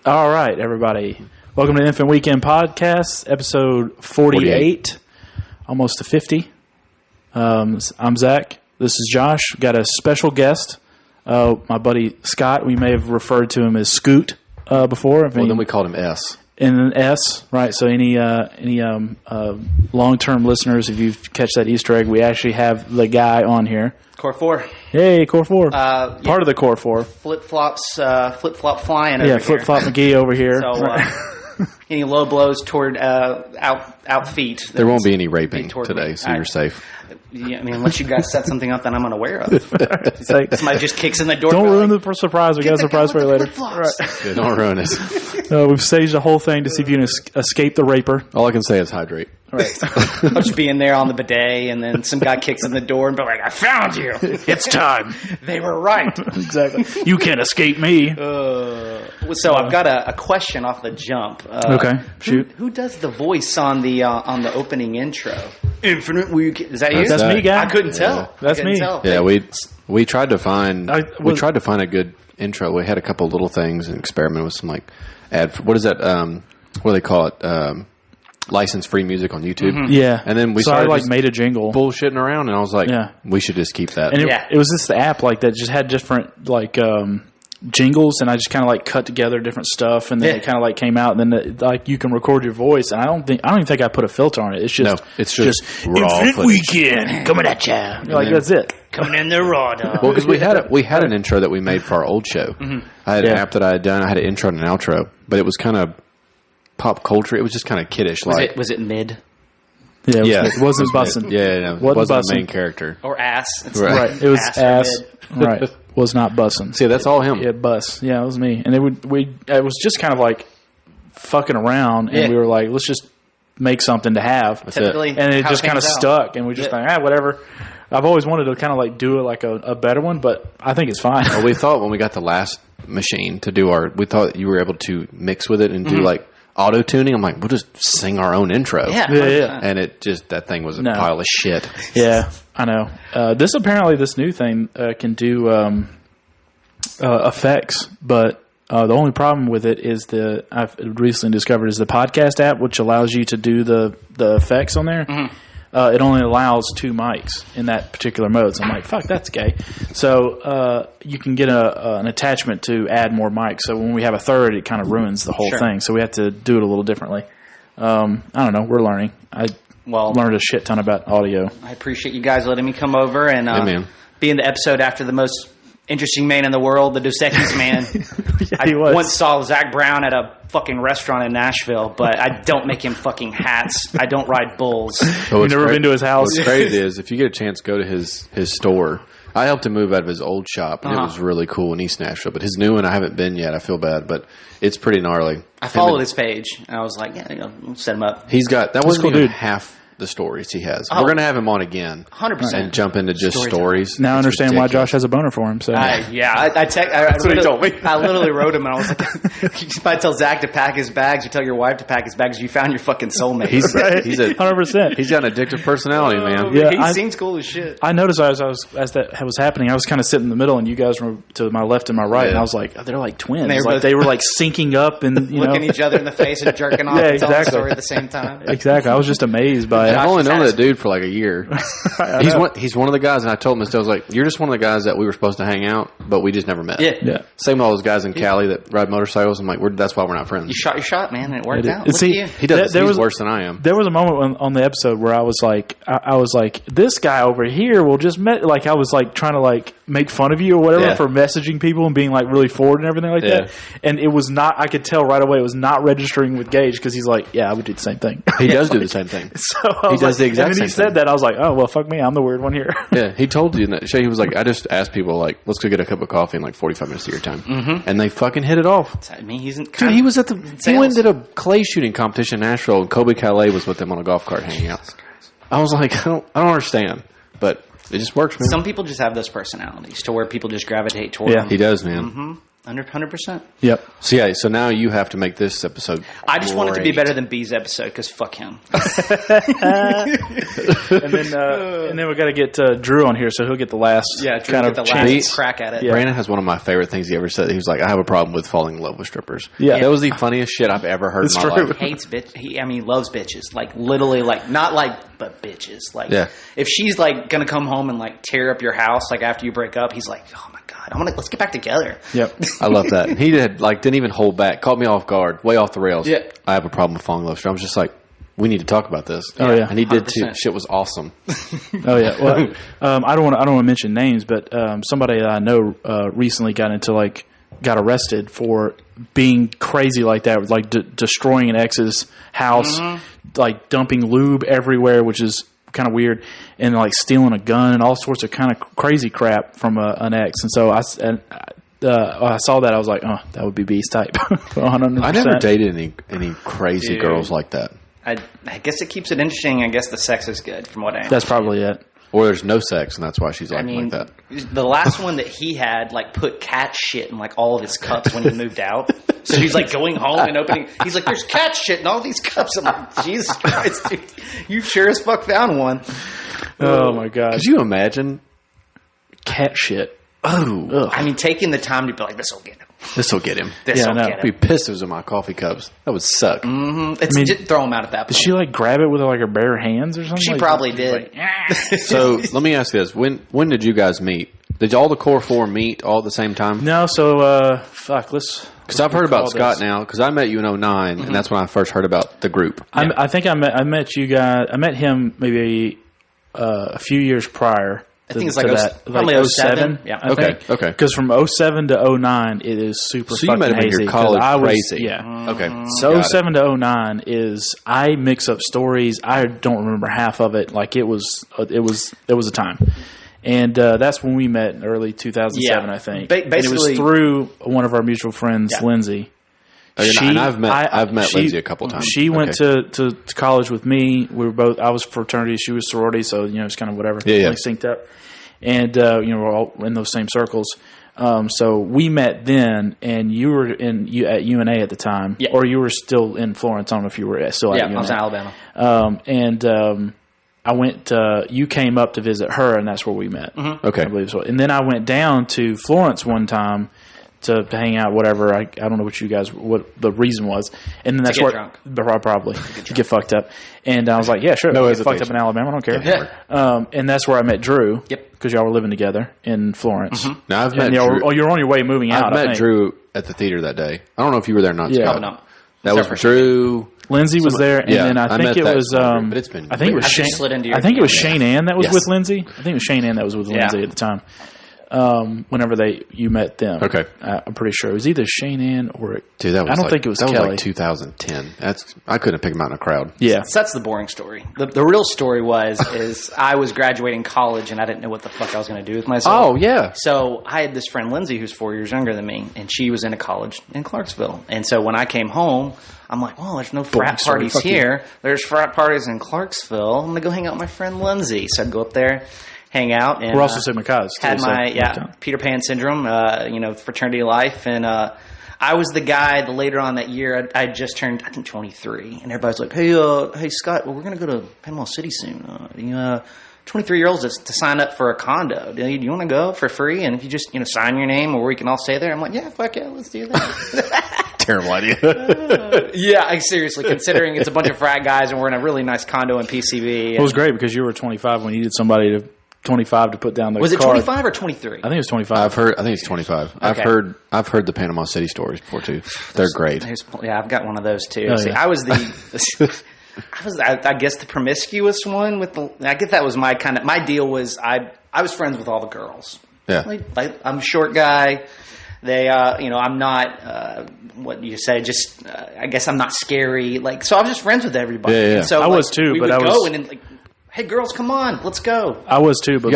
All right, everybody. Welcome to Infant Weekend Podcast, episode 48. Almost to 50. I'm Zach. This is Josh. We've got a special guest, my buddy Scott. We may have referred to him as Scoot before. Then we called him S. And an S, right? So any long-term listeners, if you catch that Easter egg, we actually have the guy on here. Core 4. Hey, Core 4. Part of the Core 4. Flip-flop flying over here. Yeah, Flip-flop McGee over here. So, any low blows toward out feet. There won't be any raping today, so you're safe. Yeah, I mean, unless you guys set something up that I'm unaware of. Somebody just kicks in the door. Don't ruin the surprise. We got a surprise for you later. Right. Yeah, don't ruin it. We've staged the whole thing to see if you can escape the raper. All I can say is hydrate. Right. I'll just be in there on the bidet, and then some guy kicks in the door and be like, I found you. It's time. They were right. Exactly. You can't escape me. So I've got a question off the jump. Okay, shoot. Who does the voice on the opening intro? Infinite Weekend. Is that you? That's me, guy. I couldn't tell. That's me. Yeah, we tried to find a good intro. We had a couple little things and experimented with some like what is that? What do they call it? License free music on YouTube. Mm-hmm. Yeah. And then we started like made a jingle bullshitting around, and I was like, we should just keep that. And it was this app like that just had different like jingles, and I just kind of like cut together different stuff, and then it kind of like came out, and then like you can record your voice, and I don't even think I put a filter on it. It's just it's just raw Infinite Weekend coming at ya. Like that's it. Coming in the raw dog. Well, because we had an intro that we made for our old show. Mm-hmm. I had an app that I had done. I had an intro and an outro, but it was kind of pop culture. It was just kind of kiddish. Was it mid? Yeah, it wasn't bussin'. Yeah, it wasn't the main character. Or ass. Right. It was ass. Right. Was not bussin'. See, that's all him. Yeah, bus. Yeah, it was me. And it was just kind of like fucking around, and we were like, let's just make something to have. And it just kind of stuck, and we just like, whatever. I've always wanted to kind of like do it like a better one, but I think it's fine. Well, we thought when we got the last machine to do we thought you were able to mix with it and do like auto tuning. I'm like, we'll just sing our own intro. Yeah. And that thing was a pile of shit. Yeah, I know. This new thing can do effects, but the only problem with it is I've recently discovered is the podcast app, which allows you to do the effects on there. Mm-hmm. It only allows 2 mics in that particular mode. So I'm like, fuck, that's gay. So you can get an attachment to add more mics. So when we have a third, it kind of ruins the whole thing. So we have to do it a little differently. I don't know. We're learning. I learned a shit ton about audio. I appreciate you guys letting me come over and be in the episode after the most interesting man in the world, the Dos Equis man. I once saw Zach Brown at a fucking restaurant in Nashville, but I don't make him fucking hats. I don't ride bulls. You've never been to his house? What's crazy is if you get a chance, go to his store. I helped him move out of his old shop, and it was really cool in East Nashville. But his new one, I haven't been yet. I feel bad, but it's pretty gnarly. I followed his page, and I was like, we'll set him up. He's got that wasn't even half the stories he has. We're going to have him on again. 100%. And jump into just stories. Now I understand why Josh has a boner for him. So that's what he told me. I literally wrote him, and I was like, you might tell Zach to pack his bags. You tell your wife to pack his bags. You found your fucking soulmate. He's 100%. He's got an addictive personality, man. Yeah, he seems cool as shit. I noticed as that was happening, I was kind of sitting in the middle, and you guys were to my left and my right, and I was like, they're like twins. They were like syncing up and looking each other in the face and jerking off and telling the story at the same time. Exactly. I was just amazed by it. I've only known that dude for like a year. He's one of the guys, and I told him, I was like, you're just one of the guys that we were supposed to hang out, but we just never met. Yeah. Same with all those guys in Cali that ride motorcycles. I'm like, that's why we're not friends. You shot your shot, man, and it worked out. He does. He's worse than I am. There was a moment on the episode where I was like, this guy over here will just I was like trying to like make fun of you or whatever for messaging people and being like really forward and everything like that. And it was not. I could tell right away it was not registering with Gage because he's like, I would do the same thing. He does do the same thing. So he does the exact same thing. And then he said that I was like, oh well, fuck me, I'm the weird one here. Yeah, he told you in that show. He was like, I just asked people like, let's go get a cup of coffee in like 45 minutes of your time, and they fucking hit it off. I mean, dude, he was at he went and did a clay shooting competition in Nashville, and Kobe Calais was with them on a golf cart hanging out. I was like, I don't understand, but it just works, man. Some people just have those personalities to where people just gravitate toward them. He does, man. Mm-hmm. 100%. Yep. So now you have to make this episode. I just want it to be better than B's episode because fuck him. and then we got to get Drew on here, so he'll get the last crack at it. Yeah. Brandon has one of my favorite things he ever said. He was like, "I have a problem with falling in love with strippers." Yeah, that was the funniest shit I've ever heard in my life. He hates bitch. He loves bitches. Like literally, like not like, but bitches. Like if she's like gonna come home and like tear up your house, like after you break up, he's like, "Oh my god, let's get back together." Yep, I love that. And he didn't even hold back. Caught me off guard, way off the rails. Yeah, I have a problem with falling in love. I was just like, we need to talk about this. Oh yeah, and he did too. Shit was awesome. Oh yeah. Well, I don't want to mention names, but somebody that I know recently got arrested for being crazy like that, like destroying an ex's house, like dumping lube everywhere, which is kind of weird, and like stealing a gun and all sorts of kind of crazy crap from an ex. And so I saw that, I was like, oh, that would be B's type. 100%. I never dated any crazy girls like that. I guess it keeps it interesting. I guess the sex is good from what I understand. That's probably it. Or there's no sex, and that's why she's like that. The last one that he had, like, put cat shit in, like, all of his cups when he moved out. So he's, like, going home and opening. He's like, there's cat shit in all these cups. I'm like, Jesus Christ, dude. You sure as fuck found one. Oh, my God. Could you imagine? Cat shit. Oh. Ugh. I mean, taking the time to be like, this will get him. This will get him. I'd be pissed if it was in my coffee cups. That would suck. Mm-hmm. Just throw him out at that point. Did she like grab it with like her bare hands or something? She probably did. So let me ask you this: When did you guys meet? Did all the core four meet all at the same time? No. So because I've heard about Scott now because I met you in 2009, and that's when I first heard about the group. Yeah. I think I met you guys. I met him maybe a few years prior. I think it's like probably 07. Yeah. Okay. Because from 07 to 09, it is super fucking hazy. So you met him in your college crazy. Yeah. Okay. So 07 to 09 is, I mix up stories. I don't remember half of it. Like it was a time. And that's when we met in early 2007, I think. Basically, and it was through one of our mutual friends, Lindsay. And I've met Lindsay a couple times. She went to college with me. We were both. I was fraternity. She was sorority. So it's kind of whatever. Yeah. Like synced up, and we're all in those same circles. So we met then, and you were at UNA at the time, or you were still in Florence. I don't know if you were still at UNA. Yeah, I was in Alabama. I went. You came up to visit her, and that's where we met. Mm-hmm. Okay, I believe so. And then I went down to Florence one time to hang out, whatever. I don't know what the reason was. And then that's where drunk. Probably get fucked up. And I was like, yeah, sure. No get fucked up in Alabama. I don't care. Yeah. And that's where I met Drew. Yep. Because y'all were living together in Florence. Mm-hmm. Now I've met Drew. Oh, you're on your way moving out. I met Drew at the theater that day. I don't know if you were there or not. Yeah. Scott. No. That was Drew. Lindsay was there, and then I think it was. But it's been. I think it was Shane. I think it was Shane Ann that was with Lindsay. I think it was Shane Ann that was with Lindsay at the time. Whenever you met them. Okay. I'm pretty sure it was either Shane Ann or dude. That was I don't think it was Kelly. That was like 2010. I couldn't pick him out in a crowd. Yeah. So that's the boring story. The real story is I was graduating college and I didn't know what the fuck I was going to do with myself. Oh yeah. So I had this friend Lindsay who's 4 years younger than me, and she was in a college in Clarksville. And so when I came home, I'm like, well, there's no frat parties here. There's frat parties in Clarksville. I'm gonna go hang out with my friend Lindsay. So I'd go up there, hang out, and we're also Sigma Chi's. Had my Peter Pan syndrome, fraternity life, and I was the guy. Later on that year, I just turned, I think, 23, and everybody's like, hey Scott, well, we're gonna go to Panama City soon. 23-year-olds to sign up for a condo. Do you want to go for free? And if you just sign your name, or we can all stay there. I'm like, yeah, fuck yeah, let's do that. Terrible idea. Seriously, considering it's a bunch of frat guys and we're in a really nice condo in PCB. It was great because you were 25 when you needed somebody to 25 to put down the Was it 25 or 23? I think it was 25. I think it's 25. Okay. I've heard the Panama City stories before too. They're great. I've got one of those too. Oh, See, yeah. I was I guess the promiscuous one I guess that was my kind of, my deal was I was friends with all the girls. Yeah. I'm a short guy. They, I'm not, what you say, just, I guess I'm not scary. So I was just friends with everybody. Yeah. And so, I was too, we but would I go was. and then, hey, girls, come on, let's go. I was too, but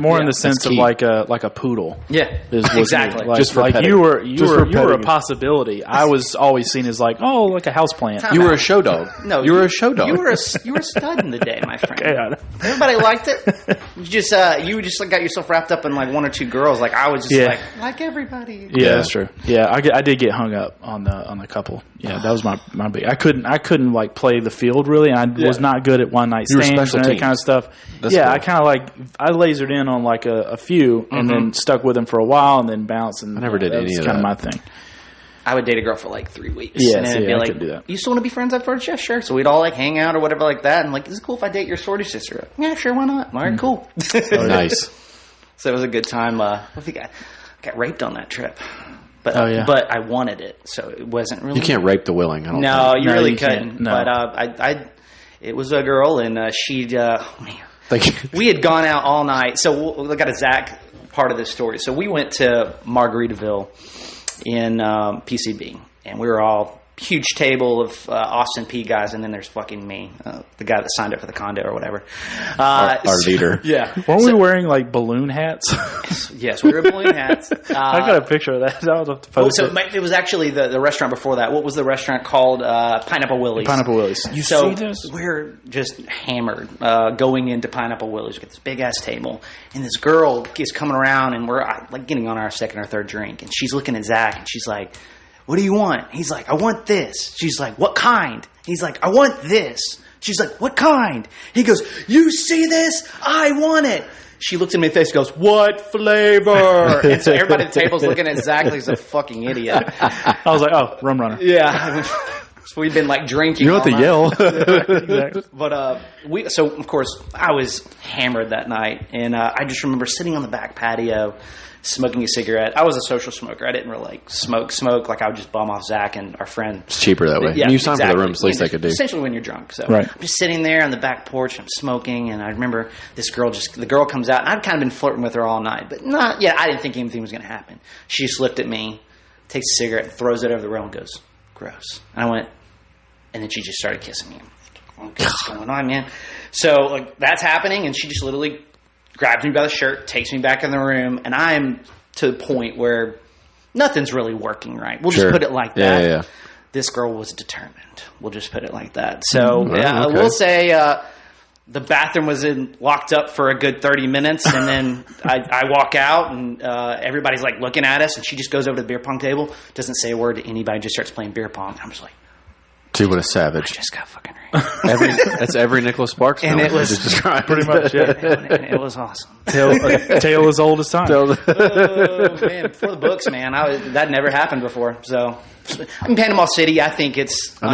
more in the sense of key. like a poodle. Yeah, exactly. Like, just for like petting. you were a possibility. I was always seen as like, oh, like a houseplant. You were a show dog. No, you were a show dog. You were a stud in the day, my friend. Okay, everybody liked it. You just got yourself wrapped up in like one or two girls. Like I was just like everybody. Yeah, that's true. Yeah, I did get hung up on a couple. Yeah, that was my big. I couldn't like play the field really. And I was not good at one night stands and that kind of stuff. That's cool. I kind of I lasered in on like a few and then stuck with them for a while and then bounced. And I never did any of that. Kind of my thing. I would date a girl for like 3 weeks. Yeah, and then it'd be I like, could do that. You still want to be friends at first? Yeah, sure. So we'd all like hang out or whatever like that. And like, is it cool if I date your sorority sister? Yeah, sure. Why not? All right, cool. Nice. So it was a good time. I think I got raped on that trip. But but I wanted it, so it wasn't really. You can't rape the willing. I don't no, think. you really you couldn't. No. But it was a girl, and she'd. Thank you. We had gone out all night, so we got a Zach part of this story. So we went to Margaritaville in PCB, and we were all huge table of Austin P guys, and then there's fucking me, the guy that signed up for the condo or whatever. Our leader. Yeah. Weren't we wearing like balloon hats? Yes, we were balloon hats. I got a picture of that. I'll have to post it. It was actually the restaurant before that. What was the restaurant called? Pineapple Willie's. Pineapple Willie's. You see this? We're just hammered going into Pineapple Willie's. We get this big ass table, and this girl is coming around, and we're like getting on our second or third drink, and she's looking at Zach, and she's like, "What do you want?" He's like, "I want this." She's like, "What kind?" He's like, "I want this." She's like, "What kind?" He goes, "You see this? I want it." She looks at me in the face and goes, "What flavor?" And so everybody at the table's looking at Zach like he's a fucking idiot. I was like, "Oh, rum runner." Yeah. So we'd been like drinking. You don't have to yell. Exactly. But so of course I was hammered that night, and I just remember sitting on the back patio smoking a cigarette. I was a social smoker. I didn't really like smoke. Like I would just bum off Zach and our friend. It's cheaper that way. Yeah, you sign for the room, it's the least they could do. Essentially when you're drunk. So right. I'm just sitting there on the back porch. I'm smoking, and I remember the girl comes out, and I'd kind of been flirting with her all night, but not yet. I didn't think anything was going to happen. She just looked at me, takes a cigarette, and throws it over the rail and goes, "Gross." And I went, and then she just started kissing me. Okay, what's going on, man? So like that's happening, and she just literally grabs me by the shirt, takes me back in the room, and I'm to the point where nothing's really working right. We'll just put it like that. Yeah. This girl was determined. We'll just put it like that. So okay. We'll say the bathroom was locked up for a good 30 minutes, and then I walk out, and everybody's like looking at us, and she just goes over to the beer pong table, doesn't say a word to anybody, just starts playing beer pong. I'm just like, dude, what a savage. I just got fucking raped. That's every Nicholas Sparks and it was pretty much it was awesome. Tale as old as time. Oh man, before the books, man, that never happened before. So in Panama City, I think it's I've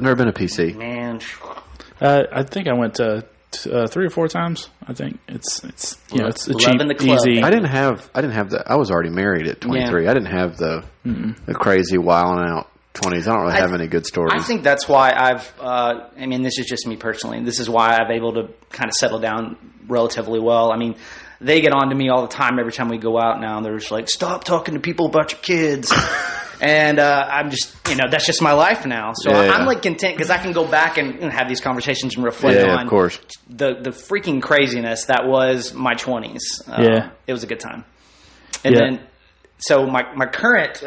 never been a PC. Man, I think I went to 3 or 4 times. I think it's a cheap, easy. I didn't have that. I was already married at 23. I didn't have the crazy wilding out 20s. I don't really have any good stories. I think that's why I mean, this is just me personally. This is why I've able to kind of settle down relatively well. I mean, they get on to me all the time every time we go out now. And they're just like, "Stop talking to people about your kids." And I'm just, that's just my life now. So I'm like content because I can go back and have these conversations and reflect on of course. the freaking craziness that was my 20s. It was a good time. And then, so my current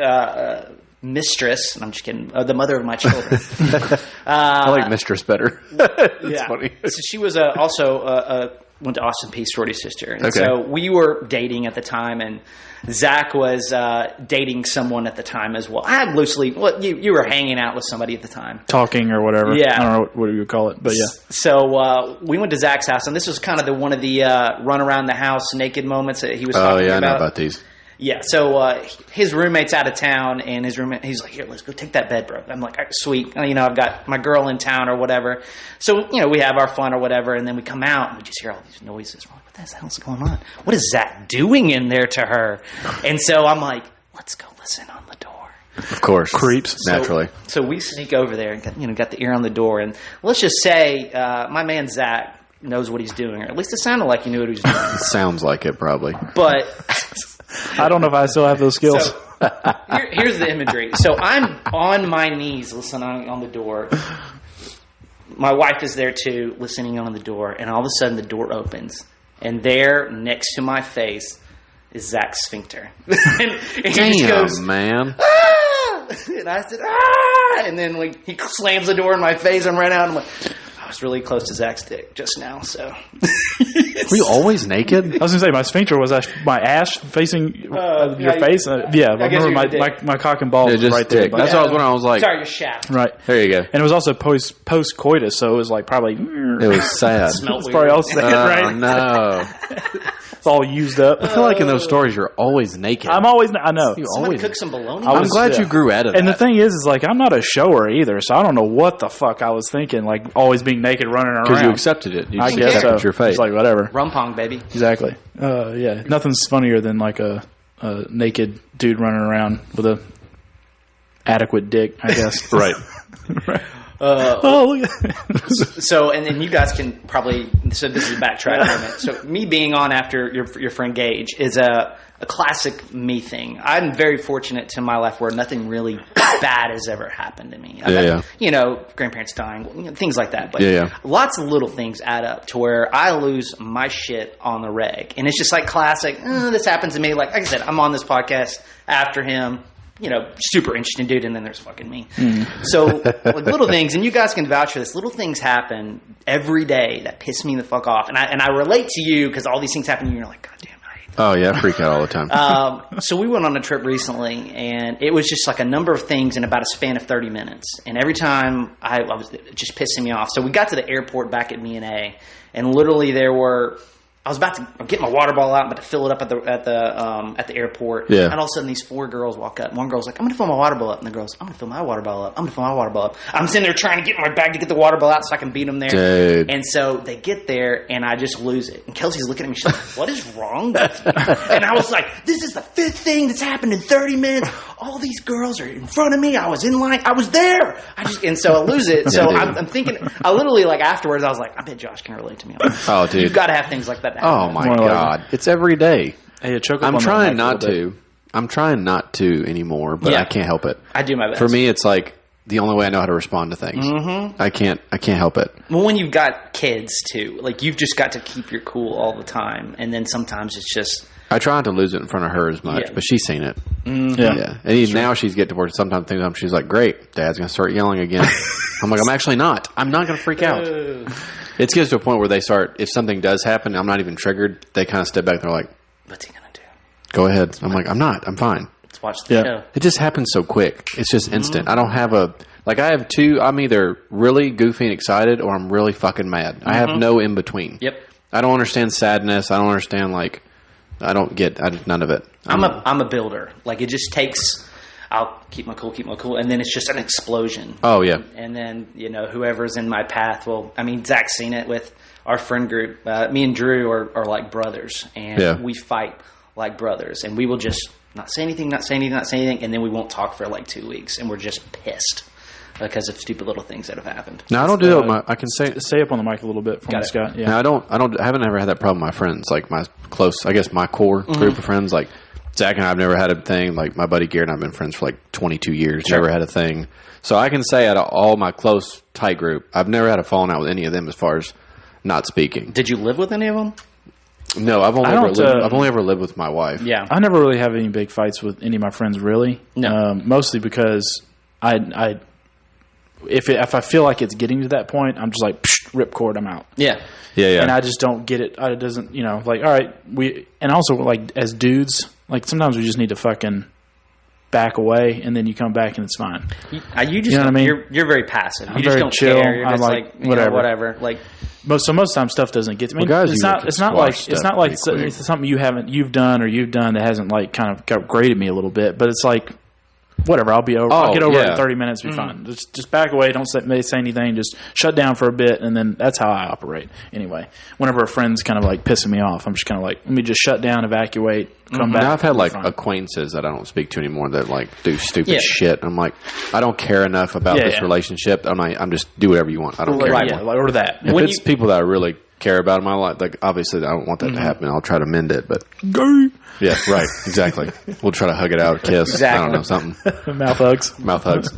mistress, and I'm just kidding, the mother of my children. I like mistress better. It's funny. So she was also went to Austin P. sorority sister. And so we were dating at the time, and Zach was dating someone at the time as well. I had loosely, you were hanging out with somebody at the time. Talking or whatever. Yeah. I don't know what you would call it, but yeah. So we went to Zach's house, and this was kind of one of the run around the house naked moments that he was talking about. I know about these. Yeah, so his roommate's out of town, and his roommate, he's like, "Here, let's go take that bed, bro." I'm like, "All right, sweet. I've got my girl in town or whatever." So, we have our fun or whatever, and then we come out, and we just hear all these noises. We're like, what the hell's going on? What is Zach doing in there to her? And so I'm like, let's go listen on the door. Of course. Creeps. Naturally. So we sneak over there and got the ear on the door, and let's just say my man Zach knows what he's doing, or at least it sounded like he knew what he was doing. It sounds like it, probably. But I don't know if I still have those skills. So, here's the imagery. So I'm on my knees listening on the door. my wife is there too, listening on the door, and all of a sudden the door opens, and there next to my face is Zach's sphincter. and he just goes, man. Ah! And I said, ah! And then he slams the door in my face and ran out. And I'm like, I was really close to Zach's dick just now, so. Were you always naked? I was going to say, my sphincter was my ass facing your face. I remember my cock and balls was right there. That's what I was like. Sorry, your shaft. Right. There you go. And it was also post-coitus, so it was like probably. It was sad. It's probably all sad, right? Oh, no. It's all used up. I feel like in those stories, you're always naked. I know. You always cook some bologna. I'm glad you grew out of that. And the thing is like, I'm not a shower either, so I don't know what the fuck I was thinking, like always being naked running around. Because you accepted it. I guess so. Your face. It's like, whatever. Rum pong, baby. Exactly. Yeah. Nothing's funnier than like a naked dude running around with a adequate dick, I guess. Right. Right. Look at so, and then you guys can probably. So this is a backtrack moment. So me being on after your friend Gage is a classic me thing. I'm very fortunate to my life where nothing really bad has ever happened to me. You know, grandparents dying, things like that. But lots of little things add up to where I lose my shit on the reg, and it's just like classic. This happens to me. Like I said, I'm on this podcast after him. You know, super interesting dude, and then there's fucking me. So, like, little things, and you guys can vouch for this. Little things happen every day that piss me the fuck off, and I relate to you because all these things happen, and you're like, God damn, I hate that. Oh yeah, I freak out all the time. So we went on a trip recently, and it was just like a number of things in about a span of 30 minutes, and every time I was just pissing me off. So we got to the airport back at B&A, and literally I was about to get my water bottle out, but to fill it up at the airport. Yeah. And all of a sudden, these 4 girls walk up. One girl's like, "I'm going to fill my water bottle up," and the girl's, "I'm going to fill my water bottle up. I'm going to fill my water bottle up." I'm sitting there trying to get in my bag to get the water bottle out so I can beat them there. Dude. And so they get there, and I just lose it. And Kelsey's looking at me. She's like, "What is wrong with you?" And I was like, "This is the 5th thing that's happened in 30 minutes. All these girls are in front of me. I was in line. I was there." And so I lose it. So I'm thinking. I literally like afterwards. I was like, "I bet Josh can relate to me." Oh, dude, you've got to have things like that happen. Oh my God, it's every day. Hey, I'm trying not to. I'm trying not to anymore, but I can't help it. I do my best. For me, it's like the only way I know how to respond to things. Mm-hmm. I can't help it. Well, when you've got kids too, like you've just got to keep your cool all the time, and then sometimes it's just. I try not to lose it in front of her as much, but she's seen it. Mm-hmm. Yeah. And even now she's getting to where sometimes she's like, "Great, Dad's going to start yelling again." I'm like, "I'm actually not. I'm not going to freak out." It gets to a point where they start, if something does happen, I'm not even triggered, they kind of step back and they're like, "What's he going to do?" Go ahead. I'm like, "I'm not. I'm fine." Let's watch the show. It just happens so quick. It's just instant. I don't have I have 2, I'm either really goofy and excited or I'm really fucking mad. I have no in between. Yep. I don't understand sadness. I don't understand, I don't get none of it. I'm a builder. Like, it just takes... I'll keep my cool, and then it's just an explosion. Oh, yeah. And then, whoever's in my path, Zach's seen it with our friend group. Me and Drew are like brothers, and we fight like brothers, and we will just not say anything, and then we won't talk for like 2 weeks, and we're just pissed because of stupid little things that have happened. No, I don't do that. I can say up on the mic a little bit for me, Scott. Yeah. No, I haven't ever had that problem with my friends, like my close, I guess my core group of friends, like Zach and I have never had a thing. Like my buddy Garrett and I have been friends for like 22 years. Sure. Never had a thing. So I can say out of all my close, tight group, I've never had a falling out with any of them as far as not speaking. Did you live with any of them? No, I've only ever lived with my wife. Yeah. I never really have any big fights with any of my friends, really. No. Mostly because if I feel like it's getting to that point, I'm just like, ripcord, I'm out. Yeah. Yeah. And I just don't get it. It doesn't, like, all right, and also, like, as dudes, like, sometimes we just need to fucking back away, and then you come back and it's fine. You just, you know what I mean? You're very passive. You I'm just very don't chill. care. You're just like whatever. Like, most times stuff doesn't get to me. Well, guys, it's not like it's something you've done that hasn't like kind of upgraded me a little bit, but it's like, whatever, I'll be over. I'll get over it in 30 minutes. Be fine. Just back away. Don't say anything. Just shut down for a bit, and then that's how I operate. Anyway, whenever a friend's kind of like pissing me off, I'm just kind of like, let me just shut down, evacuate, come back. Now I've had like acquaintances that I don't speak to anymore that like do stupid shit. I'm like, I don't care enough about this relationship. I'm just do whatever you want. I don't care anymore. Or that. If it's people that I really care about in my life. Like, obviously, I don't want that to happen. I'll try to mend it, but yeah, right, exactly. We'll try to hug it out, kiss. Exactly. I don't know, something. Mouth hugs. Mouth hugs.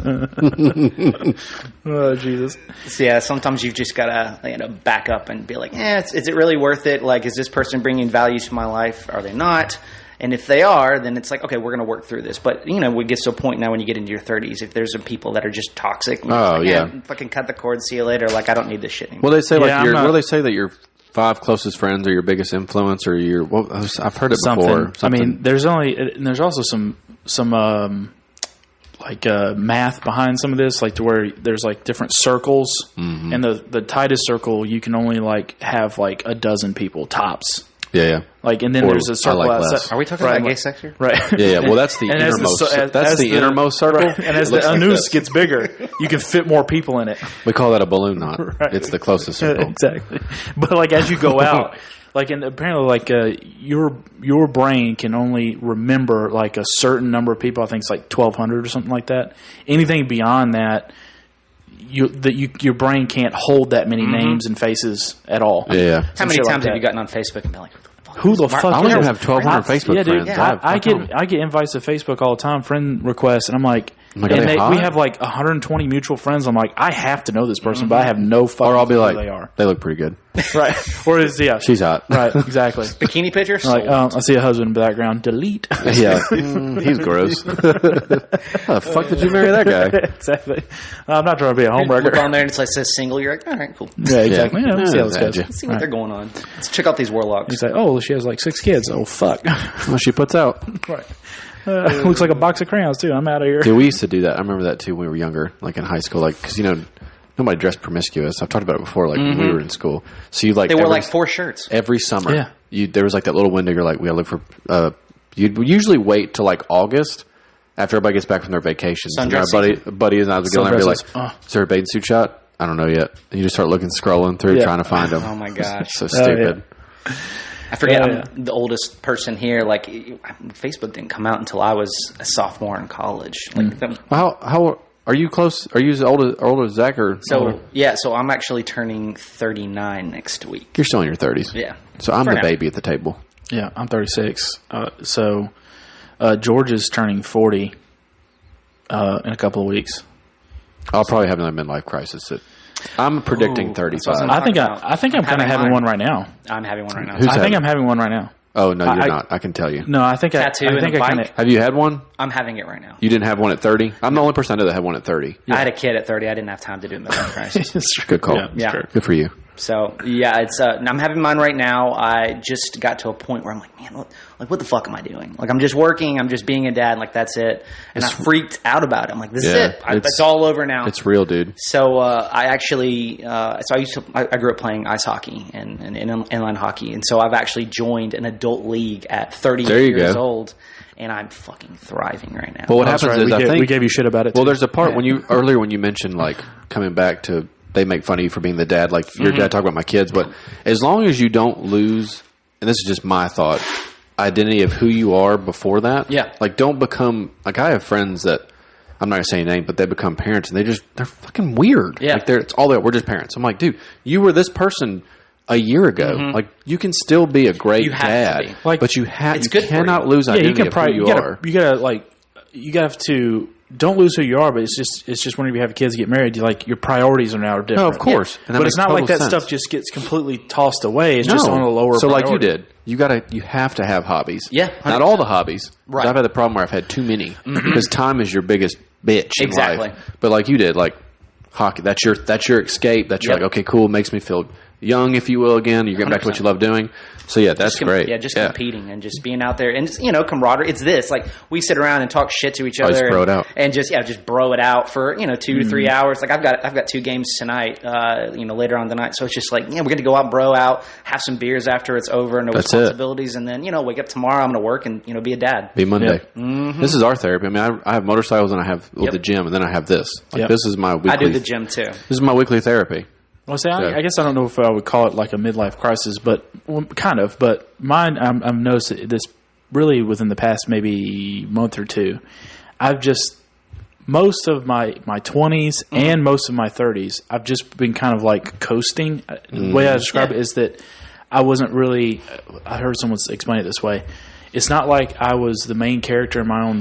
Oh, Jesus. So, yeah, sometimes you've just got to back up and be like, is it really worth it? Like, is this person bringing value to my life? Are they not? And if they are, then it's like, okay, we're going to work through this. But, we get to a point now when you get into your 30s, if there's some people that are just toxic, fucking cut the cord, see you later. Like, I don't need this shit anymore. Well, they say, what do they say that your 5 closest friends are your biggest influence, or I've heard it before. Something. I mean, there's also some math behind some of this, like to where there's like different circles, and the tightest circle you can only like have like a dozen people tops. Yeah. Like, and then there's a circle outside. Are we talking about gay sex here? Right. Yeah. Well, that's the innermost. That's the innermost circle. Right. And as the anus gets bigger, you can fit more people in it. We call that a balloon knot. Right. It's the closest circle. Exactly. But like as you go out, like, and apparently like your brain can only remember like a certain number of people. I think it's like 1,200 or something like that. Anything beyond that, your brain can't hold that many names and faces at all. Yeah. How many times have you gotten on Facebook and been like, who the fuck? I don't even have 1,200 Facebook friends. Yeah, I get invites to Facebook all the time, friend requests, and I'm like, we have like 120 mutual friends. I'm like, I have to know this person, but I have no fucking Or I'll be clue like, who they are. They look pretty good. Right. Or she's hot. Right, exactly. Bikini pictures? Like, I see a husband in the background. Delete. Yeah. He's gross. How the fuck did you marry that guy? Exactly. I'm not trying to be a homewrecker. Look on there and it says single. You're like, all right, cool. Yeah, exactly. Yeah, let's see how this goes. Let's see what they're going on. Let's check out these warlocks. He's like, oh, she has like 6 kids. Oh, fuck. Well, she puts out. Right. Looks like a box of crayons, too. I'm out of here. Dude, we used to do that. I remember that, too, when we were younger, like in high school. Like, because, nobody dressed promiscuous. I've talked about it before, like when we were in school. So they wore like 4 shirts. Every summer. Yeah. There was like that little window. You're like, we gotta look for, you'd usually wait till like August after everybody gets back from their vacations. And our buddy and I would go in there and be like, is there a bathing suit shot? I don't know yet. And you just start scrolling through, trying to find them. Oh my gosh. So stupid. I forget I'm the oldest person here. Like, Facebook didn't come out until I was a sophomore in college. Like, how are you close? Are you as old as Zach or? So I'm actually turning 39 next week. You're still in your 30s. Yeah. So I'm the baby at the table. Yeah, I'm 36. So George is turning 40 in a couple of weeks. I'll probably have another midlife crisis. I'm predicting 35. I think I'm kind of having one right now. I'm having one right now. I think I'm having one right now. Oh, no, you're not. I can tell you. No, I think Tattoo I think and a I kind of. Have you had one? I'm having it right now. You didn't have one at 30? I'm the only person that had one at 30. I had a kid at 30. I didn't have time to do midlife crisis. Good call. Yeah. Good for you. So, yeah, it's I'm having mine right now. I just got to a point where I'm like, man, what the fuck am I doing? Like, I'm just working. I'm just being a dad. Like, that's it. And I freaked out about it. I'm like, this is it. It's all over now. It's real, dude. So, I actually, I grew up playing ice hockey and inline hockey. And so I've actually joined an adult league at 30 years old. And I'm fucking thriving right now. Well, what happens is we gave you shit about it. Well, there's a part when you mentioned like coming back to they make fun of you for being the dad, like your dad talk about my kids, but as long as you don't lose, and this is just my thought, identity of who you are before that. Yeah. Like don't become like I have friends that I'm not gonna say a name, but they become parents and they're fucking weird. Yeah. Like it's all that we're just parents. I'm like, dude, you were this person a year ago. Like you can still be a great dad, but you cannot lose identity of who you are. You have to don't lose who you are, but it's just whenever you have kids get married, your priorities are now different. No, of course, but it's not like that stuff just gets completely tossed away. It's just on a lower. So priority. like you did, you have to have hobbies. Yeah, 100%. Not all the hobbies. Right. I've had the problem where I've had too many because time is your biggest bitch. Exactly. In life. But like you did, like hockey, that's your escape. That's like okay, cool, makes me feel young, if you will, again. You're getting back to what you love doing. So, yeah, that's great. Yeah, just competing and just being out there. And, camaraderie. It's this. Like, we sit around and talk shit to each other. Just bro it out. And just bro it out for, 2 to 3 hours. Like, I've got 2 games tonight, later on tonight. So, it's just like, we're going to go out, bro out, have some beers after it's over, no responsibilities. And then, wake up tomorrow, I'm going to work and, be a dad. Be Monday. This is our therapy. I mean, I have motorcycles and I have the gym, and then I have this. This is my weekly. I do the gym, too. This is my weekly therapy. Well, see, I guess I don't know if I would call it like a midlife crisis, but kind of. But mine, I've noticed this really within the past maybe month or two. most of my 20s and most of my 30s, I've just been kind of like coasting. The way I describe it is that I wasn't really. I heard someone explain it this way. It's not like I was the main character in my own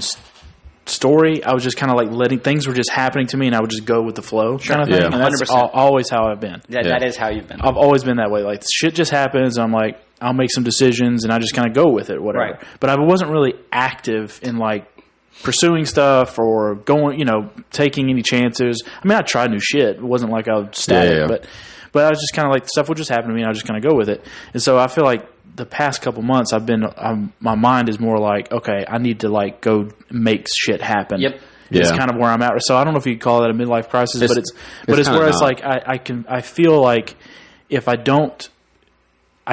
story. I was just kind of like letting things were just happening to me, and I would just go with the flow kind of thing. Yeah. And that's always how I've been. Yeah, that is how you've been. I've always been that way. Like shit just happens. I'm like, I'll make some decisions, and I just kind of go with it, whatever. Right. But I wasn't really active in like pursuing stuff or going, taking any chances. I mean, I tried new shit. It wasn't like I was static, but I was just kind of like stuff would just happen to me, and I just kind of go with it. And so I feel like the past couple months, my mind is more like, okay, I need to like go make shit happen. Yep. It's kind of where I'm at. So I don't know if you could call that a midlife crisis, but it's where it's like I feel like if I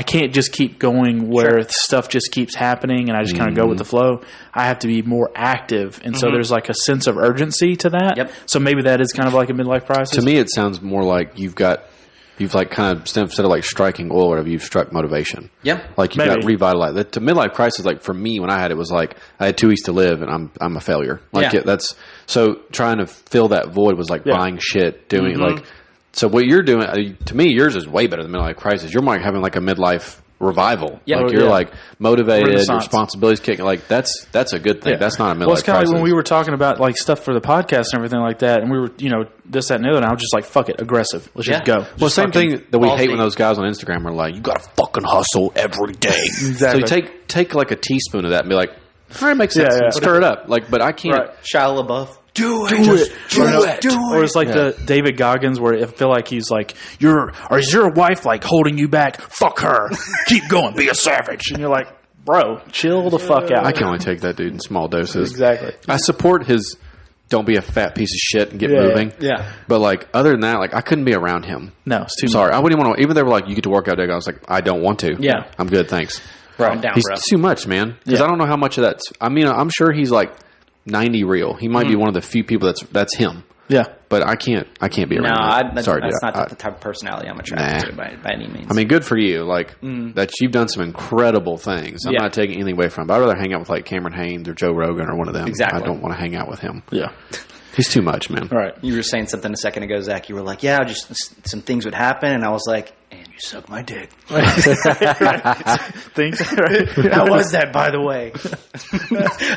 can't just keep going where stuff just keeps happening and I just kind of go with the flow. I have to be more active. And so there's like a sense of urgency to that. Yep. So maybe that is kind of like a midlife crisis. To me, it sounds more like you've like kind of, instead of like striking oil or whatever, you've struck motivation. Yep. Like you got revitalized. The midlife crisis, like for me, when I had it, was like I had 2 weeks to live and I'm a failure. Like that's so trying to fill that void was like buying shit, doing like. So what you're doing, to me, yours is way better than midlife crisis. You're like having like a midlife revival. Yep. Like you're like motivated, Renaissance. responsibilities kicking. Like that's a good thing. Yeah. That's not a midlife crisis. Well, it's kind of like when we were talking about like stuff for the podcast and everything like that, and we were, this, that, and the other, and I was just like, fuck it, aggressive. Let's just go. Well, same thing that we hate when ballsy. those guys on Instagram are like, you got to fucking hustle every day. Exactly. So you take like a teasppoon of that and be like, all right, makes sense. Yeah. Stir it up. Like, but I can't. Right. Shia LaBeouf. Do it. Or it's like the David Goggins where I feel like he's like, is your wife like holding you back? Fuck her. Keep going. Be a savage. And you're like, bro, chill the fuck out. I can only take that dude in small doses. Exactly. I support his don't be a fat piece of shit and get moving. Yeah. But like other than that, like I couldn't be around him. No, it's too Sorry. I wouldn't even want to. Even they were like, you get to work out day. I was like, I don't want to. Yeah. I'm good. Thanks. I'm down, He's bro. too much, man. Because I don't know how much of that's. I mean, I'm sure he's like 90 real. He might be one of the few people that's him. Yeah. But I can't be around him. Sorry, that's dude. not the type of personality I'm attracted to by any means. I mean, good for you. Like that you've done some incredible things. I'm not taking anything away from him. But I'd rather hang out with like Cameron Haynes or Joe Rogan or one of them. Exactly. I don't want to hang out with him. Yeah. He's too much, man. All right. You were saying something a second ago, Zach. You were like, just some things would happen. And I was like, and you suck my dick. Things. Right? How was that, by the way?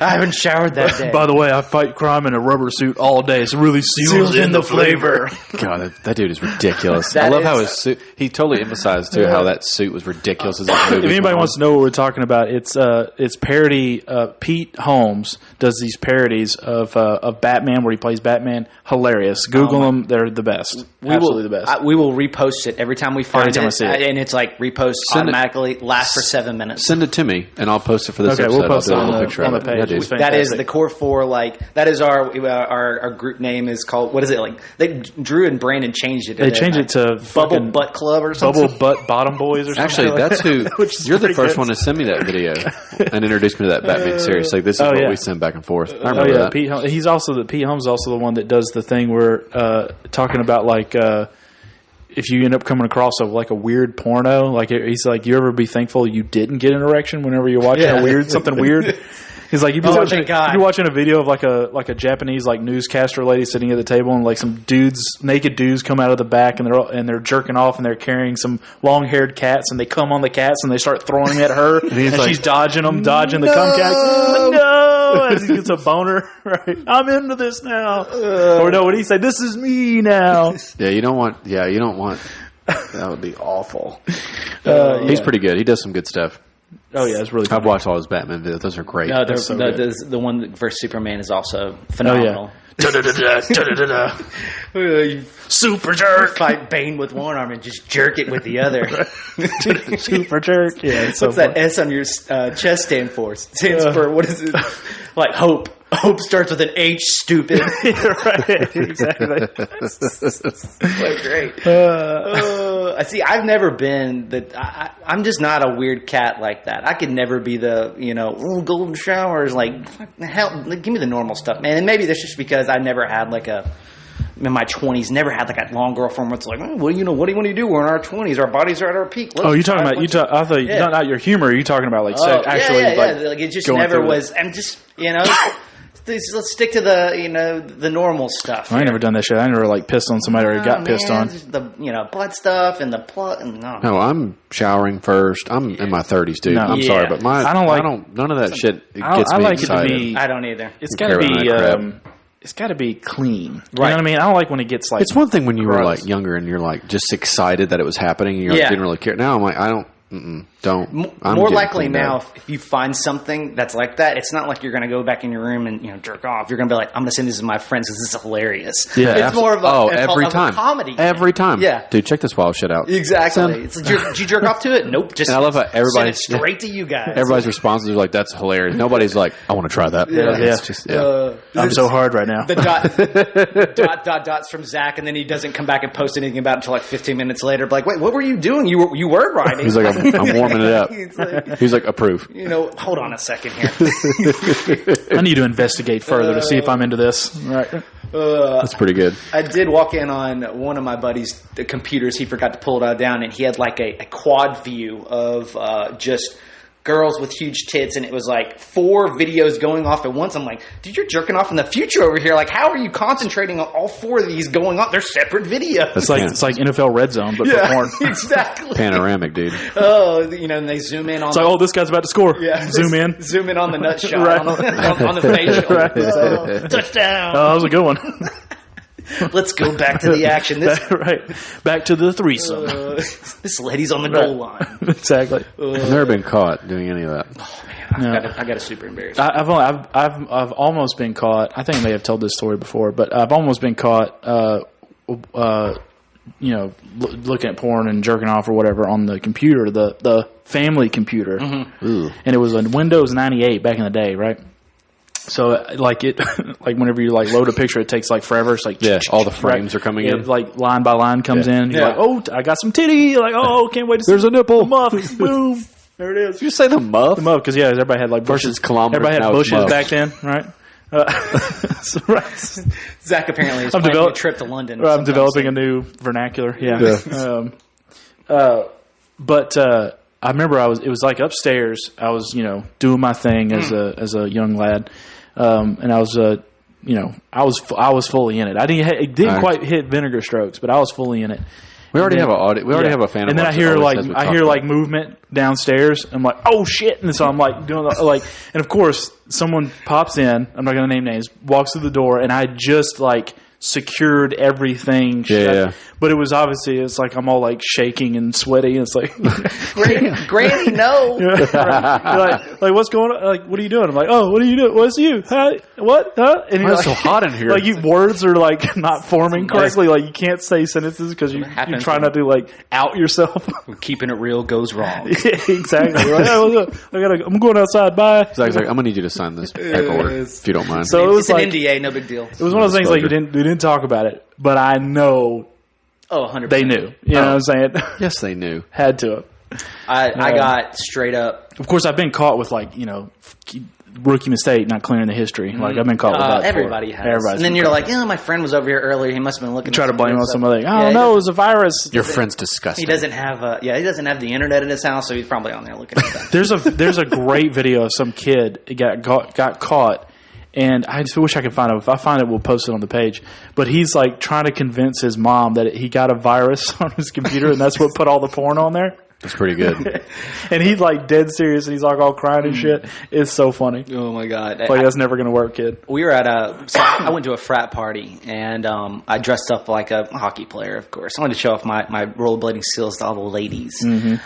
I haven't showered that day. By the way, I fight crime in a rubber suit all day. It's really seals in the flavor. God, that dude is ridiculous. That I love is- how his suit. He totally emphasized too how that suit was ridiculous. As this movie If anybody came wants to know what we're talking about, it's parody. Pete Holmes does these parodies of Batman where he plays Batman. Hilarious. Google them; they're the best. Absolutely the best. We will repost it every time we find time I it, see it. and it's like repost automatically. Lasts for 7 minutes. Send it to me, and I'll post it for this Okay, episode. we'll post I'll it do a little on picture the of it. page. Yeah, dude. It's That is fantastic. the core four. Like that is our group name is called. What is it like? Drew and Brandon changed it. They changed it to Bubble fucking Butt Club or something. Bubble Butt Bottom Boys or something. Actually, like that's that. who. Which is You're the pretty first good. one to send me that video and introduce me to that Batman series. Like this is what we send back and forth. I remember that. Pete Holmes, Pete Holmes is also the one that does the thing where talking about like if you end up coming across a weird porno, like he's like, you ever be thankful you didn't get an erection whenever you're watching something weird. He's like, you'd be watching a video of like a Japanese like newscaster lady sitting at the table, and like some naked dudes come out of the back, and they're jerking off, and they're carrying some long haired cats, and they come on the cats, and they start throwing them at her, and she's dodging the cum cat. No, as he gets a boner. Right, I'm into this now. Or no, what do you say? This is me now. Yeah, you don't want. That would be awful. He's pretty good. He does some good stuff. Oh yeah, it's really I've funny. watched all his Batman videos. Those are great. The one versus Superman is also phenomenal. Super jerk. Fight Bane with one arm and just jerk it with the other. Super jerk. Yeah, it's so What's that S on your chest stand for? It stands for, what is it? Like hope. Hope starts with an H, stupid. right, exactly. So great. I see. I've never been I'm just not a weird cat like that. I could never be the golden showers. Like hell, give me the normal stuff, man. And maybe that's just because I never had in my 20s, never had like a long girlfriend where it's like, what do you want to do? We're in our 20s. Our bodies are at our peak. You're talking about I thought not your humor. You're talking about like actually Like it just never was. I'm just let's stick to the normal stuff. I ain't never done that shit. I never like pissed on somebody or got pissed on. The blood stuff and the plug. No, I'm showering first. I'm in my 30s, dude. I'm sorry, but none of that shit gets me excited. I don't either. It's got to be. It's got to be clean. You know what I mean? I don't like when it gets like. It's one thing when you were like younger and you're like just excited that it was happening and you didn't really care. Now I'm like, I don't. Don't. More likely now, if you find something that's like that, it's not like you're going to go back in your room and jerk off. You're going to be like, I'm going to send this to my friends because this is hilarious. Yeah, it's more of every time comedy. Every time. Yeah, dude, check this wild shit out. Exactly. It's like, did you jerk off to it? Nope. Just and I love how everybody send it straight to you guys. Everybody's responses are like, "That's hilarious." Nobody's like, "I want to try that." It's just, I'm so hard right now. The dots from Zach, and then he doesn't come back and post anything about it until like 15 minutes later. Like, wait, what were you doing? You were writing. He's like, I'm warming it up. He's like, approve. Hold on a second here. I need to investigate further to see if I'm into this. Right. That's pretty good. I did walk in on one of my buddy's computers. He forgot to pull it down, and he had like a quad view of just girls with huge tits, and it was like 4 videos going off at once. I'm like, dude, you're jerking off in the future over here. Like, how are you concentrating on all 4 of these going on? They're separate videos. It's like NFL Red Zone, but for porn. Exactly. Panoramic, dude. And they zoom in on. It's like, this guy's about to score. Yeah. Zoom in on the nut shot on the facial. Right. Touchdown. Oh, that was a good one. Let's go back to the action. Right. Back to the threesome. This lady's on the goal line. Exactly. I've never been caught doing any of that. Oh, man. I got a super embarrassing. I've almost been caught. I think I may have told this story before, but I've almost been caught, looking at porn and jerking off or whatever on the computer, the family computer. Mm-hmm. And it was a Windows 98 back in the day, right? So like whenever you like load a picture, it takes like forever. It's like all the frames are coming in. Like line by line comes in. You're like, oh, I got some titty. You're like, oh, can't wait to see. There's a nipple. The muff. Boom. There it is. Did you say the muff? The muff, because everybody had like bushes. Kilometers. Everybody had bushes back then, right? Zach apparently is planning a trip to London. I'm developing a new vernacular. Yeah. But I remember it was like upstairs. I was doing my thing as a young lad. And I was, I was fully in it. It didn't quite hit Vinegar Strokes, but I was fully in it. We already have an audit. We already have a fan. And then I hear movement downstairs. I'm like, oh shit! And so I'm like doing and of course someone pops in. I'm not going to name names. Walks through the door, and I just secured everything. Yeah. But it was obviously, it's like I'm all like shaking and sweaty. And it's like, Granny, no. like what's going on? Like, what are you doing? I'm like, oh, what are you doing? What's you? Hi, what? Huh? And it's so hot in here. Like words are like not forming correctly. Like you can't say sentences because you try not to out yourself. Keeping it real goes wrong. Yeah, exactly. Like, oh, I'm going outside. Bye. Zach's like, I'm gonna need you to sign this paperwork if you don't mind. So it was an NDA, no big deal. It was one of those things we didn't talk about it, but I know. Oh, 100%. They knew. You know what I'm saying? Yes, they knew. Had to. I got straight up. Of course, I've been caught with rookie mistake, not clearing the history. Like I've been caught with that. Everybody has. And then you're like, my friend was over here earlier. He must have been looking. Try to blame on somebody. I don't know. It was a virus. Your friend's disgusting. He doesn't have he doesn't have the internet in his house, so he's probably on there looking at that. There's a great video of some kid got caught. And I just wish I could find it. If I find it, we'll post it on the page. But he's trying to convince his mom that he got a virus on his computer, and that's what put all the porn on there. That's pretty good. And he's dead serious, and he's all crying and shit. It's so funny. Oh my god! That's never gonna work, kid. We were at I went to a frat party, and I dressed up like a hockey player. Of course, I wanted to show off my rollerblading skills to all the ladies. Mm-hmm.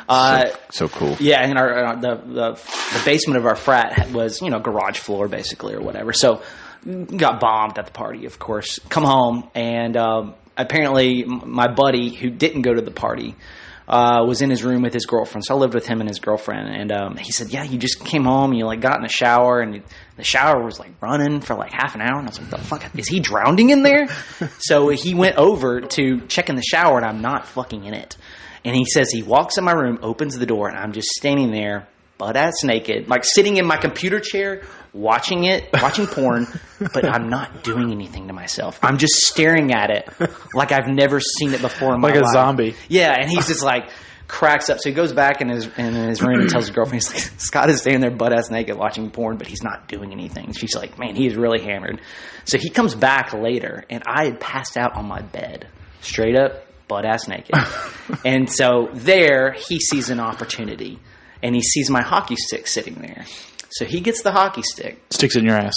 So cool. Yeah, and the basement of our frat was garage floor basically or whatever. So got bombed at the party. Of course, come home, and apparently my buddy who didn't go to the party. Was in his room with his girlfriend. So I lived with him and his girlfriend. And he said, yeah, you just came home and you got in the shower and the shower was running for half an hour. And I was like, the fuck, is he drowning in there? So he went over to check in the shower and I'm not fucking in it. And he says he walks in my room, opens the door, and I'm just standing there, butt-ass naked, sitting in my computer chair, watching porn, but I'm not doing anything to myself. I'm just staring at it like I've never seen it before in my life. Like a zombie. Yeah, and he's just like, cracks up. So he goes back in his room and tells his girlfriend, he's like, Scott is standing there butt-ass naked watching porn, but he's not doing anything. She's like, man, he's really hammered. So he comes back later, and I had passed out on my bed, straight up butt-ass naked. And so there, he sees an opportunity, and he sees my hockey stick sitting there. So he gets the hockey stick. Sticks it in your ass.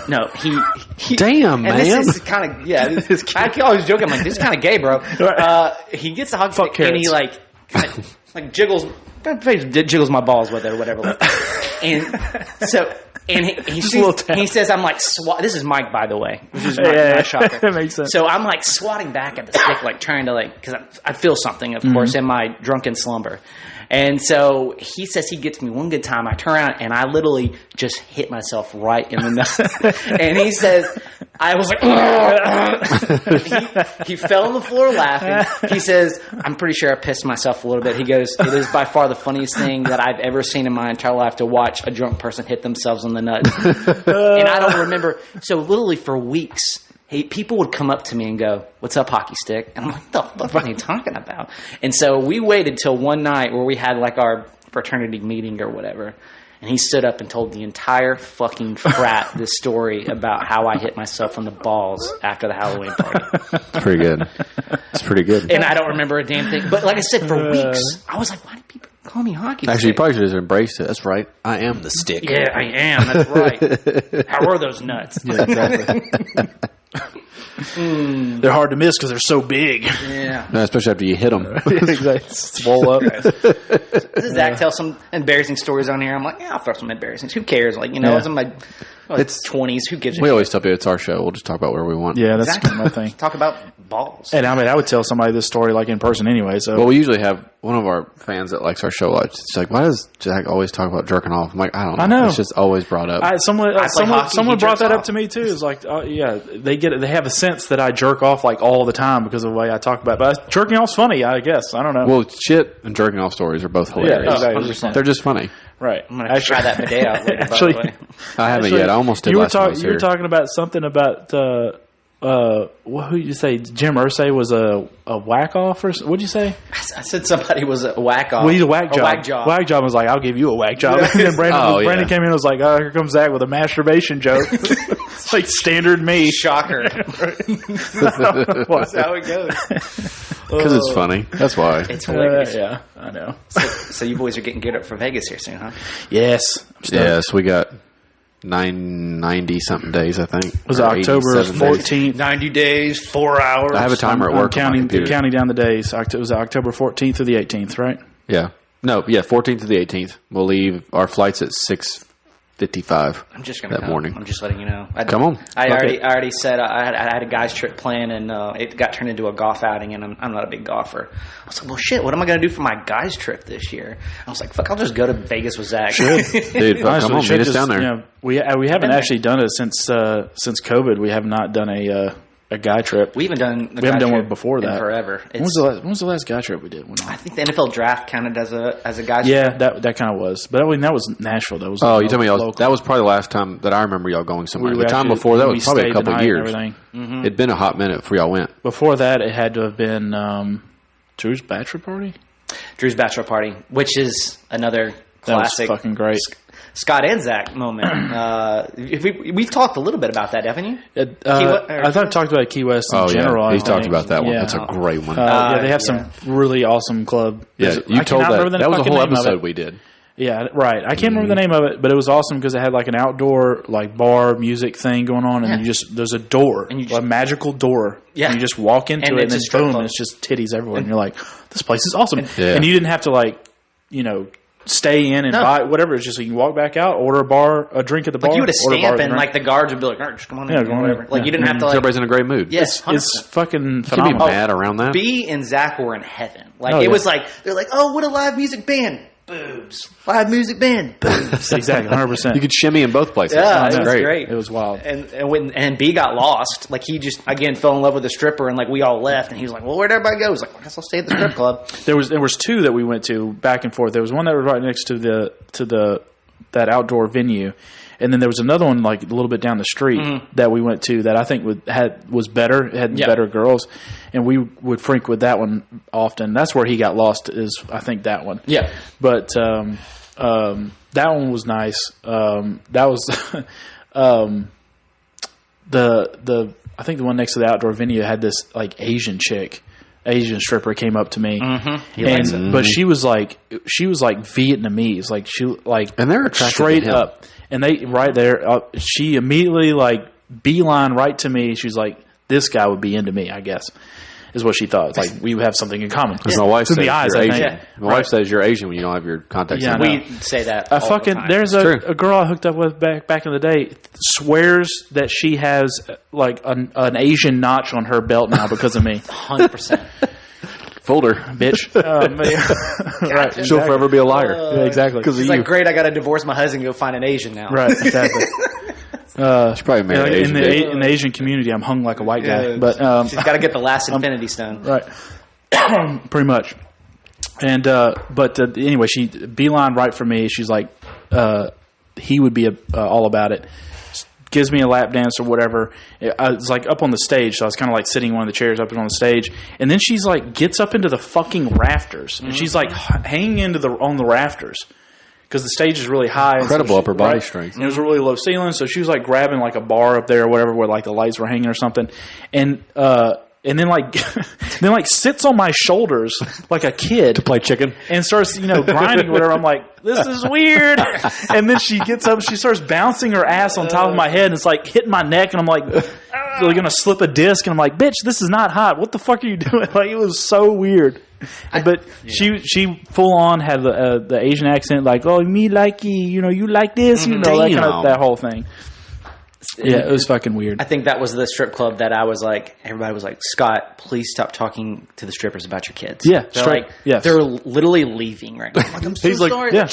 No, he damn, man. This is kind of, yeah. I always joke, I'm like, this is kind of gay, bro. He gets the hockey stick, and he like jiggles my balls with it or whatever. And so, and he says, I'm like, this is Mike, by the way, which is my shocker. That makes sense. So I'm like swatting back at the stick, like trying to because I feel something, of course, in my drunken slumber. And so he says he gets me one good time. I turn around and I literally just hit myself right in the nuts. And he says, I was like, he fell on the floor laughing. He says, I'm pretty sure I pissed myself a little bit. He goes, it is by far the funniest thing that I've ever seen in my entire life to watch a drunk person hit themselves in the nuts. And I don't remember. So literally for weeks, people would come up to me and go, what's up, hockey stick? And I'm like, what the fuck are you talking about? And so we waited till one night where we had like our fraternity meeting or whatever. And he stood up and told the entire fucking frat this story about how I hit myself in the balls after the Halloween party. It's pretty good. It's pretty good. And I don't remember a damn thing. But like I said, for weeks, I was like, why do people call me hockey stick? Actually, you probably should have embraced it. That's right. I am the stick. Yeah, I am. That's right. How are those nuts? Yeah, exactly. They're hard to miss because they're so big. Yeah. No, especially after you hit them. Exactly. Swole up. Does Zach tell some embarrassing stories on here? I'm like, yeah, I'll throw some embarrassing. Who cares? Like, it's in my it's 20s. Who gives a shit? We always tell people it's our show. We'll just talk about where we want. Yeah, that's kind of my thing. Talk about balls. And I mean, I would tell somebody this story like in person anyway. So, well, we usually have one of our fans that likes our show a lot. It's like, why does Jack always talk about jerking off? I'm like, I don't know. I know. It's just always brought up. Someone brought that up to me too. It's like, yeah, they have a sense that I jerk off like all the time because of the way I talk about it. But jerking off's funny, I guess. I don't know. Well, shit and jerking off stories are both hilarious. Yeah, exactly. They're just funny. Right. I'm going to try that bidet out later, actually, by the way. I haven't yet. I almost did last time I was here. You were talking about something about, who did you say? Jim Irsay was a whack-off? Or what'd you say? I said somebody was a whack-off. Well, he's a whack job. Whack job. Whack job was like, I'll give you a whack job. And then Brandon came in and was like, oh, here comes Zach with a masturbation joke. It's like standard me. Shocker. That's how it goes. Because it's funny. That's why. It's hilarious. Yeah, I know. So you boys are getting geared up for Vegas here soon, huh? Yes. Yes, we got 90-something days, I think. It was October 14th. 90 days, 4 hours. I have a timer at work. Counting down the days. It was October 14th through the 18th, right? Yeah. No, 14th to the 18th. We'll leave our flights at 6:55. I'm just going to that morning. I'm just letting you know. Come on. I already said I had a guy's trip planned, and it got turned into a golf outing, and I'm not a big golfer. I was like, well, shit, what am I going to do for my guy's trip this year? I was like, fuck, I'll just go to Vegas with Zach. Sure. Dude, come on, meet us down there. You know, we haven't actually done it since COVID. We have not done a guy trip. We haven't done one before that forever. When was the last guy trip we did? I think the NFL draft counted as a guy trip. Yeah, that kind of was. But that was Nashville. That was you told me that was probably the last time that I remember y'all going somewhere. The time before that was probably a couple of years. Mm-hmm. It'd been a hot minute before y'all went. Before that, it had to have been Drew's bachelor party. Drew's bachelor party, which is another classic. That was fucking great. Scott and Zach moment. We've talked a little bit about that, haven't you? I thought I talked about Key West in general. Yeah. He's talked about that one. That's a great one. They have some really awesome club. Yeah, you told that. That was a whole episode we did. Yeah, right. I can't remember the name of it, but it was awesome because it had like an outdoor like bar music thing going on, and there's a door, a magical door. Yeah, and you just walk into it, and then boom, and it's just titties everywhere, and you're like, this place is awesome. And you didn't have to stay in and buy whatever. It's just you can walk back out, order a drink at the bar. You would have stamp and like the guards would be like, all right, just come on in, whatever. Like you didn't have to. Everybody's in a great mood. Yes, it's fucking phenomenal. You can be mad around that. B and Zach were in heaven. Like it was like they're like, oh, what a live music band. Boobs. Live music band. Boobs. Exactly, 100%. You could shimmy in both places. Yeah, it was great. It was wild. And B got lost. Like he just again fell in love with the stripper, and like we all left, and he was like, "Well, where'd everybody go?" He was like, "I guess I'll stay at the strip club." There was two that we went to back and forth. There was one that was right next to that outdoor venue, And then there was another one like a little bit down the street that we went to that I think was better, had better girls, and we would frequent that one often. That's where he got lost. Is I think that one. Yeah. But that one was nice. That was the I think the one next to the outdoor venue had this like Asian stripper came up to me, but she was like Vietnamese, like and they're attracted straight to him. up, and they right there. She immediately like beeline right to me. She was like, "This guy would be into me," I guess, is what she thought. It's like we have something in common. Because my wife says the eyes, you're I Asian. think. My wife says you're Asian when you don't have your contact. Yeah, We say that. I all fucking the time. there's a girl I hooked up with back in the day swears that she has like an Asian notch on her belt now because of me. 100%. Fooled her, Bitch. Right. She'll forever be a liar. Yeah, exactly. Because It's like, great, I got to divorce my husband and go find an Asian now. Right, exactly. She probably married an Asian. In the Asian community, I'm hung like a white guy. Yeah, But she's got to get the last Infinity Stone. right, pretty much. And anyway, she beeline right for me. She's like, he would be all about it. Gives me a lap dance or whatever. I was like up on the stage, so I was kind of like sitting in one of the chairs up on the stage, and then she's like gets up into the fucking rafters, and she's like hanging on the rafters because the stage is really high. Incredible upper body strength. And it was a really low ceiling, so she was like grabbing like a bar up there or whatever where like the lights were hanging or something, and then like sits on my shoulders like a kid To play chicken. and starts grinding or whatever. I'm like, this is weird. And then she gets up, she starts bouncing her ass on top of my head, and it's like hitting my neck, and I'm like, really gonna slip a disc, and I'm like, bitch, this is not hot. What the fuck are you doing? Like, it was so weird. But she full on had the Asian accent, like, oh, me like you like this, that whole thing. Yeah, it was fucking weird. I think that was the strip club that I was like, everybody was like, Scott, please stop talking to the strippers about your kids. Yeah, they're straight. like, yes. they're literally leaving right now. I'm like, I'm so He's like, sorry. Yeah,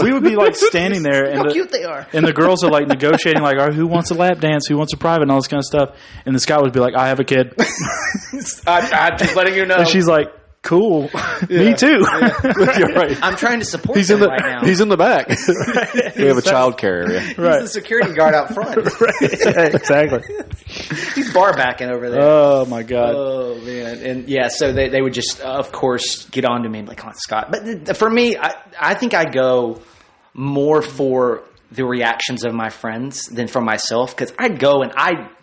we would be like standing there, and How cute they are. and the girls are like negotiating, like, all right, who wants a lap dance, who wants a private, and all this kind of stuff. And this guy would be like, I have a kid. I'm just letting you know. And she's like, cool, me too. You're right. I'm trying to support He's them in the right now. He's in the back. We have a child care area. He's the security guard out front. Right, exactly. He's bar backing over there. Oh my god. Oh man, and yeah, so they would just, of course, get on to me and be like, "Come on, Scott." But for me, I think I go more for the reactions of my friends than for myself, because I'd go and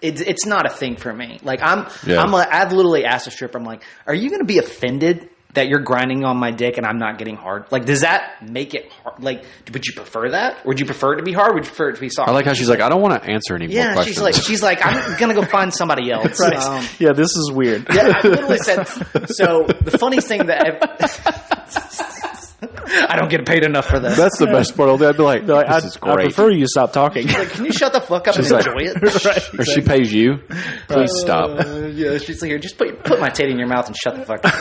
it's not a thing for me. Like I've literally asked a stripper, I'm like, "Are you going to be offended that you're grinding on my dick and I'm not getting hard? Like, does that make it hard? Like, would you prefer that? Would you prefer it to be hard? Would you prefer it to be soft?" I like how she's like, I don't want to answer any more questions. she's like, I'm gonna go find somebody else. Right. Yeah, this is weird. Yeah, I literally said. So the funny thing that I don't get paid enough for this. That's the best part of it. I'd be like, this is I great. prefer you to stop talking. Like, can you shut the fuck up and like- enjoy it? Right. Or she pays you. Please stop. Yeah, she's like, here, just put my titty in your mouth and shut the fuck up.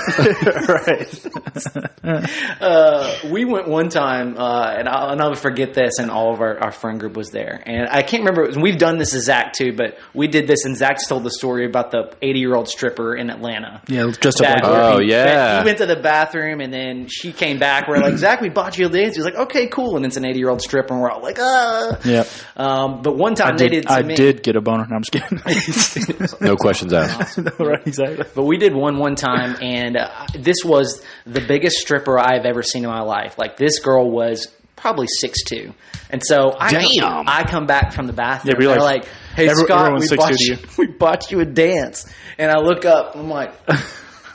Right. We went one time, and I'll never forget this, and all of our friend group was there. And I can't remember, we've done this to Zach too, but we did this, and Zach's told the story about the 80-year-old stripper in Atlanta. Yeah, just a That- Oh, yeah. He went to the bathroom, and then she came back. We're like, Zach, we bought you a dance. He was like, okay, cool. And it's an 80-year-old stripper, and we're all like, ah. Yeah. But one time they did to I me. did get a boner. No, I'm just kidding. No questions asked. No, right, exactly. But we did one time, and this was the biggest stripper I've ever seen in my life. Like, this girl was probably 6'2". And so I come back from the bathroom, Yeah, and they're like, hey, Scott, everyone's 6'2" we bought you a dance. And I look up, and I'm like,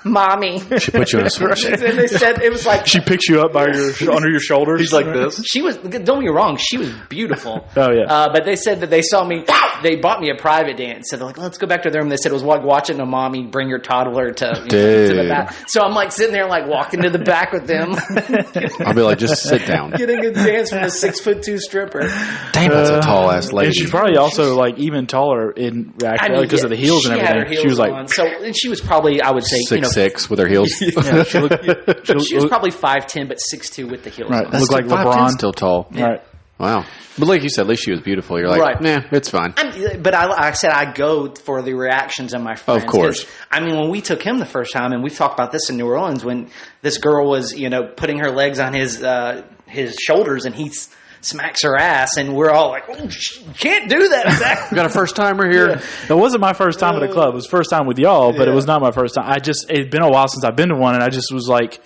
Mommy. She put you in a switch. And they said it was like, She picks you up by under your shoulders. He's like this. she was, don't get me wrong, she was beautiful. Oh, yeah. But they said that they saw me, they bought me a private dance. So they're like, let's go back to their room. They said it was like watching a mommy bring your toddler to the bath. So I'm like sitting there, like walking to the back with them. I'll be like, just sit down. Getting a dance from a 6'2" stripper. Damn, that's a tall ass lady. And she's probably also like even taller in because of the heels and she had her everything. heels She was like on. So, and she was probably, I would say, 6'6" with her heels. yeah, she she was probably 5'10", but 6'2" with the heels Right. on. Looked like 5'10" LeBron. still tall. Right. Wow. But like you said, at least she was beautiful. You're like, Right. nah, it's fine. But I said I go for the reactions of my friends. Of course. 'Cause, I mean, when we took him the first time, and we've talked about this in New Orleans, when this girl was, putting her legs on his shoulders, and he's smacks her ass, and we're all like, "Oh, you can't do that, Zach." We got a first timer here. Yeah. It wasn't my first time at a club. It was first time with y'all, but it was not my first time. It'd been a while since I've been to one, and I just was like,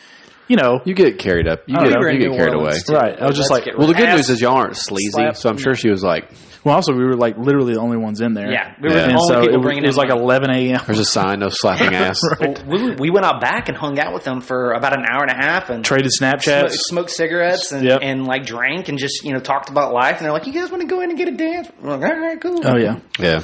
you get carried up. You get carried away. Right. I was just like, well, the good news is y'all aren't sleazy, so I'm sure she was like. Well, also, we were like literally the only ones in there. Yeah, we were the only people bringing it was like 11 a.m. There's a sign, no slapping ass. Right. Well, we went out back and hung out with them for about an hour and a half and traded Snapchats, smoked cigarettes, and like drank and just talked about life. And they're like, "You guys want to go in and get a dance?" We're like, "All right, cool." Oh yeah, yeah.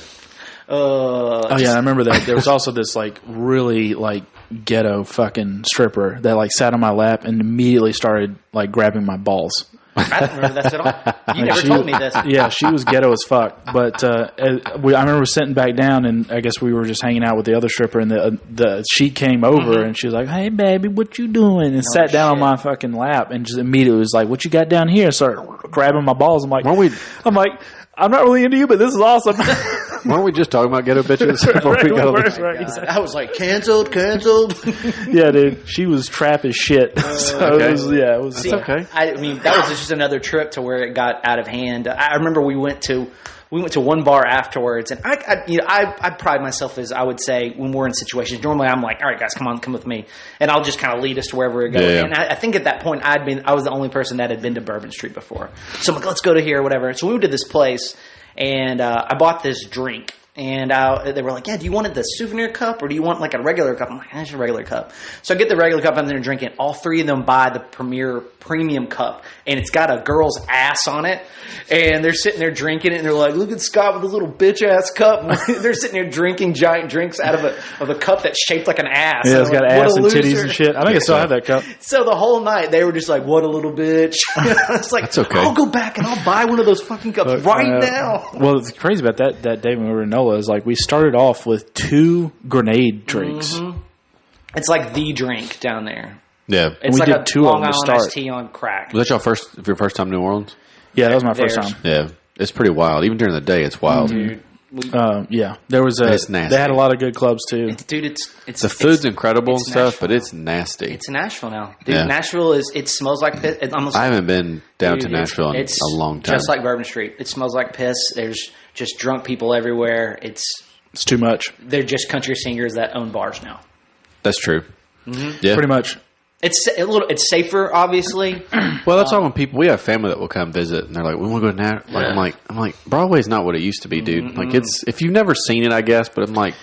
I remember that. There was also this like really like ghetto fucking stripper that like sat on my lap and immediately started like grabbing my balls. I don't remember this at all. You never told me this. Yeah, she was ghetto as fuck. But I remember sitting back down, and I guess we were just hanging out with the other stripper, and she came over, and she was like, "Hey, baby, what you doing?" And sat down on my fucking lap, and just immediately was like, "What you got down here?" And started grabbing my balls. I'm like, I'm not really into you, but this is awesome. Weren't we just talking about ghetto bitches? Right. I was like, canceled. Yeah, dude. She was trap as shit. Okay. It was See, okay. I mean, that was just another trip to where it got out of hand. I remember we went to one bar afterwards, and I pride myself as I would say when we're in situations. Normally, I'm like, all right, guys, come with me, and I'll just kind of lead us to wherever we're going. Yeah. And I think at that point, I was the only person that had been to Bourbon Street before, so I'm like, let's go to here, or whatever. So we went to this place, and I bought this drink. And they were like, "Yeah, do you want the souvenir cup or do you want like a regular cup?" I'm like, "It's a regular cup." So I get the regular cup and they're drinking. All three of them buy the premium cup, and it's got a girl's ass on it. And they're sitting there drinking it, and they're like, "Look at Scott with his little bitch ass cup." They're sitting there drinking giant drinks out of a cup that's shaped like an ass. Yeah, it's got like, ass and titties and shit. I think I still have that cup. So the whole night they were just like, "What a little bitch." It's like, that's okay. I'll go back and I'll buy one of those fucking cups right now. Well, it's crazy about that day when we were in NOLA is like we started off with 2 grenade drinks. Mm-hmm. It's like the drink down there. Yeah. It's we like did a 2 Long of them to Island start. iced tea on crack. Was that your first time in New Orleans? Yeah, that was my first time. Yeah. It's pretty wild. Even during the day, it's wild. Dude. Yeah, there was it's nasty. They had a lot of good clubs too. It's the food's incredible and stuff, but it's nasty. It's Nashville now, dude. Yeah. Nashville it smells like piss. I haven't been down to Nashville in a long time. Just like Bourbon Street, it smells like piss. There's just drunk people everywhere. It's too much. They're just country singers that own bars now. That's true. Mm-hmm. Yeah, pretty much. It's safer, obviously. Well, that's all when we have family that will come visit, and they're like, "We want to go to Nashville." Like, I'm like, Broadway's not what it used to be, dude. Mm-hmm. Like, it's if you've never seen it, I guess. But I'm like,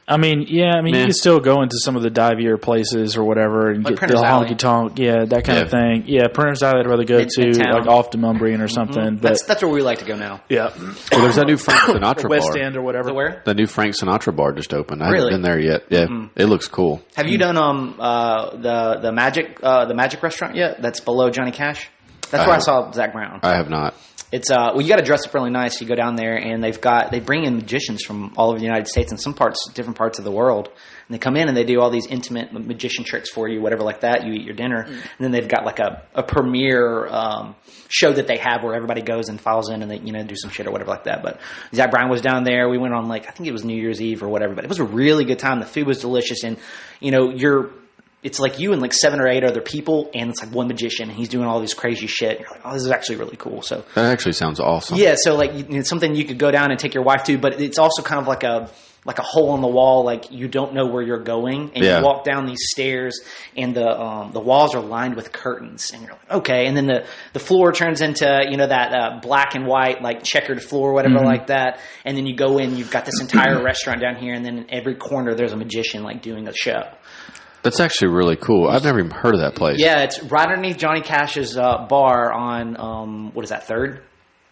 you can still go into some of the divier places or whatever and like get the honky tonk, that kind of thing. Yeah, Printer's Alley I'd rather go to, like off to Mumbrian or something. Mm-hmm. But that's where we like to go now. Yeah. Well, there's that new Frank Sinatra West bar. End or whatever. Where? The new Frank Sinatra bar just opened. I Really? haven't been there yet. Yeah, It looks cool. Have you done the Magic restaurant yet? That's below Johnny Cash. That's where I saw Zach Brown. I have not. It's you got to dress up really nice. You go down there and they bring in magicians from all over the United States and different parts of the world, and they come in and they do all these intimate magician tricks for you, whatever like that. You eat your dinner, and then they've got like a premiere show that they have where everybody goes and files in and they do some shit or whatever like that. But Zach Brown was down there. We went on I think it was New Year's Eve or whatever, but it was a really good time. The food was delicious, and it's like you and like 7 or 8 other people, and it's like one magician, and he's doing all this crazy shit. You're like, oh, this is actually really cool. So that actually sounds awesome. Yeah, so like it's something you could go down and take your wife to, but it's also kind of like a hole in the wall. Like you don't know where you're going, and you walk down these stairs, and the walls are lined with curtains, and you're like, okay. And then the floor turns into that black and white like checkered floor, whatever like that. And then you go in, you've got this entire restaurant down here, and then in every corner there's a magician like doing a show. That's actually really cool. I've never even heard of that place. Yeah, it's right underneath Johnny Cash's bar on, what is that, 3rd?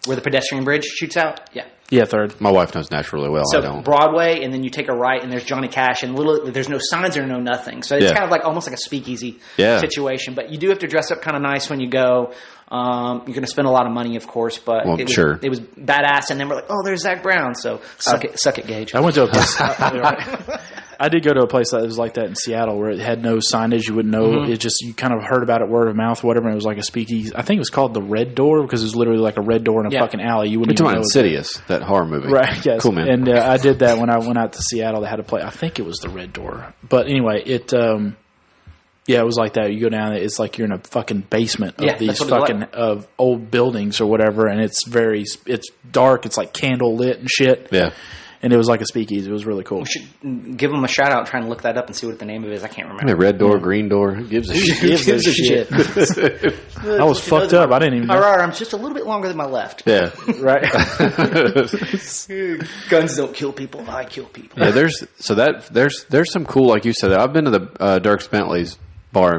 Where the pedestrian bridge shoots out? Yeah. Yeah, 3rd. My wife knows Nashville really well. So I don't. Broadway, and then you take a right, and there's Johnny Cash, and there's no signs or no nothing. So it's kind of like almost like a speakeasy situation. But you do have to dress up kind of nice when you go. You're going to spend a lot of money, of course, but it was badass. And then we're like, oh, there's Zach Brown. So suck it, Gage. I went to a place. I did go to a place that was like that in Seattle where it had no signage. You wouldn't know. It just, you kind of heard about it word of mouth or whatever, and it was like a speakeasy. I think it was called the Red Door because it was literally like a red door in a fucking alley. You wouldn't You're even know. talking Insidious, that horror movie. Right, yes. Cool, man. And I did that when I went out to Seattle. They had a play. I think it was the Red Door. But anyway, Yeah, it was like that. You go down, it's like you're in a fucking basement of these fucking of old buildings or whatever, and it's dark. It's like candle lit and shit. Yeah. And it was like a speakeasy. It was really cool. We should give them a shout out, trying to look that up and see what the name of it is. I can't remember. Red door, green door. Who gives a shit? Gives a shit. I was fucked up. I didn't even know. My right arm's just a little bit longer than my left. Yeah. Right. Guns don't kill people. I kill people. Yeah, there's some cool, like you said. I've been to the Dierks Bentley's bar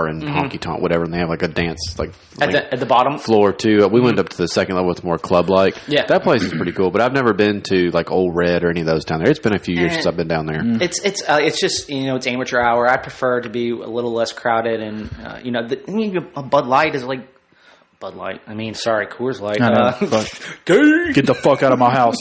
and honky tonk, whatever, and they have like a dance at the bottom floor too. We went up to the second level. It's more club like. Yeah, that place is pretty cool. But I've never been to like Old Red or any of those down there. It's been a few years since I've been down there. It's just it's amateur hour. I prefer to be a little less crowded, and a Bud Light is like. Bud Light. I mean, sorry, Coors Light. Get the fuck out of my house.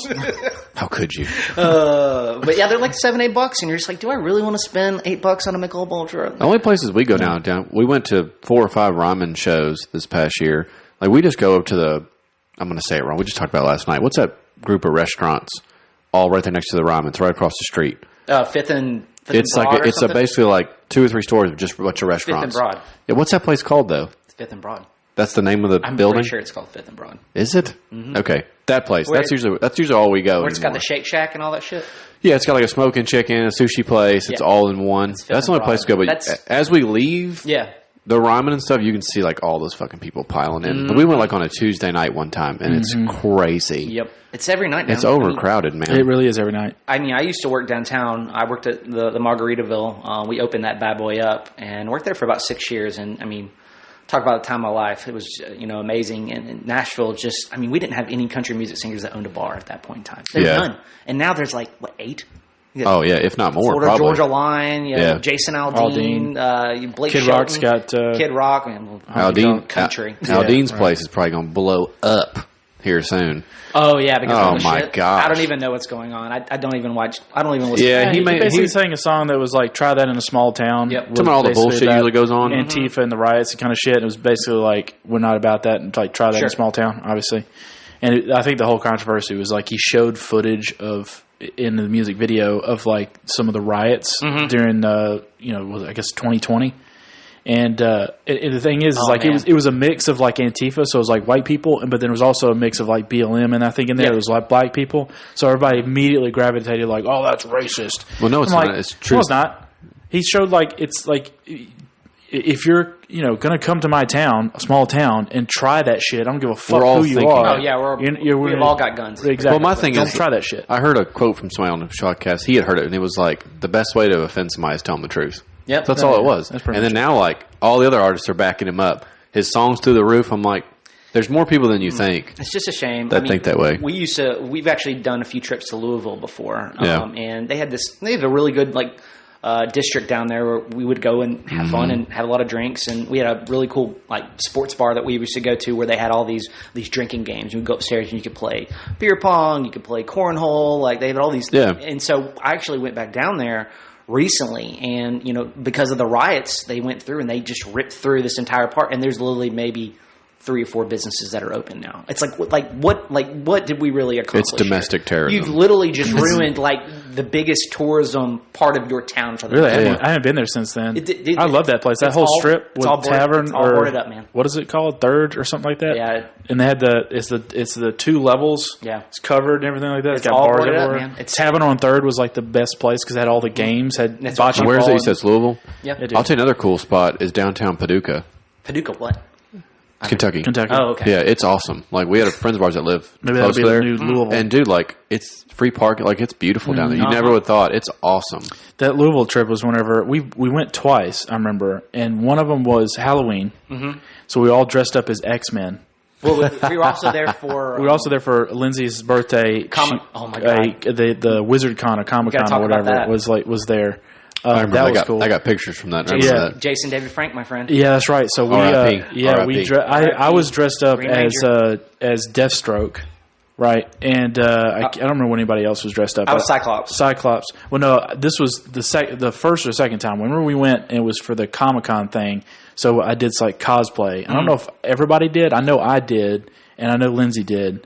How could you? But yeah, they're like $7-8, and you're just like, do I really want to spend $8 on a Michelob Ultra? The only places we go down, we went to 4 or 5 ramen shows this past year. Like we just go up to I'm going to say it wrong. We just talked about it last night. What's that group of restaurants? All right there next to the ramen. It's right across the street. Fifth and it's Broad like it's basically like 2 or 3 stores with just a bunch of restaurants. Fifth and Broad. Yeah, what's that place called though? It's Fifth and Broad. That's the name of the building? I'm pretty sure it's called Fifth and Broad. Is it? Mm-hmm. Okay. That place. That's usually all we go. Where it's got the Shake Shack and all that shit? Yeah, it's got like a smoking chicken, a sushi place. It's all in one. That's the only place to go. But as we leave the ramen and stuff, you can see like all those fucking people piling in. But we went like on a Tuesday night one time, and it's crazy. Yep. It's every night now. It's overcrowded, man. It really is every night. I mean, I used to work downtown. I worked at the Margaritaville. We opened that bad boy up and worked there for about 6 years. And I mean, talk about the time of my life. It was, amazing. And Nashville we didn't have any country music singers that owned a bar at that point in time. There were none. And now there's like, 8? Oh, yeah, if not more, Florida probably. Georgia Line, Jason Aldean, Blake Kid Shelton, Rock's got... Kid Rock, Aldean, country. Aldean's place is probably going to blow up here soon. Oh, yeah, because of the my shit. gosh. I don't even know what's going on. I don't even watch. I don't even listen. Yeah, he sang a song that was like, try that in a small town. Yep. Talking about all the bullshit usually goes on. Antifa and the riots and kind of shit. It was basically like, we're not about that, and like, try that in a small town, obviously. And I think the whole controversy was like, he showed footage in the music video of like some of the riots during I guess 2020. And the thing is like it was a mix of like Antifa, so it was like white people, but then there was also a mix of like BLM, and I think in there it was like black people. So everybody immediately gravitated like, "Oh, that's racist." Well, no, it's not. It's true. No, it's not. He showed like it's like if you're going to come to my town, a small town, and try that shit, I don't give a fuck who you are. Oh yeah, we've all got guns. Exactly. Well, my thing is, try that shit. I heard a quote from somebody on the podcast. He had heard it, and it was like, the best way to offend somebody is tell them the truth. Yep. That's all it was. And then now, like, all the other artists are backing him up. His song's through the roof. I'm like, there's more people than you think. It's just a shame. That think that way. We've actually done a few trips to Louisville before. Yeah. And they had a really good, district down there where we would go and have fun and have a lot of drinks. And we had a really cool, sports bar that we used to go to where they had all these drinking games. You would go upstairs and you could play beer pong, you could play cornhole. They had all these. Yeah. And so I actually went back down there recently, and because of the riots, they went through and they just ripped through this entire part, and there's literally maybe 3 or 4 businesses that are open now. It's what did we really accomplish? It's domestic terrorism. You've literally just ruined the biggest tourism part of your town for the really. I haven't been there since then. I love that place. That whole strip with tavern it's all boarded up, man. What is it called? Third or something like that. Yeah. And they had it's the 2 levels. Yeah. It's covered and everything like that. It's got all bars boarded up, everywhere. man. Tavern on Third was like the best place because it had all the games. Had bocce Where is it? ball. You said it's Louisville? Yeah. I'll tell you another cool spot is downtown Paducah. Paducah what? Kentucky. Oh, okay. Yeah, it's awesome. We had friends of ours that live Maybe close that'll be there. the new Louisville. And dude, it's free parking. It's beautiful down there. You never would have thought. It's awesome. That Louisville trip was whenever we went twice, I remember, and one of them was Halloween. Mm-hmm. So we all dressed up as X-Men. Well, we were also there for... we were also there for Lindsay's birthday. Oh, my God. The Wizard Con or Comic Con or whatever was there. I remember that was cool. I got pictures from that. Jason David Frank, my friend. Yeah, that's right. So I was dressed up as Deathstroke, right? And I don't remember when anybody else was dressed up. I was Cyclops. Cyclops. Well, no, this was the first or second time. Whenever we went, and it was for the Comic-Con thing. So I did cosplay. I don't know if everybody did. I know I did, and I know Lindsay did.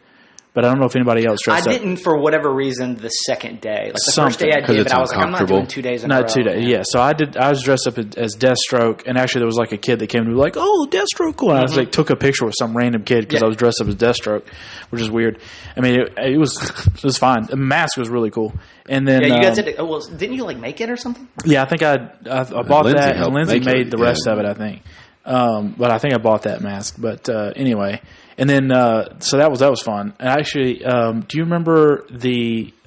But I don't know if anybody else dressed up. I didn't for whatever reason the second day. Like the first day I did, but I was like, I'm not doing 2 days in a row. Not 2 days, yeah. So I was dressed up as Deathstroke, and actually there was like a kid that came to me like, oh, Deathstroke, cool. And I was like, took a picture with some random kid because I was dressed up as Deathstroke, which is weird. I mean, it was fine. The mask was really cool. And then you guys did it. Well, didn't you like make it or something? Yeah, I think I bought that, and Lindsay made the rest of it, I think. But I think I bought that mask. But anyway. And then, so that was fun. And actually, do you remember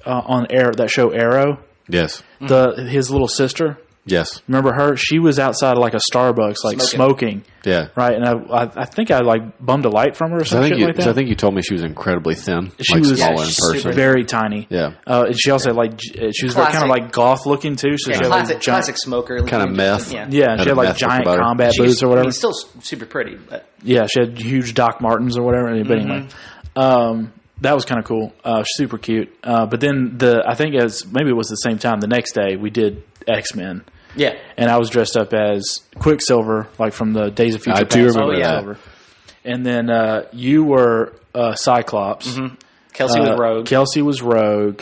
on Arrow, that show Arrow? Yes. His little sister? Yes. Remember her? She was outside of like a Starbucks, like smoking. Yeah. Right. And I think I like bummed a light from her or something like that. I think you told me she was incredibly thin. She like was smaller in person. Very tiny. Yeah. And she also had she was kind of like goth looking too. So she had like classic smoker. Kind of meth. Yeah. She had like giant combat boots or whatever. I mean, still super pretty. But. Yeah. She had huge Doc Martens or whatever. But anyway. That was kind of cool. Super cute. But then I think maybe it was the same time the next day we did X-Men. Yeah. And I was dressed up as Quicksilver, like from the Days of Future Past. I do remember that. And then you were Cyclops. Mm-hmm. Kelsey was Rogue. Kelsey was Rogue.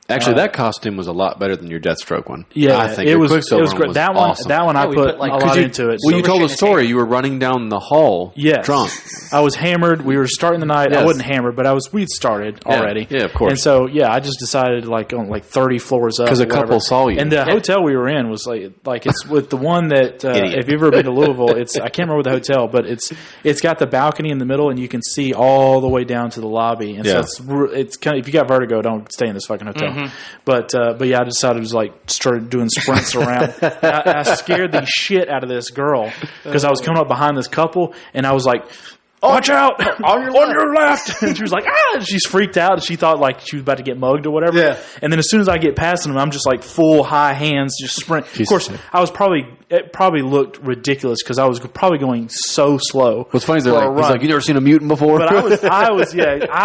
Actually, that costume was a lot better than your Deathstroke one. Yeah, I think it was Quicksilver great. was that awesome. one I put like, a lot into it. Well, you told the story. You were running down the hall drunk. I was hammered. We were starting the night. Yes. I wasn't hammered, but we'd started already. Yeah, of course. And so, I just decided on 30 floors up. Because a couple saw you. And the hotel we were in was like it's with the one that, if you've ever been to Louisville, I can't remember the hotel, but it's got the balcony in the middle and you can see all the way down to the lobby. And so it's kind of, if you got vertigo, don't stay in this fucking hotel. Mm-hmm. But I decided started doing sprints around. I scared the shit out of this girl because I was coming up behind this couple and I was like, watch out on your left. And she was like, ah, and she's freaked out. She thought like she was about to get mugged or whatever. Yeah. And then as soon as I get past them, I'm just like full high hands, just sprint. Of course, it probably looked ridiculous because I was probably going so slow. What's funny is he's like, you never seen a mutant before? But I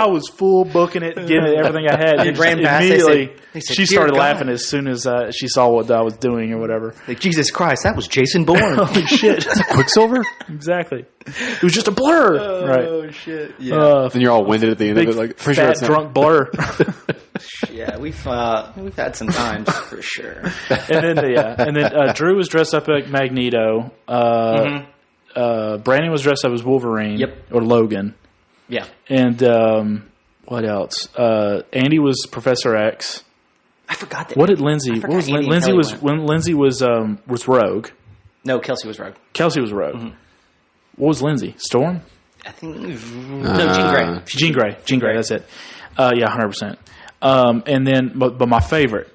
was full booking it, giving it everything I had. And ran past, immediately, they said, she started laughing as soon as she saw what I was doing or whatever. Like, Jesus Christ, that was Jason Bourne. Holy shit. Quicksilver? Exactly. It was just a blur. Oh, shit. Yeah. And you're all winded at the end of it. Like, for fat, sure drunk blur. Yeah, we've had some times for sure. And then Drew was dressed up like Magneto. Brandon was dressed up as Wolverine. Yep. Or Logan. Yeah. And what else? Andy was Professor X. I forgot that. What did Lindsay? What was Lindsay was when Lindsay was Rogue. No, Kelsey was Rogue. Kelsey was Rogue. Mm-hmm. What was Lindsay? Storm? I think Jean Grey. Jean Grey. That's it. 100%. And then, but my favorite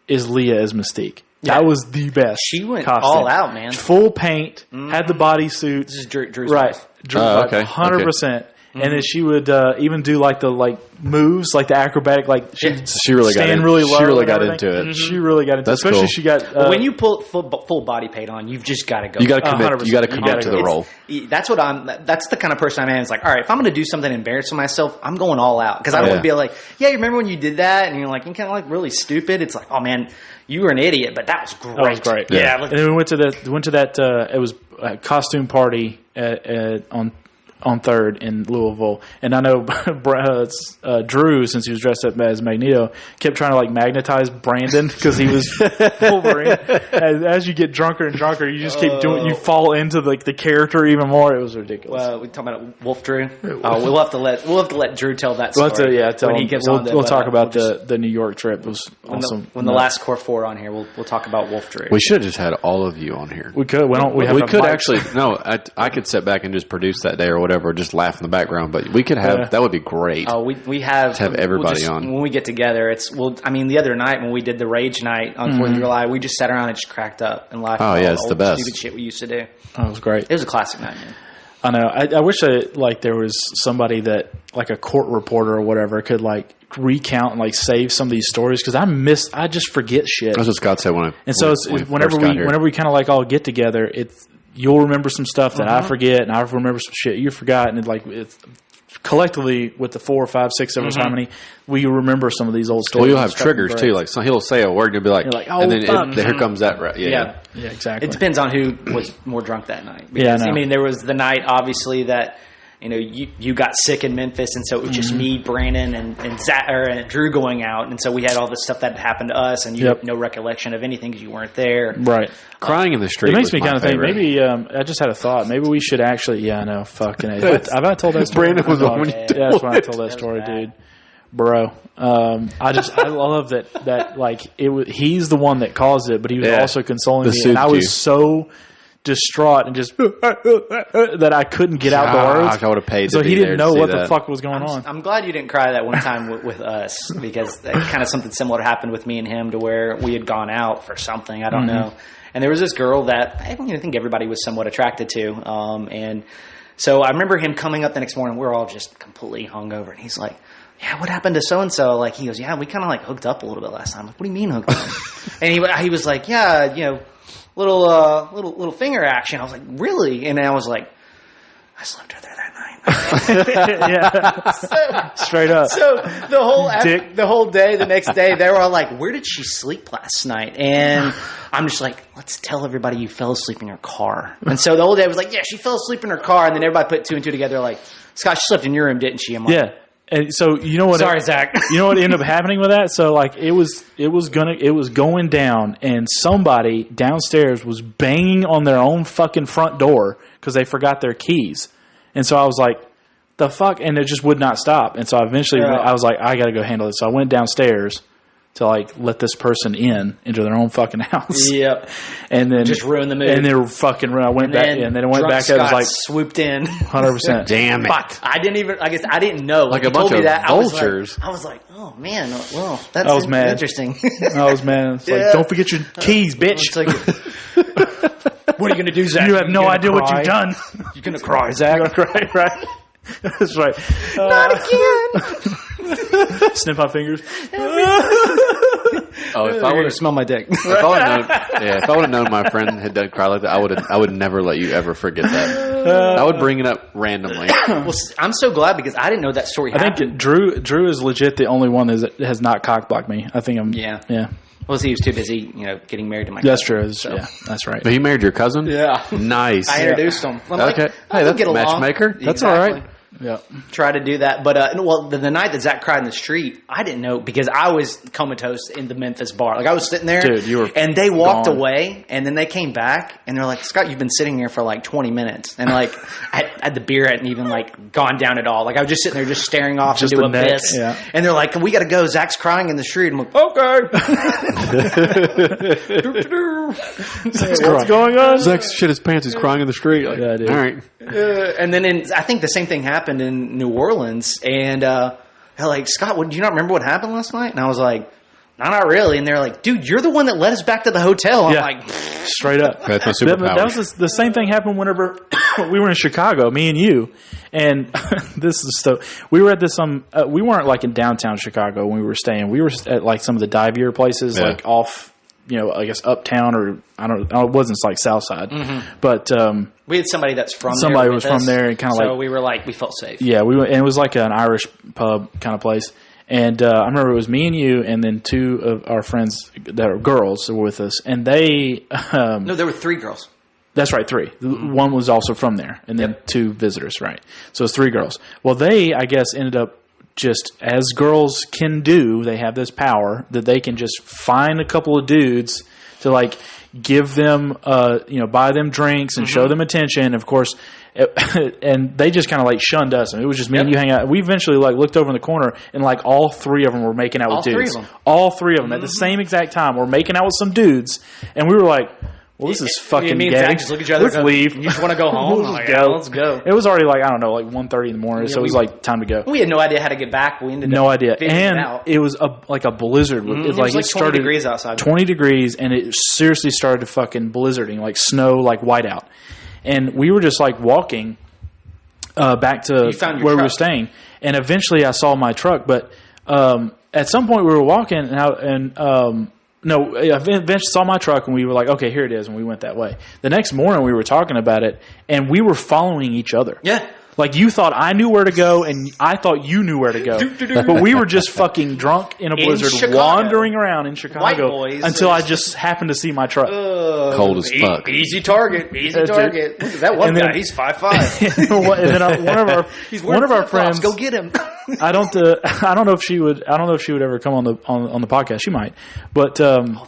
is Leah as Mystique. Yeah. That was the best. She went costume. all out, man. Full paint, had the bodysuit. This is Drew's right. wife. Drew, 100%. And then she would even do the moves, like the acrobatic, she really stand got really low. She really got into it. Mm-hmm. She really got into it. Especially cool. she got when you pull full body paint on, you've just got to go. You got to commit. You got to commit to the role. That's what that's the kind of person I'm. It's like, all right, if I'm going to do something embarrassing myself, I'm going all out because I don't want to be like, yeah, you remember when you did that, and you're kind of really stupid. It's like, oh man, you were an idiot, but that was great. That was great. Yeah. And then we went to that. It was a costume party on 3rd in Louisville, and I know Drew, since he was dressed up as Magneto, kept trying to magnetize Brandon because he was Wolverine. As you get drunker and drunker, you just keep doing. You fall into the character even more. It was ridiculous. Well, we talking about Wolf Drew. We'll have to let Drew tell that story. When he gets on. We'll talk about the New York trip. It was awesome. When the last Core 4 on here, we'll talk about Wolf Drew. We should have just had all of you on here. We could. We could actually. No, I could sit back and just produce that day or whatever. Or just laugh in the background, but we could have that would be great. Oh, we have to have everybody on when we get together. The other night when we did the Rage Night on 4th of July, we just sat around and just cracked up and laughed. Oh yeah, it's the best stupid shit we used to do. Oh, it was great. It was a classic night, man. I know. I wish there was somebody that a court reporter or whatever could recount and save some of these stories because I just forget shit. That's what Scott said whenever we kind of all get together, you'll remember some stuff that I forget, and I remember some shit you forgot, and it's collectively with the 4, 5, 6 of us, how many we remember some of these old stories. Well, you'll have triggers too. He'll say a word, and you'll be like, oh, and then here comes that. Right? Yeah, exactly. It depends on who was more drunk that night. Because, there was the night obviously that you got sick in Memphis, and so it was just me, Brandon, and Zach, and Drew going out, and so we had all this stuff that happened to us, and you have no recollection of anything because you weren't there. Right. Crying in the street. It makes me kind of think. Maybe I just had a thought. Maybe we should actually. Yeah, I know. Fucking. Have I told that story? Brandon was the one. Yeah, that's when I told that story, dude. Bro, I love that like he's the one that caused it, but he was also consoling me, and I was so distraught and just that I couldn't get out the words. I would have paid. So he didn't know what the fuck was going on. I'm glad you didn't cry that one time with us, because kind of something similar happened with me and him, to where we had gone out for something, I don't know, and there was this girl that I think everybody was somewhat attracted to, and so I remember him coming up the next morning. We're all just completely hungover, and he's like, yeah, what happened to so-and-so? Like, he goes, yeah, we kind of like hooked up a little bit last time. I'm like, what do you mean hooked up? And he was like, yeah, little finger action. I was like, really? And I was like, I slept with her that night. Yeah. Straight up. So the whole day, the next day, they were all like, where did she sleep last night? And I'm just like, let's tell everybody you fell asleep in your car. And so the whole day I was like, yeah, she fell asleep in her car. And then everybody put two and two together, like, Scott, she slept in your room, didn't she? I'm like, yeah. And so you know what? Sorry, Zach. You know what ended up happening with that? So like it was going down, and somebody downstairs was banging on their own fucking front door because they forgot their keys. And so I was like, the fuck? And it just would not stop. And so eventually I was like, I got to go handle this. So I went downstairs to like let this person into their own fucking house. Yep. And then just ruin the mood. And then fucking I went back, and then I went back. I was like swooped in. 100%. Damn it! Fuck. I didn't know. Like a bunch of vultures. I was like, oh man, well, that's interesting. I was mad. It's like, don't forget your keys, bitch. What are you gonna do, Zach? You have no idea what you've done. You're gonna cry, Zach. You're gonna cry, right? That's right. Not again. Snip my fingers. If I would have smelled my dick. If I would have known my friend had done cry like that, I would never let you ever forget that. I would bring it up randomly. Well, I'm so glad, because I didn't know that story happened. I think Drew is legit the only one that has not cock-blocked me. I think I'm... Yeah. Well, he was too busy, getting married to my cousin. That's true. So. Yeah, that's right. But he married your cousin? Yeah. Nice. I introduced him. I'm okay. Hey, that's a matchmaker. Exactly. That's all right. Yeah. Try to do that. But, the night that Zach cried in the street, I didn't know, because I was comatose in the Memphis bar. Like, I was sitting there. Dude, you were and they walked away, and then they came back, and they're like, Scott, you've been sitting here for like 20 minutes. And like, the beer hadn't even like gone down at all. Like, I was just sitting there just staring off into abyss. Yeah. And they're like, we got to go. Zach's crying in the street. I'm like, okay. What's going on? Zach shit his pants. He's crying in the street. Like, yeah, dude. All right. And then I think the same thing happened in New Orleans, and they're like, Scott, do you not remember what happened last night? And I was like, no, not really. And they're like, dude, you're the one that led us back to the hotel. I'm like, straight up. That's my superpower. That was the same thing happened whenever we were in Chicago, me and you. And this is we were at this we weren't like in downtown Chicago when we were staying. We were at like some of the divier places, like off, I guess uptown, or I don't know, it wasn't like South Side, but we had somebody that's from somebody there was from there, and kind of so we were like, we felt safe. Yeah, we went, and it was like an Irish pub kind of place. And I remember it was me and you, and then two of our friends that are girls that were with us, and they no, there were three girls. That's right, three. One was also from there, and then two visitors, right? So it's three girls. Well, they, I guess, ended up just, as girls can do, they have this power that they can just find a couple of dudes to like give them, buy them drinks and show them attention. Of course, and they just kind of like shunned us. I mean, it was just me and you hanging out. We eventually like looked over in the corner, and like all three of them were making out with dudes. All three of them at the same exact time were making out with some dudes, and we were like, well, this is fucking me and gay. Zach just look at each other. Let's leave. You just want to go home? Let's go. It was already like, I don't know, like 1:30 in the morning, so it was like time to go. We had no idea how to get back. We ended no up idea. And it was like a blizzard. It was like 20 degrees outside. 20 degrees, and it seriously started to fucking blizzarding, like snow, like whiteout. And we were just like walking back to where we were staying, and eventually I saw my truck, but at some point we were walking, and I eventually saw my truck, and we were like, okay, here it is, and we went that way. The next morning we were talking about it, and we were following each other. Yeah. Like, you thought I knew where to go, and I thought you knew where to go. But we were just fucking drunk in a blizzard, wandering around in Chicago until I just happened to see my truck. Cold as fuck. Easy target. Look at that one guy. He's 5'5". And then one of our friends, go get him. I don't know if she would ever come on the podcast. She might, but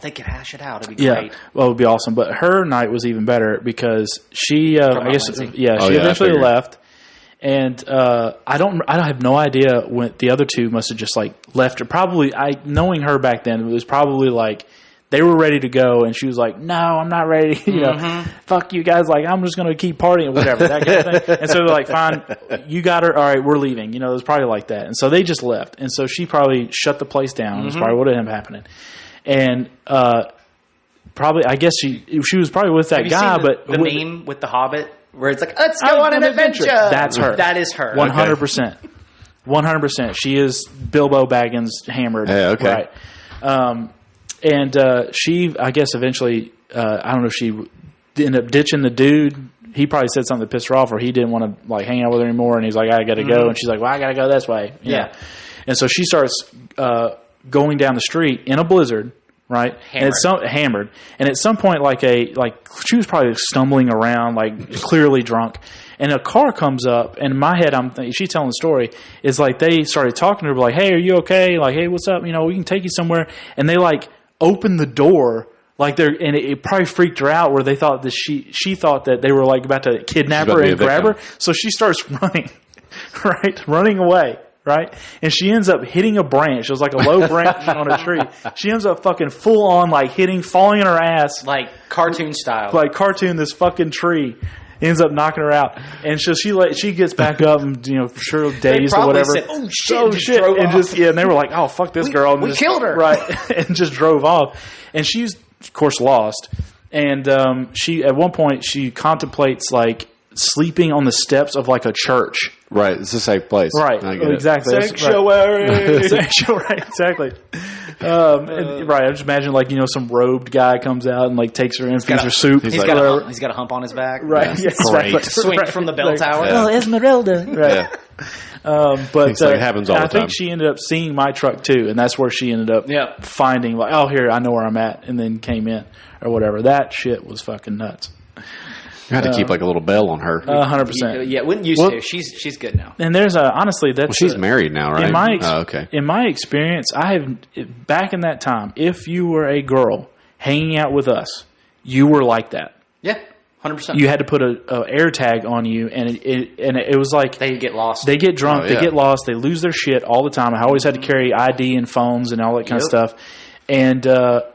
they could hash it out. It'd be great. Well, it would be awesome. But her night was even better because she, she eventually left. And I have no idea when the other two must have just like left her. Probably, knowing her back then, it was probably like they were ready to go, and she was like, "No, I'm not ready." Fuck you guys. Like, I'm just going to keep partying, whatever, that kind of thing. And so they're like, "Fine, you got her. All right, we're leaving." It was probably like that. And so they just left. And so she probably shut the place down. That's probably what ended up happening. And probably, I guess she was probably with that guy. But the meme with the Hobbit. Where it's like, let's go on an adventure. That's her. That is her. 100%. 100%. She is Bilbo Baggins hammered. Yeah, okay. Right. And she, I guess, eventually, I don't know if she ended up ditching the dude. He probably said something that pissed her off, or he didn't want to like hang out with her anymore. And he's like, I got to go. And she's like, well, I got to go this way. Yeah. And so she starts going down the street in a blizzard. Right, hammered, and at some point, she was probably stumbling around, like clearly drunk, and a car comes up. And in my head, she's telling the story. Is like they started talking to her, like, "Hey, are you okay? Like, hey, what's up? We can take you somewhere." And they like opened the door, and it probably freaked her out, where they thought that she thought that they were like about to kidnap her and grab her. So she starts running, running away. Right? And she ends up hitting a branch. It was like a low branch on a tree. She ends up fucking full on, like falling in her ass. Like cartoon style. Like this fucking tree. Ends up knocking her out. And so she gets back up and, for sure dazed or whatever. Said, oh shit. And they were like, oh, fuck this girl. And we killed her. Right. And just drove off. And she's, of course, lost. And she, at one point, she contemplates, like, sleeping on the steps of like a church. Right, it's a safe place. Right, exactly. Sanctuary. Right, exactly. Right, I just imagine like some robed guy comes out and like takes her in, feeds her soup. He's got a hump on his back. Right, yeah, great. Swing from the bell tower. Yeah. Oh, Esmeralda. Right. Yeah. But it happens all the time. I think she ended up seeing my truck too, and that's where she ended up finding like, oh, here, I know where I'm at, and then came in or whatever. That shit was fucking nuts. You had to keep like a little bell on her. 100%. Yeah, wouldn't used to. She's good now. And there's honestly that's she's married now, right? Okay. In my experience, back in that time, if you were a girl hanging out with us, you were like that. Yeah, 100%. You had to put a air tag on you, and it was like they get lost. They get drunk. They get lost. They lose their shit all the time. I always had to carry ID and phones and all that kind of stuff. And the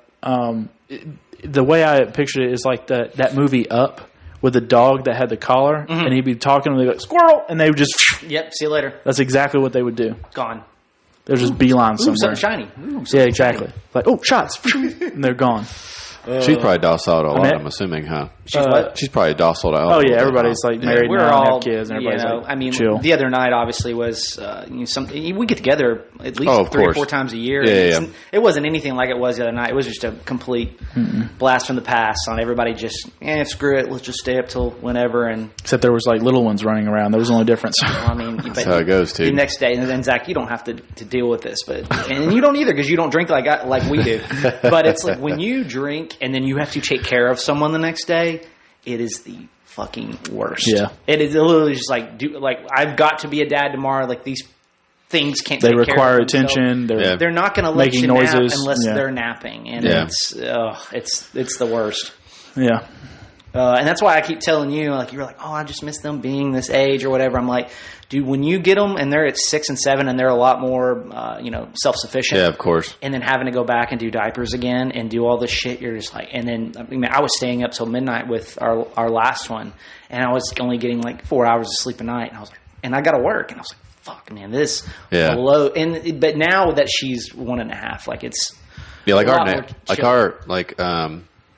way I pictured it is like that movie Up. With the dog that had the collar, and he'd be talking, and they'd go, squirrel, and they would just... Yep, see you later. That's exactly what they would do. Gone. They're just beeline somewhere. Something shiny. Yeah, exactly. Shiny. Like, oh, shots. And they're gone. She's probably docile to a lot, I'm assuming, huh? She's what? She's probably docile to a lot. Oh, yeah, everybody's like married now and have kids, and everybody's like I mean, chill. The other night, obviously, was we get together at least 3 or 4 times a year. Yeah. It wasn't anything like it was the other night. It was just a complete blast from the past on everybody just, screw it, let's just stay up till whenever. And except there was like little ones running around. There was the only difference. Well, I mean, that's how it goes, too. The next day, and then, Zach, you don't have to deal with this, and you don't either because you don't drink like we do. But it's like when you drink and then you have to take care of someone the next day, it is the fucking worst. Yeah. It is literally just like I've got to be a dad tomorrow. Like these things can't. They take require care of attention. They're not going to let you noises. nap unless they're napping, and it's the worst. Yeah. And that's why I keep telling you, like, you're like, oh, I just miss them being this age or whatever. I'm like, dude, when you get them and they're at 6 and 7 and they're a lot more, self-sufficient. Yeah, of course. And then having to go back and do diapers again and do all this shit, you're just like, and then, I was staying up till midnight with our last one, and I was only getting like 4 hours of sleep a night. And I was like, and I got to work. And I was like, fuck, man, this below. But now that she's 1.5, like it's. Yeah, like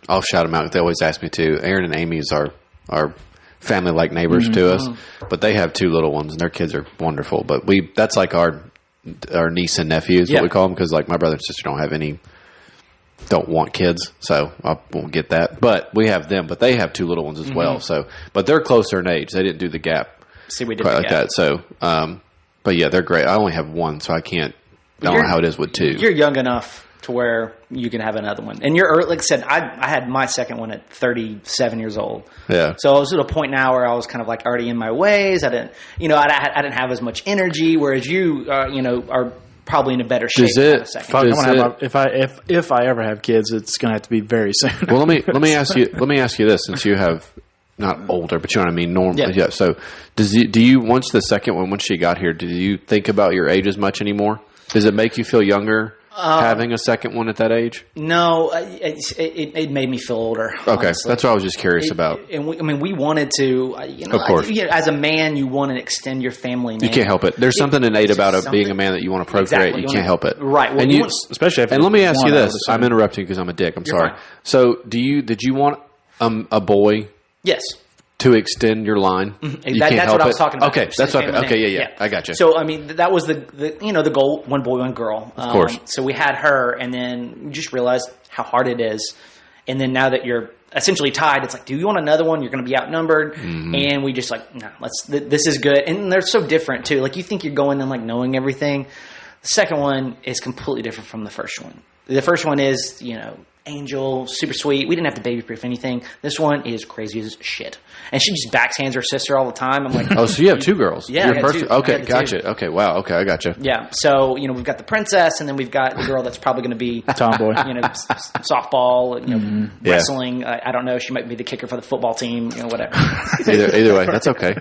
I'll shout them out. They always ask me to. Aaron and Amy's are family-like neighbors to us, but they have 2 little ones, and their kids are wonderful. But that's like our niece and nephew is what we call them, because like my brother and sister don't want kids, so I won't get that. But we have them, but they have 2 little ones as well. So, but they're closer in age. They didn't do the gap. See, we did quite like that. So, but yeah, they're great. I only have one, so I don't know how it is with two. You're young enough to where you can have another one. And you're, like I said, I had my second one at 37 years old. Yeah. So I was at a point now where I was kind of like already in my ways. I didn't have as much energy, whereas you, are probably in a better shape. If I ever have kids, it's going to have to be very soon. Well, let me ask you this, since you have not older, but you know what I mean, normal. Yeah. So do you once she got here, do you think about your age as much anymore? Does it make you feel younger? Having a second one at that age? No, it made me feel older. Okay, honestly. that's what I was just curious about. And we wanted to, of course. As a man, you want to extend your family name. You can't help it. There's something innate about being a man that you want to procreate. Exactly. You can't help it. Right. Well, and especially if. And let me ask you this: I'm interrupting because I'm a dick. I'm sorry. Fine. So, did you want a boy? Yes. To extend your line, that's what I was talking about. Okay, that's okay. Yeah, I got you. So I mean, that was the goal: one boy, one girl. Of course. So we had her, and then we just realized how hard it is. And then now that you're essentially tied, it's like, do you want another one? You're going to be outnumbered, and we just like, no, this is good. And they're so different too. Like you think you're going in like knowing everything. The second one is completely different from the first one. The first one is angel, super sweet. We didn't have to baby-proof anything. This one is crazy as shit. And she just backhands her sister all the time. I'm like... Oh, so you have two girls. Yeah, Okay, gotcha. Okay, wow. Okay, I gotcha. Yeah, so, we've got the princess, and then we've got the girl that's probably going to be... Tomboy. Softball, wrestling. I don't know. She might be the kicker for the football team, whatever. Either way, that's okay.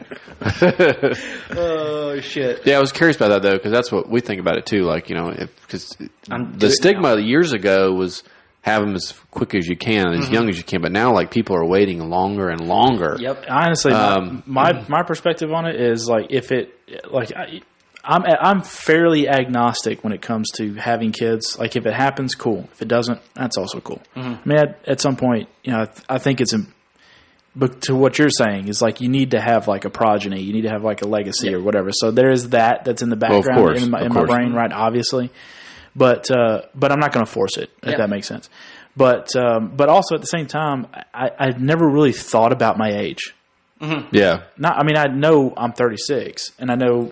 Oh, shit. Yeah, I was curious about that, though, because that's what we think about it, too. Like, because the stigma years ago was... have them as quick as you can, as young as you can. But now, like, people are waiting longer and longer. Yep. Honestly, my perspective on it is like I'm fairly agnostic when it comes to having kids. Like, if it happens, cool. If it doesn't, that's also cool. I mean, at some point, I think it's. But to what you're saying is like you need to have like a progeny, you need to have like a legacy or whatever. So there is that's in the background in my brain, right? Obviously. But I'm not going to force it, if that makes sense. But also at the same time, I've never really thought about my age. Mm-hmm. Yeah. I know I'm 36, and I know,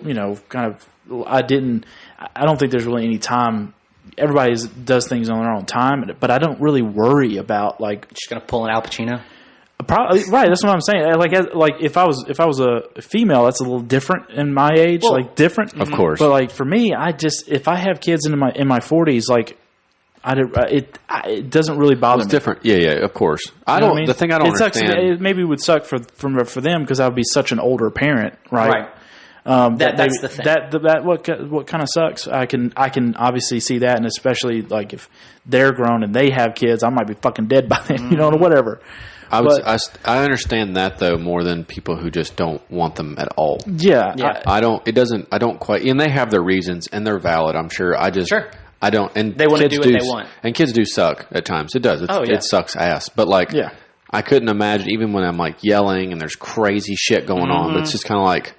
I don't think there's really any time. Everybody does things on their own time, but I don't really worry about like. Just going to pull an Al Pacino? Probably right. That's what I'm saying. Like if I was a female, that's a little different in my age. Well, like different, of course. But like for me, if I have kids in my 40s, like it doesn't really bother me. It's different. Yeah, of course. I don't. The thing I don't understand. It maybe would suck for them because I would be such an older parent, right? That's the thing. That what kind of sucks. I can obviously see that, and especially like if they're grown and they have kids, I might be fucking dead by then, or whatever. I understand that though more than people who just don't want them at all. Yeah. I don't quite, and they have their reasons and they're valid. I'm sure. I don't, and they want to do what they want. And kids do suck at times. It does. It sucks ass. But like, I couldn't imagine even when I'm like yelling and there's crazy shit going on. It's just kind of like,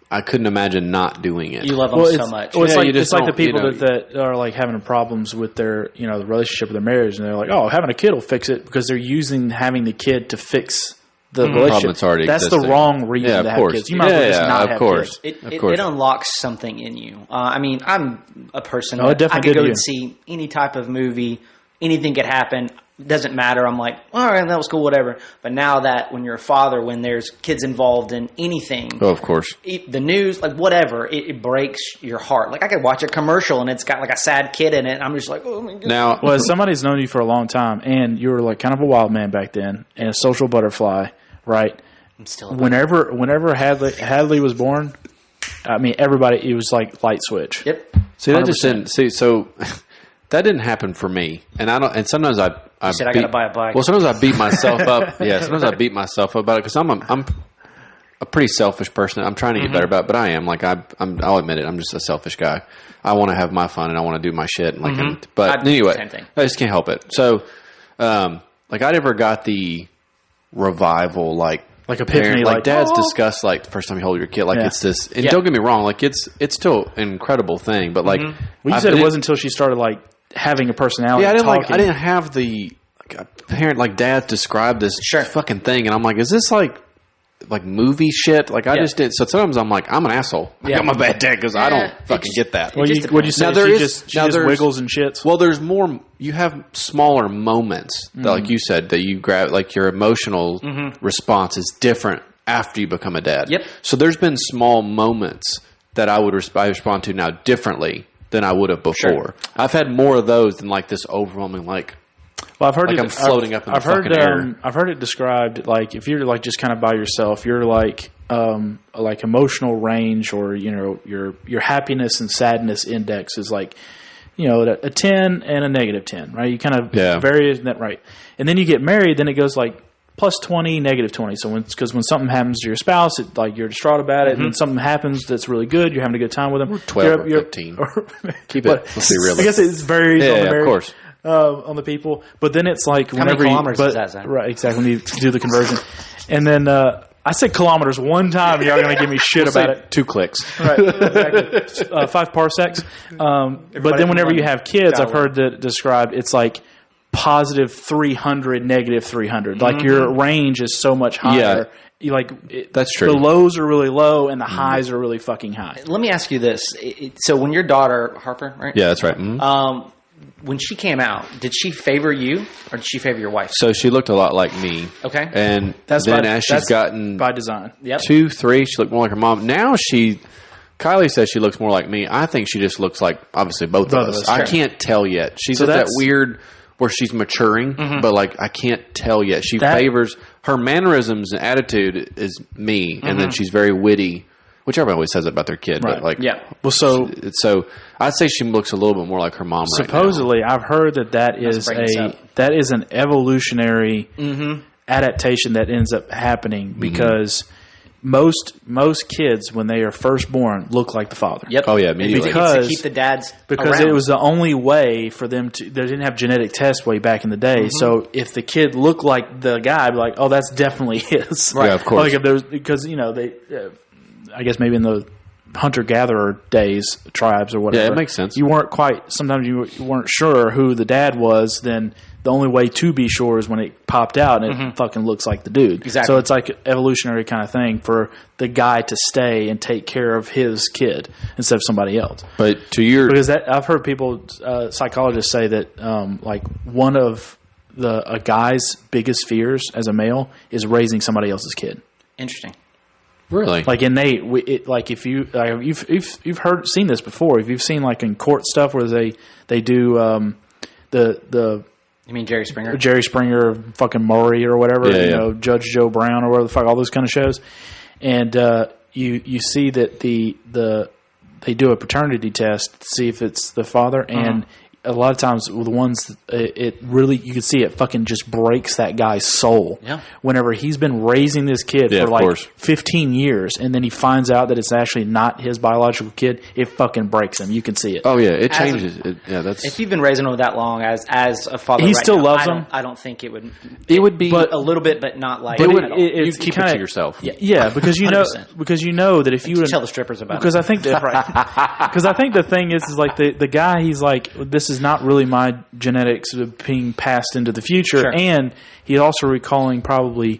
I couldn't imagine not doing it. You love them so much. Well, it's like the people that are like having problems with their, the relationship with their marriage, and they're like, "Oh, having a kid will fix it," because they're using having the kid to fix the relationship. That's existing. The wrong reason to have kids. You might as well just not have kids. It unlocks something in you. I'm a person. I could go and see any type of movie. Anything could happen. Doesn't matter. I'm like, all right, that was cool, whatever. But now that when you're a father, when there's kids involved in anything, of course, the news, like whatever, it breaks your heart. Like I could watch a commercial and it's got like a sad kid in it. I'm just like, oh my god. Now, well, somebody's known you for a long time, and you were like kind of a wild man back then, and a social butterfly, right? I'm still. Whenever Hadley was born, I mean, everybody, it was like light switch. Yep. See, that 100%. Just didn't see so. That didn't happen for me, and I don't. And sometimes I said I gotta buy a bike. Well, sometimes I beat myself up. Yeah, sometimes I beat myself up about it because I'm a pretty selfish person. I'm trying to get better about it, but I am. Like I'll admit it. I'm just a selfish guy. I want to have my fun and I want to do my shit. And but anyway, same thing. I just can't help it. So, like I never got the revival like epiphany, like dads discuss like the first time you hold your kid, like it's this. And don't get me wrong, like it's still an incredible thing, but like you said it wasn't until she started like having a personality. Yeah, I didn't have the parent like dad describe this fucking thing, and I'm like, is this like like movie shit. Like I just did. So sometimes I'm like, I'm an asshole. I'm a bad dad because I don't fucking get that. What do you say? Now, she just wiggles and shits. Well, there's more. You have smaller moments, that, like you said, that you grab. Like your emotional response is different after you become a dad. Yep. So there's been small moments that I would respond to now differently than I would have before. Sure. I've had more of those than like this overwhelming like. Well, I've heard like I'm floating up in the fucking air. I've heard it described like if you're like just kind of by yourself, you're like emotional range, or your happiness and sadness index is like a 10 and a negative 10, right? You kind of vary that, right? And then you get married, then it goes like plus 20, negative 20. So when something happens to your spouse, it, like you're distraught about it, and then something happens that's really good, you're having a good time with them. We're 12 or 15. Keep it. Let's be realistic. I guess it's varies on the marriage. Of course. On the people, but then it's like how many kilometers is that, Zach? Right, exactly. When you do the conversion, and then I said kilometers one time. Y'all gonna give me shit about it. 2 clicks, right? Exactly. 5 parsecs. But then whenever you have kids, I've heard that described. It's like positive 300, negative 300. Like your range is so much higher. Yeah. That's true. The lows are really low and the highs are really fucking high. Let me ask you this: so when your daughter Harper, right? Yeah, that's right. When she came out, did she favor you or did she favor your wife? So she looked a lot like me. Okay. And as she's gotten by design. Yep. 2, 3, she looked more like her mom. Now Kylie says she looks more like me. I think she just looks like, obviously, both of us. I can't tell yet. She's at that weird where she's maturing, but like I can't tell yet. She favors her mannerisms and attitude is me, and then she's very witty. Which everybody always says that about their kid, but like, Well, so I'd say she looks a little bit more like her mom. Supposedly, right now. I've heard that is an evolutionary adaptation that ends up happening because most kids when they are first born look like the father. Yep. Oh yeah, immediately. Because to keep the dads around. It was the only way for them to. They didn't have genetic tests way back in the day, so if the kid looked like the guy, I'd be like, oh, that's definitely his. Right. Yeah, of course. Like if there's because they. I guess maybe in the hunter-gatherer days, tribes or whatever. Yeah, it makes sense. You weren't quite. Sometimes you weren't sure who the dad was. Then the only way to be sure is when it popped out and it fucking looks like the dude. Exactly. So it's like an evolutionary kind of thing for the guy to stay and take care of his kid instead of somebody else. But because I've heard people, psychologists say that like one of a guy's biggest fears as a male is raising somebody else's kid. Interesting. Really? Like innate, like if you've seen this before. If you've seen like in court stuff where they do the you mean Jerry Springer? Jerry Springer, fucking Murray or whatever, Judge Joe Brown or whatever the fuck, all those kind of shows, and you see that they do a paternity test to see if it's the father, and a lot of times with the ones it really you can see it fucking just breaks that guy's soul. Yeah. Whenever he's been raising this kid for like 15 years and then he finds out that it's actually not his biological kid, it fucking breaks him. You can see it. Oh yeah, it changes. That's if you've been raising him that long as a father. He still loves him. I don't think it would. It would be but a little bit, but not like. But you keep it to yourself. Yeah, because you know that if you tell the strippers about because it. I think because I think the thing is like the guy, he's like, this is not really my genetics being passed into the future. Sure. And he's also recalling probably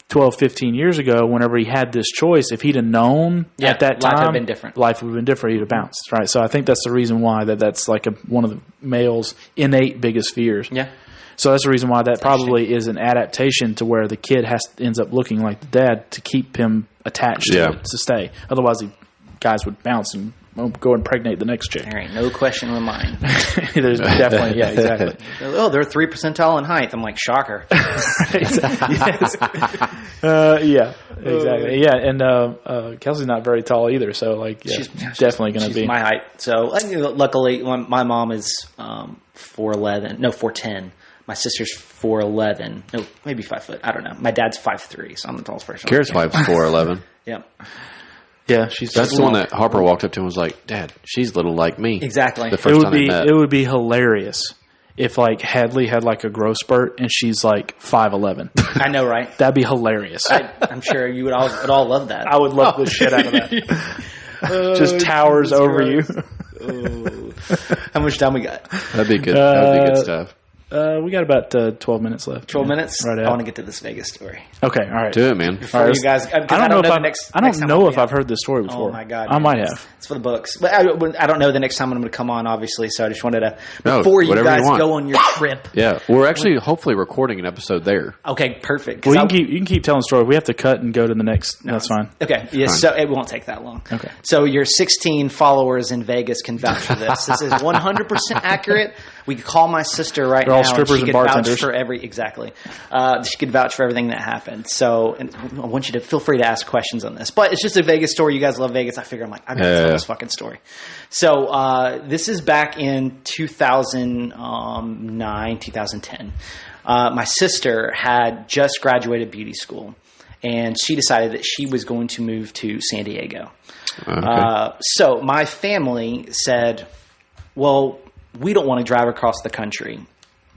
12, 15 years ago, whenever he had this choice, if he'd have known at that time, life would have been different. Life would have been different. He'd have bounced, right? So I think that's the reason why that's like one of the male's innate biggest fears. Yeah. So that's the reason why that probably is an adaptation to where the kid ends up looking like the dad to keep him attached to it, to stay. Otherwise, guys would bounce and go impregnate the next chick. There ain't no question in mind. There's definitely, yeah, exactly. Oh, they're 3 percentile in height. I'm like, shocker. Yes. Yeah, exactly. Yeah, and Kelsey's not very tall either, so like, she's definitely going to be my height. So luckily, my mom is 4'11", no 4'10". My sister's 4'11", no, maybe 5 foot. I don't know. My dad's 5'3", so I'm the tallest person. Garrett's wife's 4'11". Yep. Yeah, that's the one that Harper walked up to and was like, "Dad, she's little like me." Exactly. The first time they met. It would be hilarious if like Hadley had like a growth spurt and she's like 5'11". I know, right? That'd be hilarious. I'm sure you would all love that. I would love the shit out of that. Just towers over you. How much time we got? That'd be good. That'd be good stuff. We got about 12 minutes left. 12 minutes? Right I want to get to this Vegas story. Okay, all right. Do it, man. Before you guys, I don't know if I've heard this story before. Oh, my God. I might have. It's for the books. But I don't know the next time I'm going to come on, obviously, so I just wanted to, No, before you whatever you guys want. go on your trip. Yeah, we're actually hopefully recording an episode there. Okay, perfect. Well, you can keep telling the story. We have to cut and go to the next. That's fine. Okay, yeah, so it won't take that long. Okay. So your 16 followers in Vegas can vouch for this. This is 100% accurate. We could call my sister right They're all now. strippers and bartenders. She could vouch for everything that happened. So and I want you to feel free to ask questions on this. But it's just a Vegas story. You guys love Vegas. I figure I gotta tell this fucking story. So this is back in 2009, 2010. My sister had just graduated beauty school, and she decided that she was going to move to San Diego. Okay. So my family said, well, we don't want to drive across the country,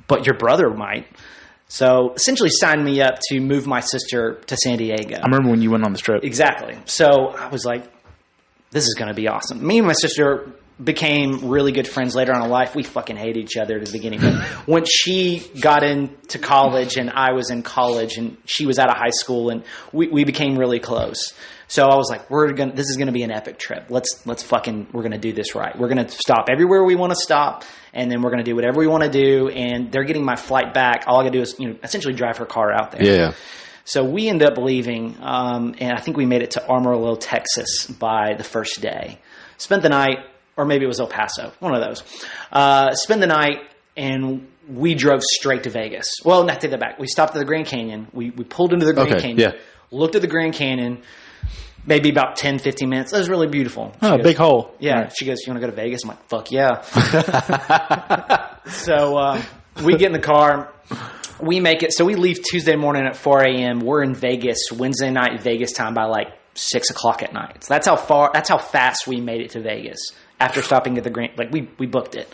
but your brother might. So essentially signed me up to move my sister to San Diego. I remember when you went on the trip. Exactly. So I was like, this is going to be awesome. Me and my sister became really good friends later on in life. We fucking hated each other at the beginning. But when she got into college and I was in college and she was out of high school, and we became really close. So I was like, this is going to be an epic trip. we're going to do this right. We're going to stop everywhere we want to stop, and then we're going to do whatever we want to do. And they're getting my flight back. All I got to do is, essentially drive her car out there. Yeah. So we ended up leaving, and I think we made it to Amarillo, Texas by the first day. Spent the night, or maybe it was El Paso, one of those. Spent the night, and we drove straight to Vegas. Well, not take that back. We stopped at the Grand Canyon. We pulled into the Grand Canyon, looked at the Grand Canyon, maybe about 10, 15 minutes. It was really beautiful. She goes, big hole. Yeah. Right. She goes, you want to go to Vegas? I'm like, fuck yeah. So we get in the car. We make it. So we leave Tuesday morning at 4 a.m. We're in Vegas Wednesday night Vegas time by like 6 o'clock at night. So that's how fast we made it to Vegas after stopping at the Grand. Like we booked it.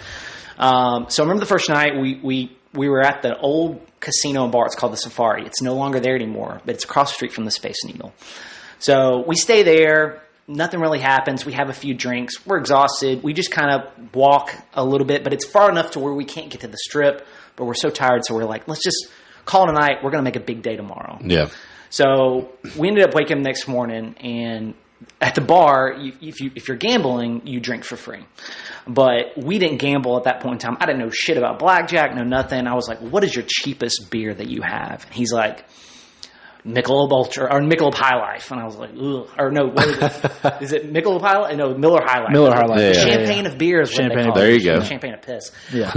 So I remember the first night we were at the old casino and bar. It's called the Safari. It's no longer there anymore, but it's across the street from the Space Needle. So we stay there. Nothing really happens. We have a few drinks. We're exhausted. We just kind of walk a little bit, but it's far enough to where we can't get to the Strip. But we're so tired, so we're like, let's just call it a night. We're going to make a big day tomorrow. Yeah. So we ended up waking up the next morning, and at the bar, if you're gambling, you drink for free. But we didn't gamble at that point in time. I didn't know shit about blackjack, no nothing. I was like, what is your cheapest beer that you have? And he's like, Michelob Ultra or Michelob High Life, and I was like, ugh. Or no, what is it? Is it Michelob High Life? No, Miller High Life. Miller High Life. The champagne of beers. Champagne. There you go. Champagne of piss. Yeah.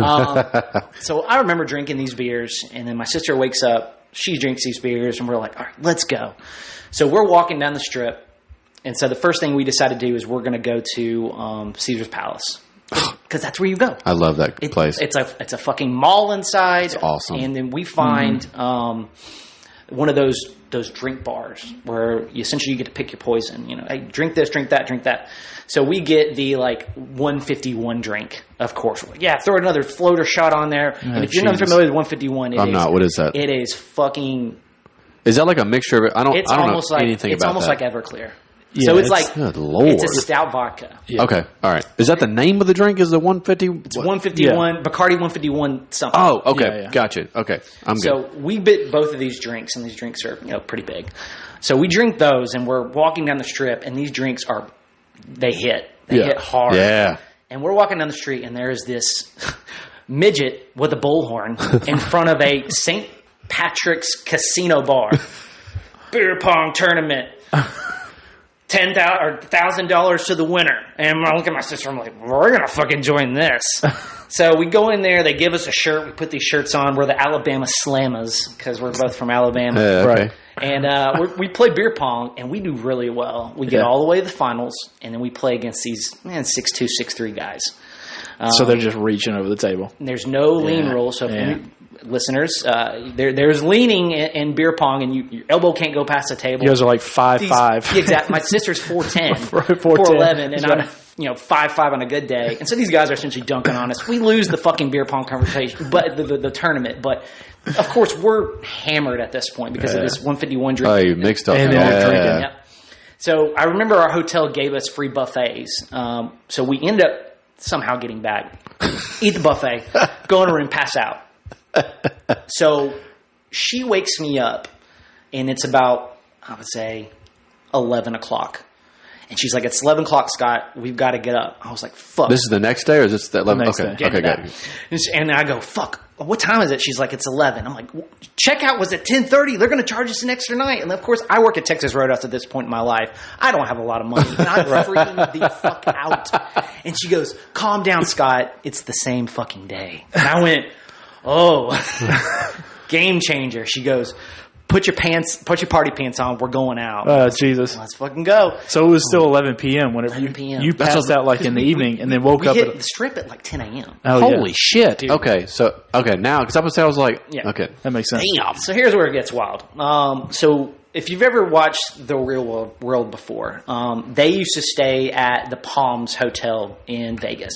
So I remember drinking these beers, and then my sister wakes up. She drinks these beers, and we're like, all right, let's go. So we're walking down the Strip, and so the first thing we decide to do is we're going to go to Caesar's Palace. Because that's where you go. I love that place. It's a fucking mall inside. It's awesome. And then we find one of those drink bars where you essentially get to pick your poison. Hey, drink this, drink that, drink that. So we get the 151 drink, of course. We're like, yeah, throw another floater shot on there. And if you're not familiar with 151, I'm not. What is that? It is fucking. Is that like a mixture of? I don't know anything about that. It's almost like Everclear. Yeah, so it's like, good Lord. It's a stout vodka. Yeah. Okay, all right. Is that the name of the drink? Is the 150? It's 151, Bacardi 151 something. Oh, okay. Yeah. Gotcha. Okay, I'm good. So we bit both of these drinks, and these drinks are pretty big. So we drink those, and we're walking down the Strip, and these drinks they hit hard. Yeah. And we're walking down the street, and there is this midget with a bullhorn in front of a St. Patrick's casino bar. Beer pong tournament. $1,000 to the winner. And I look at my sister, I'm like, we're going to fucking join this. So we go in there, they give us a shirt, we put these shirts on, we're the Alabama Slammers, because we're both from Alabama. Okay. And we play beer pong, and we do really well. We get all the way to the finals, and then we play against these 6'2", 6'3" guys. So they're just reaching over the table. There's no lean rule, so listeners, there's leaning in beer pong, and your elbow can't go past the table. You guys are like 5'5". Exactly. My sister's 4'10", 4'11", and I'm 5'5" on a good day. And so these guys are essentially dunking on us. We lose the fucking beer pong conversation, but the tournament. But of course, we're hammered at this point because of this 151 drink. Oh, you mixed up. And we're drinking. Yep. So I remember our hotel gave us free buffets. So we end up somehow getting back, eat the buffet, go in a room, pass out. So she wakes me up, and it's about, I would say, 11 o'clock. And she's like, it's 11 o'clock, Scott. We've got to get up. I was like, fuck. This is the next day, or is this the 11? Next Okay, day. okay, good. And I go, fuck, what time is it? She's like, it's 11. I'm like, checkout was at 10:30. They're going to charge us an extra night. And of course, I work at Texas Roadhouse at this point in my life. I don't have a lot of money. And I'm freaking the fuck out. And she goes, calm down, Scott. It's the same fucking day. And I went, oh, game changer. She goes, put your party pants on. We're going out. Oh, Jesus. Let's fucking go. So it was still 11 p.m. whenever 11 p.m. you passed out like in the evening and then woke We up hit at the strip at like 10 a.m. Oh, Holy yeah. shit. Dude. Okay, now, because I was like, Yeah. okay. That makes sense. Damn. So here's where it gets wild. So if you've ever watched The Real World before, they used to stay at the Palms Hotel in Vegas.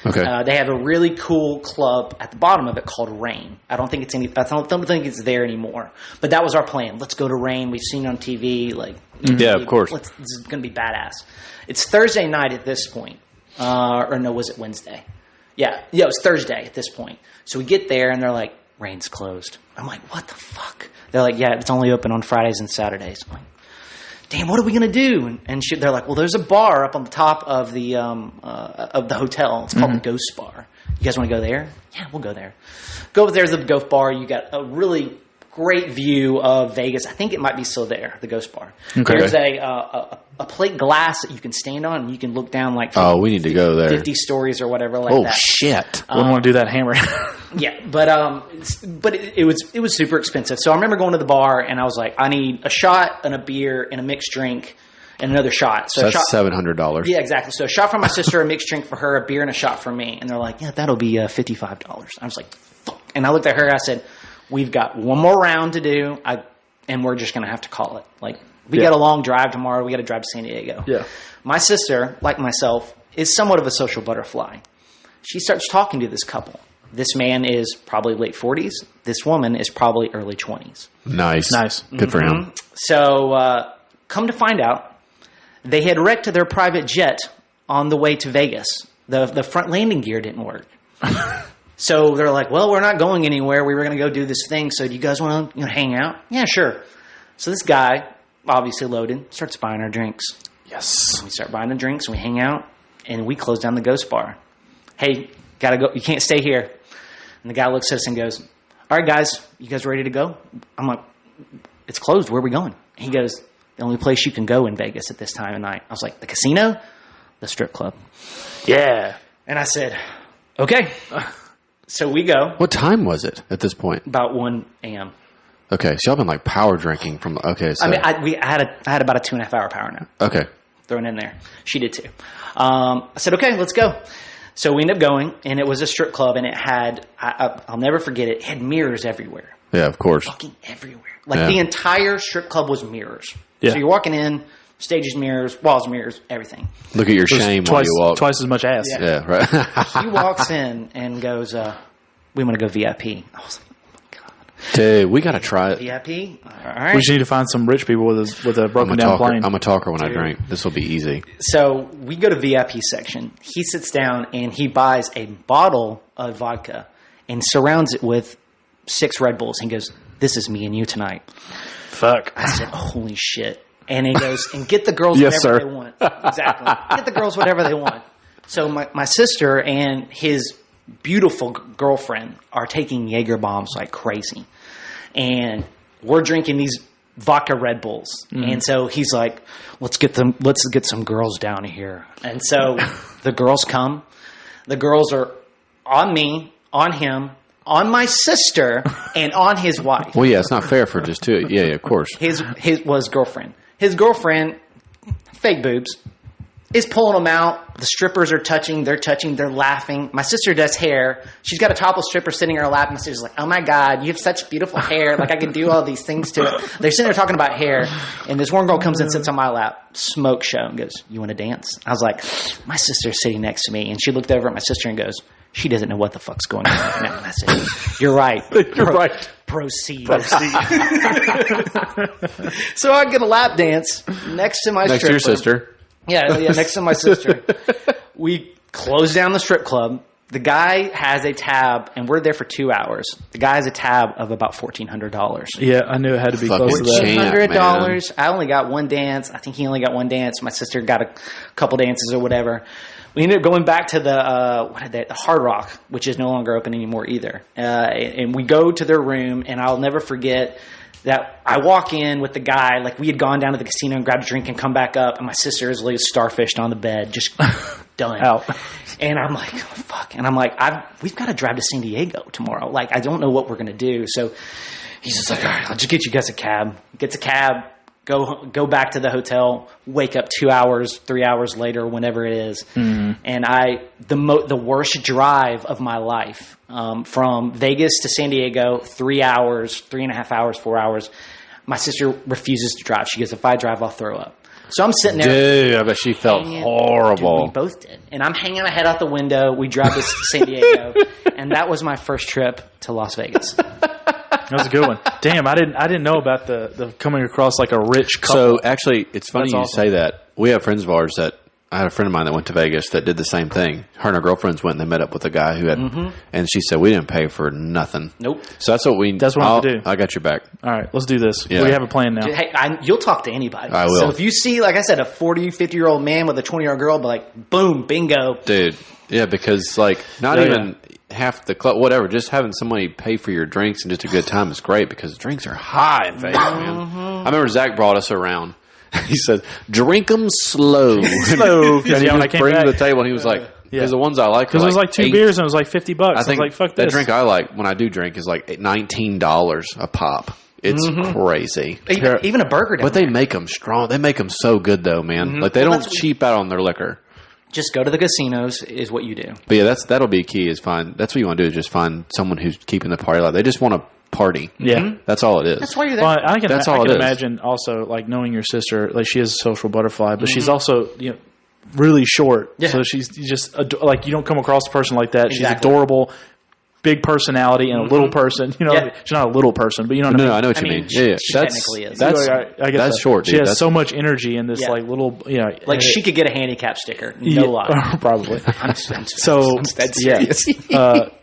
Okay. They have a really cool club at the bottom of it called Rain. I don't think it's there anymore. But that was our plan. Let's go to Rain. We've seen it on TV. Like, Yeah, of course. this is going to be badass. It's Thursday night at this point. Or no, was it Wednesday? Yeah, it was Thursday at this point. So we get there and they're like, Rain's closed. I'm like, what the fuck? They're like, yeah, it's only open on Fridays and Saturdays. I'm like, damn, what are we going to do? And they're like, well, there's a bar up on the top of the hotel. It's called the Ghost Bar. You guys want to go there? Yeah, we'll go there. Go over there to the Ghost Bar. You got a really great view of Vegas. I think it might be still there, the Ghost Bar. Okay. There's a plate glass that you can stand on, and you can look down like We need to go there. 50 stories or whatever like Oh, that. shit. Wouldn't want to do that hammer. Yeah, but it was super expensive. So I remember going to the bar and I was like, I need a shot and a beer and a mixed drink and another shot. So that's $700. Yeah, exactly. So a shot for my sister, a mixed drink for her, a beer and a shot for me. And they're like, yeah, that'll be $55. I was like, fuck. And I looked at her. I said, we've got one more round to do, and we're just going to have to call it. Like, we got a long drive tomorrow. We got to drive to San Diego. Yeah. My sister, like myself, is somewhat of a social butterfly. She starts talking to this couple. This man is probably late 40s. This woman is probably early 20s. Nice. Good for him. So, come to find out, they had wrecked their private jet on the way to Vegas. The front landing gear didn't work. So they're like, well, we're not going anywhere. We were going to go do this thing. So do you guys want to hang out? Yeah, sure. So this guy, obviously loaded, starts buying our drinks. Yes. We start buying the drinks, and we hang out, and we close down the Ghost Bar. Hey, gotta go. You can't stay here. And the guy looks at us and goes, all right, guys, you guys ready to go? I'm like, it's closed. Where are we going? He goes, the only place you can go in Vegas at this time of night. I was like, the casino? The strip club. Yeah. And I said, okay. So we go. What time was it at this point? About 1 a.m. Okay, so y'all been like power drinking from. Okay, so I had about a 2.5 hour power nap. Okay, Thrown in there. She did too. I said, okay, let's go. So we ended up going, and it was a strip club, and it had, I'll never forget it, it had mirrors everywhere. Yeah, of course. Fucking everywhere. Like the entire strip club was mirrors. Yeah. So you're walking in, stages mirrors, walls mirrors, everything. Look at your shame while Twice, you walk. twice as much ass. Yeah. Yeah, right. She walks in and goes, we want to go VIP. I was like, Dude, we gotta try it. VIP? All right. We just need to find some rich people with a broken down plane. I'm a talker when Dude. I drink. This will be easy. So we go to VIP section. He sits down and he buys a bottle of vodka and surrounds it with 6 Red Bulls. And goes, this is me and you tonight. Fuck. I said, holy shit. And he goes, and get the girls Yes, whatever sir. they want. Exactly. Get the girls whatever they want. So my sister and his beautiful girlfriend are taking Jaeger bombs like crazy. And we're drinking these vodka Red Bulls. And so he's like, let's get some girls down here. And so the girls come. The girls are on me, on him, on my sister, and on his wife. Well, yeah, it's not fair for just two. Yeah, of course. His girlfriend. His girlfriend, fake boobs, is pulling them out. The strippers are touching. They're touching. They're laughing. My sister does hair. She's got a topless stripper sitting in her lap. My sister's like, oh my God, you have such beautiful hair. Like I can do all these things to it. They're sitting there talking about hair. And this one girl comes and sits on my lap, smoke show, and goes, you want to dance? I was like, my sister's sitting next to me. And she looked over at my sister and goes, she doesn't know what the fuck's going on right now. And I said, you're right. You're right. Proceed. So I get a lap dance next to my Next to stripper. your sister. Yeah, next to my sister. We close down the strip club. The guy has a tab, and we're there for 2 hours. The guy has a tab of about $1,400. Yeah, I knew it had to be close to that. $1,400. I only got one dance. I think he only got one dance. My sister got a couple dances or whatever. We ended up going back to the Hard Rock, which is no longer open anymore either. And we go to their room, and I'll never forget that I walk in with the guy, like we had gone down to the casino and grabbed a drink and come back up, and my sister is like starfished on the bed, just done. Out. And I'm like, oh, fuck. And I'm like, we've got to drive to San Diego tomorrow. Like, I don't know what we're going to do. So he's just like, all right, I'll just get you guys a cab. Gets a cab, go back to the hotel, wake up 2 hours, 3 hours later, whenever it is. Mm-hmm. And the worst drive of my life, from Vegas to San Diego, 3 hours, 3.5 hours, 4 hours. My sister refuses to drive. She goes, if I drive, I'll throw up. So I'm sitting there. Dude, I bet she felt horrible. Dude, we both did. And I'm hanging my head out the window. We drive to San Diego. And that was my first trip to Las Vegas. That was a good one. Damn, I didn't know about the coming across like a rich couple. So actually, it's funny you say that. We have friends of ours that, I had a friend of mine that went to Vegas that did the same thing. Her and her girlfriends went and they met up with a guy who had, and she said, we didn't pay for nothing. Nope. So that's what I'll do. I got your back. All right, let's do this. Yeah. We have a plan now. Dude, hey, you'll talk to anybody. I will. So if you see, like I said, a 40, 50-year-old man with a 20-year-old girl, be like, boom, bingo. Dude, yeah, because like not even half the club, whatever, just having somebody pay for your drinks and just a good time is great because drinks are high in Vegas, man. I remember Zach brought us around. He said, drink them slow. Slow. And he just bring to the table and he was like, because the ones I like because it was like two beers and it was like $50. I think was like, fuck that this. drink I like when I do drink is like $19 a pop. It's crazy. Even a burger down But they make them strong. They make them so good though, man. Like they don't cheap out on their liquor. Just go to the casinos is what you do. But yeah, that'll be key is that's what you want to do is just find someone who's keeping the party alive. They just want to party. Yeah. That's all it is. That's why you're there. Well, I can imagine also like knowing your sister, like she is a social butterfly, but she's also, really short. Yeah. So she's just like, you don't come across a person like that. Exactly. She's adorable, big personality, and a little person. She's not a little person, but you know what I mean? No, I know what you mean. Yeah, she technically is. That's short, dude. She has so much energy in this like little, like she could get a handicap sticker. No lie. Probably. So that's serious.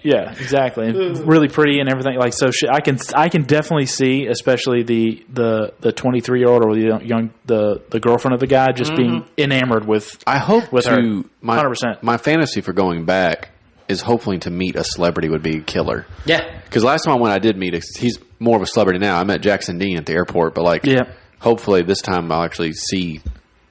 Yeah, exactly. And really pretty and everything. Like so, I can definitely see, especially the 23-year-old or the girlfriend of the guy just being enamored with. I hope with her. 100%. My fantasy for going back is hopefully to meet a celebrity would be killer. Yeah. Because last time when I did meet, he's more of a celebrity now. I met Jackson Dean at the airport, but hopefully this time I'll actually see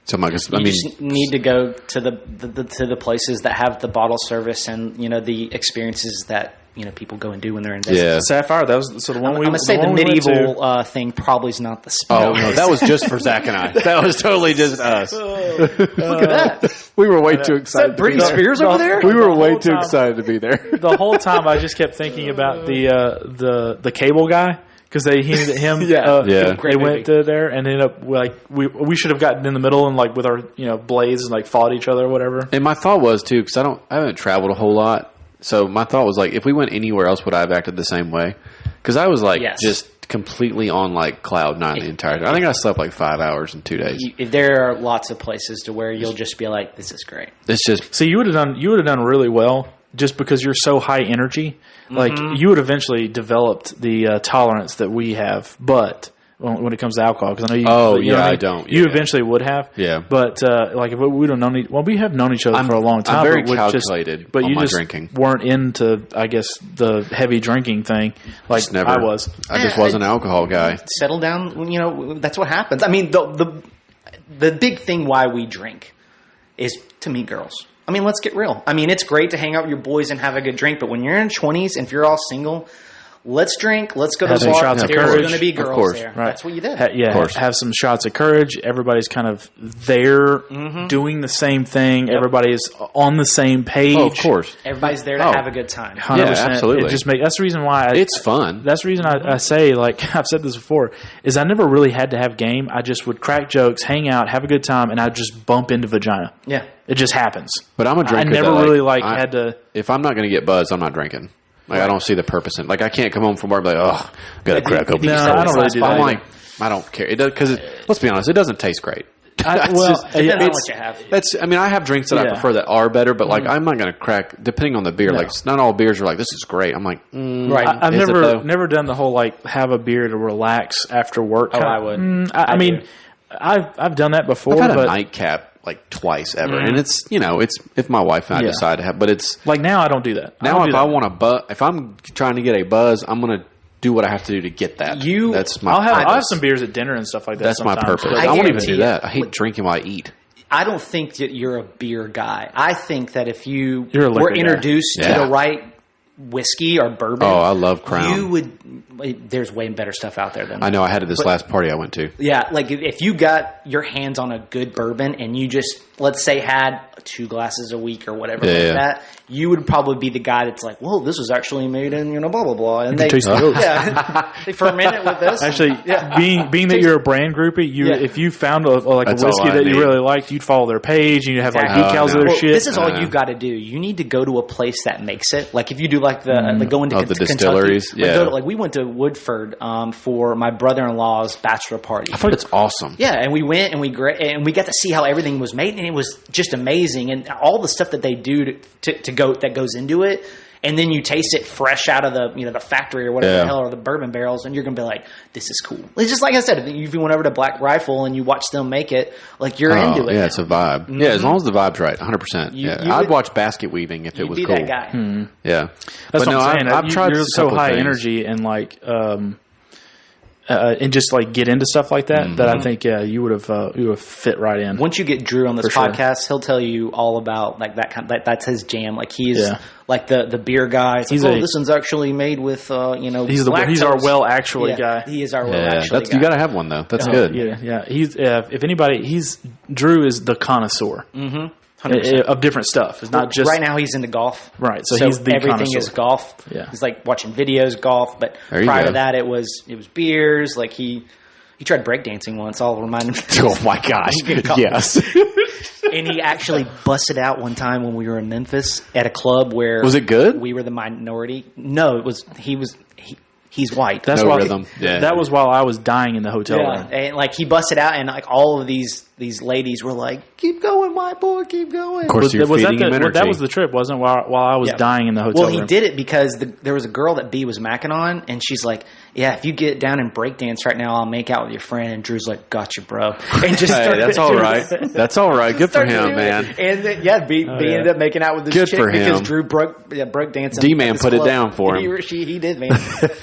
somebody. You just need to go to the places that have the bottle service and the experiences that people go and do when they're in Vegas. Yeah. Sapphire, that was the one I'm going to say the medieval thing probably is not the spot. Oh, no, that was just for Zach and I. That was totally just us. Look at that. We were way too excited. Is that Britney Spears over there? We were way too excited to be there. The whole time I just kept thinking about the cable guy. Because he and him, they went there and ended up like we should have gotten in the middle and like with our blades and like fought each other or whatever. And my thought was too because I haven't traveled a whole lot. So my thought was like, if we went anywhere else, would I have acted the same way? Because I was like just completely on like cloud nine the entire time. I think I slept like 5 hours in 2 days. There are lots of places to where you'll just be like, this is great. It's just you would have done really well just because you're so high energy. Like you would eventually developed the tolerance that we have, but. When it comes to alcohol, because I know you. I don't. You eventually would have. Yeah. But like if we don't know, we have known each other for a long time. I'm very calculated. But on you my just drinking. Weren't into, I guess, the heavy drinking thing like I was. I just wasn't an alcohol guy. Settle down. That's what happens. I mean, the big thing why we drink is to meet girls. I mean, let's get real. I mean, it's great to hang out with your boys and have a good drink, but when you're in your 20s and if you're all single. Let's drink. Let's go to the bar. Shots of There's courage. going to be girls there. Right. That's what you did. Have some shots of courage. Everybody's kind of there doing the same thing. Yeah. Everybody's on the same page. Oh, of course. Everybody's there to have a good time. 100%. Yeah, absolutely. That's the reason why it's fun. That's the reason I say, like I've said this before, is I never really had to have game. I just would crack jokes, hang out, have a good time, and I'd just bump into vagina. Yeah. It just happens. But I'm a drinker. I never really had to. If I'm not going to get buzzed, I'm not drinking. Like I don't see the purpose in. Like I can't come home from work and be like, gotta crack open. No, I don't really do that. I'm like, I don't care. It does because let's be honest, it doesn't taste great. Depends on what you have. I have drinks that I prefer that are better, but like I'm not going to crack depending on the beer. No. Like not all beers are like this is great. I'm like, right. I've never done the whole like have a beer to relax after work. I would. I mean, I've done that before. I've had a nightcap like twice ever, and it's it's if my wife and I decide to have, but it's like now I don't do that. Now if I want if I'm trying to get a buzz, I'm gonna do what I have to do to get that. That's my. I'll have some beers at dinner and stuff like that. That's my purpose. I won't even do that. I hate drinking while I eat. I don't think that you're a beer guy. I think that if you were introduced to the right whiskey or bourbon, I love Crown. You would. There's way better stuff out there than that. I know. I had it this last party I went to. Yeah, like if you got your hands on a good bourbon and you just let's say had 2 glasses a week or whatever that, you would probably be the guy that's like, "Whoa, this was actually made in blah blah blah," and they they ferment it with this. Actually, being that you're a brand groupie, if you found a whiskey that you really liked, you'd follow their page and you have like decals of their shit. This is all you've got to do. You need to go to a place that makes it. Like if you do like the go into the distilleries, like we went to Woodford for my brother-in-law's bachelor party. I thought it's awesome. Yeah, and we went and we got to see how everything was made, and it was just amazing, and all the stuff that they do that goes into it. And then you taste it fresh out of the factory or whatever the hell, or the bourbon barrels, and you're gonna be like, "This is cool." It's just like I said, if you went over to Black Rifle and you watched them make it, like you're into it. Yeah, it's a vibe. Mm-hmm. Yeah, as long as the vibe's right, 100%. I'd watch basket weaving if it was cool. That guy. Mm-hmm. Yeah, that's what I'm saying. I've tried you're so high energy and like. And just like get into stuff like that, that I think you would have fit right in. Once you get Drew on this podcast, he'll tell you all about like that kind. That's his jam. Like he's like the beer guy. It's like, this one's actually made with He's our guy. He is our guy. You got to have one though. That's good. Yeah. He's if anybody, Drew is the connoisseur. Mm-hmm. Of different stuff. It's not just right now. He's into golf, right? So he's the everything connoisseur. is golf. Yeah, he's like watching videos, golf. But prior to that, it was beers. Like he tried breakdancing once. I'll remind him. Oh my gosh! Yes. And he actually busted out one time when we were in Memphis at a club where was it good? We were the minority. No, it was. He's white. That's no rhythm. That was while I was dying in the hotel room. And like he busted out, and like all of these ladies were like, "Keep going, white boy, keep going." Of course, you're feeding him energy. That was the trip, wasn't it? While I was dying in the hotel room. Well, he did it because there was a girl that B was macking on, and she's like, "Yeah, if you get down and breakdance right now, I'll make out with your friend." And Drew's like, "Gotcha, bro." And just that's all right. That's all right. Good for him, man. And B ended up making out with this chick because Drew broke dancing. D-Man put it down for him. He did, man.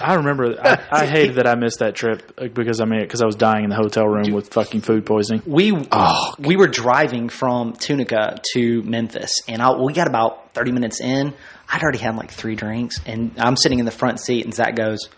I remember. I hated that I missed that trip because I was dying in the hotel room with fucking food poisoning. We were driving from Tunica to Memphis, and we got about 30 minutes in. I'd already had like 3 drinks, and I'm sitting in the front seat, and Zach goes,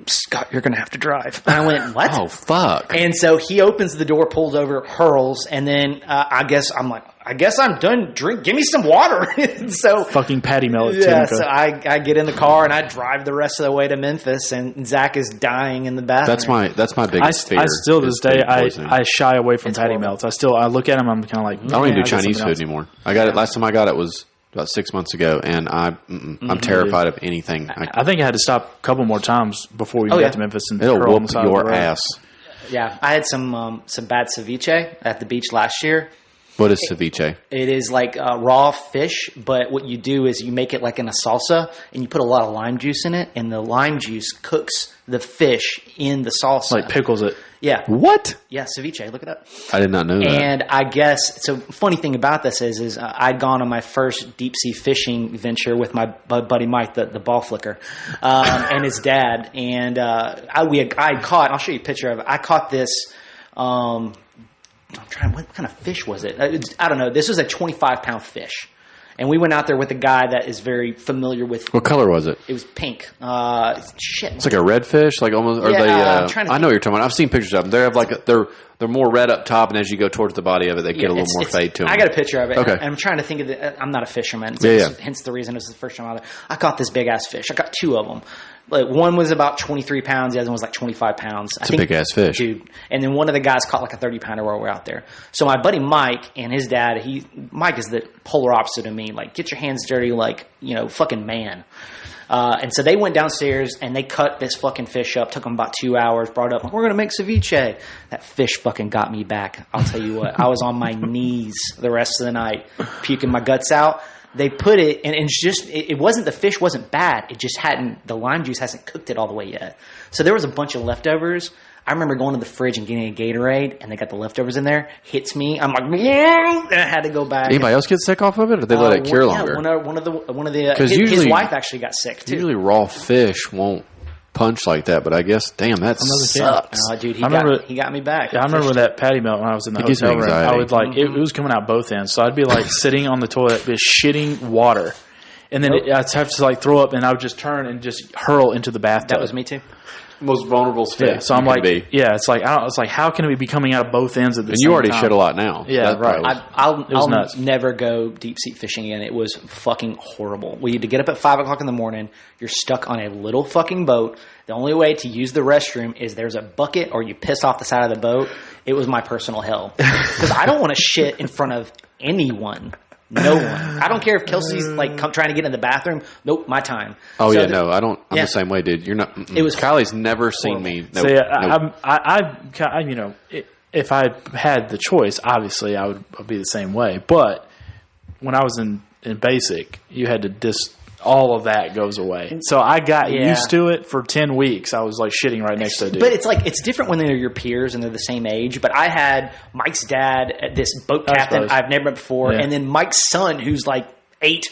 "Scott, you're going to have to drive." And I went, "What?" Oh, fuck. And so he opens the door, pulls over, hurls, and then I guess I'm done. Give me some water. So fucking Patty Melt. So I get in the car and I drive the rest of the way to Memphis, and Zach is dying in the bathroom. That's my biggest fear. I still to this day I shy away from Patty Melts. I look at them. I'm kind of like, I don't even do Chinese food anymore. I got it last time I got it was about 6 months ago, and I'm terrified of anything. I think I had to stop a couple more times before we got to Memphis, and it'll whoop your ass. Yeah, I had some bad ceviche at the beach last year. What is ceviche? It is like raw fish, but what you do is you make it like in a salsa, and you put a lot of lime juice in it, and the lime juice cooks the fish in the salsa. Like pickles it. Yeah. What? Yeah, ceviche. Look it up. I did not know that. And I guess, so funny thing about this is I'd gone on my first deep sea fishing venture with my buddy Mike, the ball flicker, and his dad. And I caught, I'll show you a picture of it. I caught this, what kind of fish was it? I don't know. This was a 25-pound fish. And we went out there with a guy that is very familiar with. What color was it? It was pink. Shit. It's like a redfish, like almost. Or I know what you're talking about. I've seen pictures of them. They have like they're more red up top, and as you go towards the body of it, they get a little more fade to them. I got a picture of it. Okay. And I'm trying to think of it. I'm not a fisherman. So hence the reason this is the first time out there. I caught this big ass fish. I got 2 of them. Like one was about 23 pounds. The other one was like 25 pounds. It's a big ass fish, dude. And then one of the guys caught like a 30-pounder while we were out there. So my buddy Mike and his dad, Mike is the polar opposite of me. Like, get your hands dirty, like, fucking man. And so they went downstairs and they cut this fucking fish up. Took them about 2 hours. Brought it up. We're gonna make ceviche. That fish fucking got me back. I'll tell you what. I was on my knees the rest of the night, puking my guts out. They put it, and it's just, it wasn't, the fish wasn't bad. It just the lime juice hasn't cooked it all the way yet. So there was a bunch of leftovers. I remember going to the fridge and getting a Gatorade, and they got the leftovers in there. Hits me. I'm like, and I had to go back. Anybody else get sick off of it, or did they let it cure longer? His wife actually got sick, too. Usually raw fish won't punch like that, but I guess, damn, that sucks. Oh, dude, he got me back. Yeah, I remember that patty melt when I was in the hotel room. I would it was coming out both ends, so I'd be like sitting on the toilet, just shitting water, and then I'd have to throw up, and I would just turn and just hurl into the bathtub. That was me too. Most vulnerable state. Yeah, so I'm like, it's like how can we be coming out of both ends at the same time? And you already shit a lot now. Yeah, right. I'll never go deep sea fishing again. It was fucking horrible. We had to get up at 5 o'clock in the morning. You're stuck on a little fucking boat. The only way to use the restroom is there's a bucket or you piss off the side of the boat. It was my personal hell. Because I don't want to shit in front of anyone. No one. I don't care if Kelsey's trying to get in the bathroom. Nope, my time. Oh, so no, I don't. I'm the same way, dude. You're not. It was Kylie's never seen me. Nope, if I had the choice, obviously I would be the same way. But when I was in basic, you had to all of that goes away. So I got used to it for 10 weeks. I was shitting right next to a dude. But it's different when they're your peers and they're the same age. But I had Mike's dad, this boat captain I've never met before, and then Mike's son who's 8.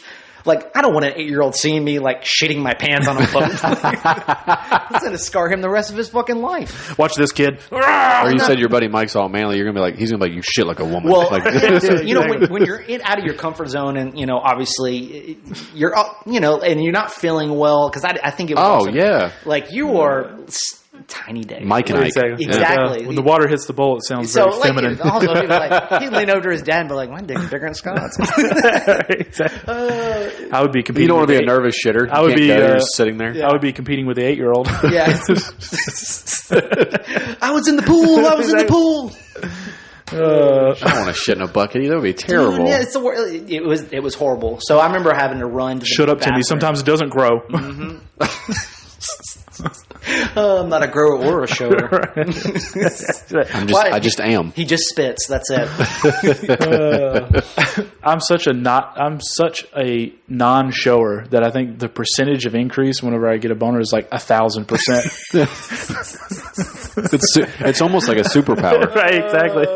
I don't want an 8-year-old seeing me shitting my pants on a boat. It's going to scar him the rest of his fucking life. Watch this, kid. Or you said your buddy Mike's all manly. You're going to be he's going to be you shit like a woman. Well, when you're out of your comfort zone and, obviously you're, and you're not feeling well, because I think it was you are tiny day. Mike and Ike. Exactly. Yeah. When the water hits the bowl, it sounds very feminine. Also, he'd lean over to his dad and be like, my dick's bigger than Scott's. Exactly. I would be competing. You don't want to be a nervous shitter. I would be just sitting there. Yeah. I would be competing with the 8-year-old. Yeah. I was in the pool. I was in the pool. I don't want to shit in a bucket either. That would be terrible. Dude, it was horrible. So I remember having to run to Shut up, Timmy. Sometimes it doesn't grow. Mm-hmm. I'm not a grower or a shower. I just am. He just spits. That's it. I'm such a non-shower that I think the percentage of increase whenever I get a boner is 1,000%. It's almost like a superpower. Right, exactly.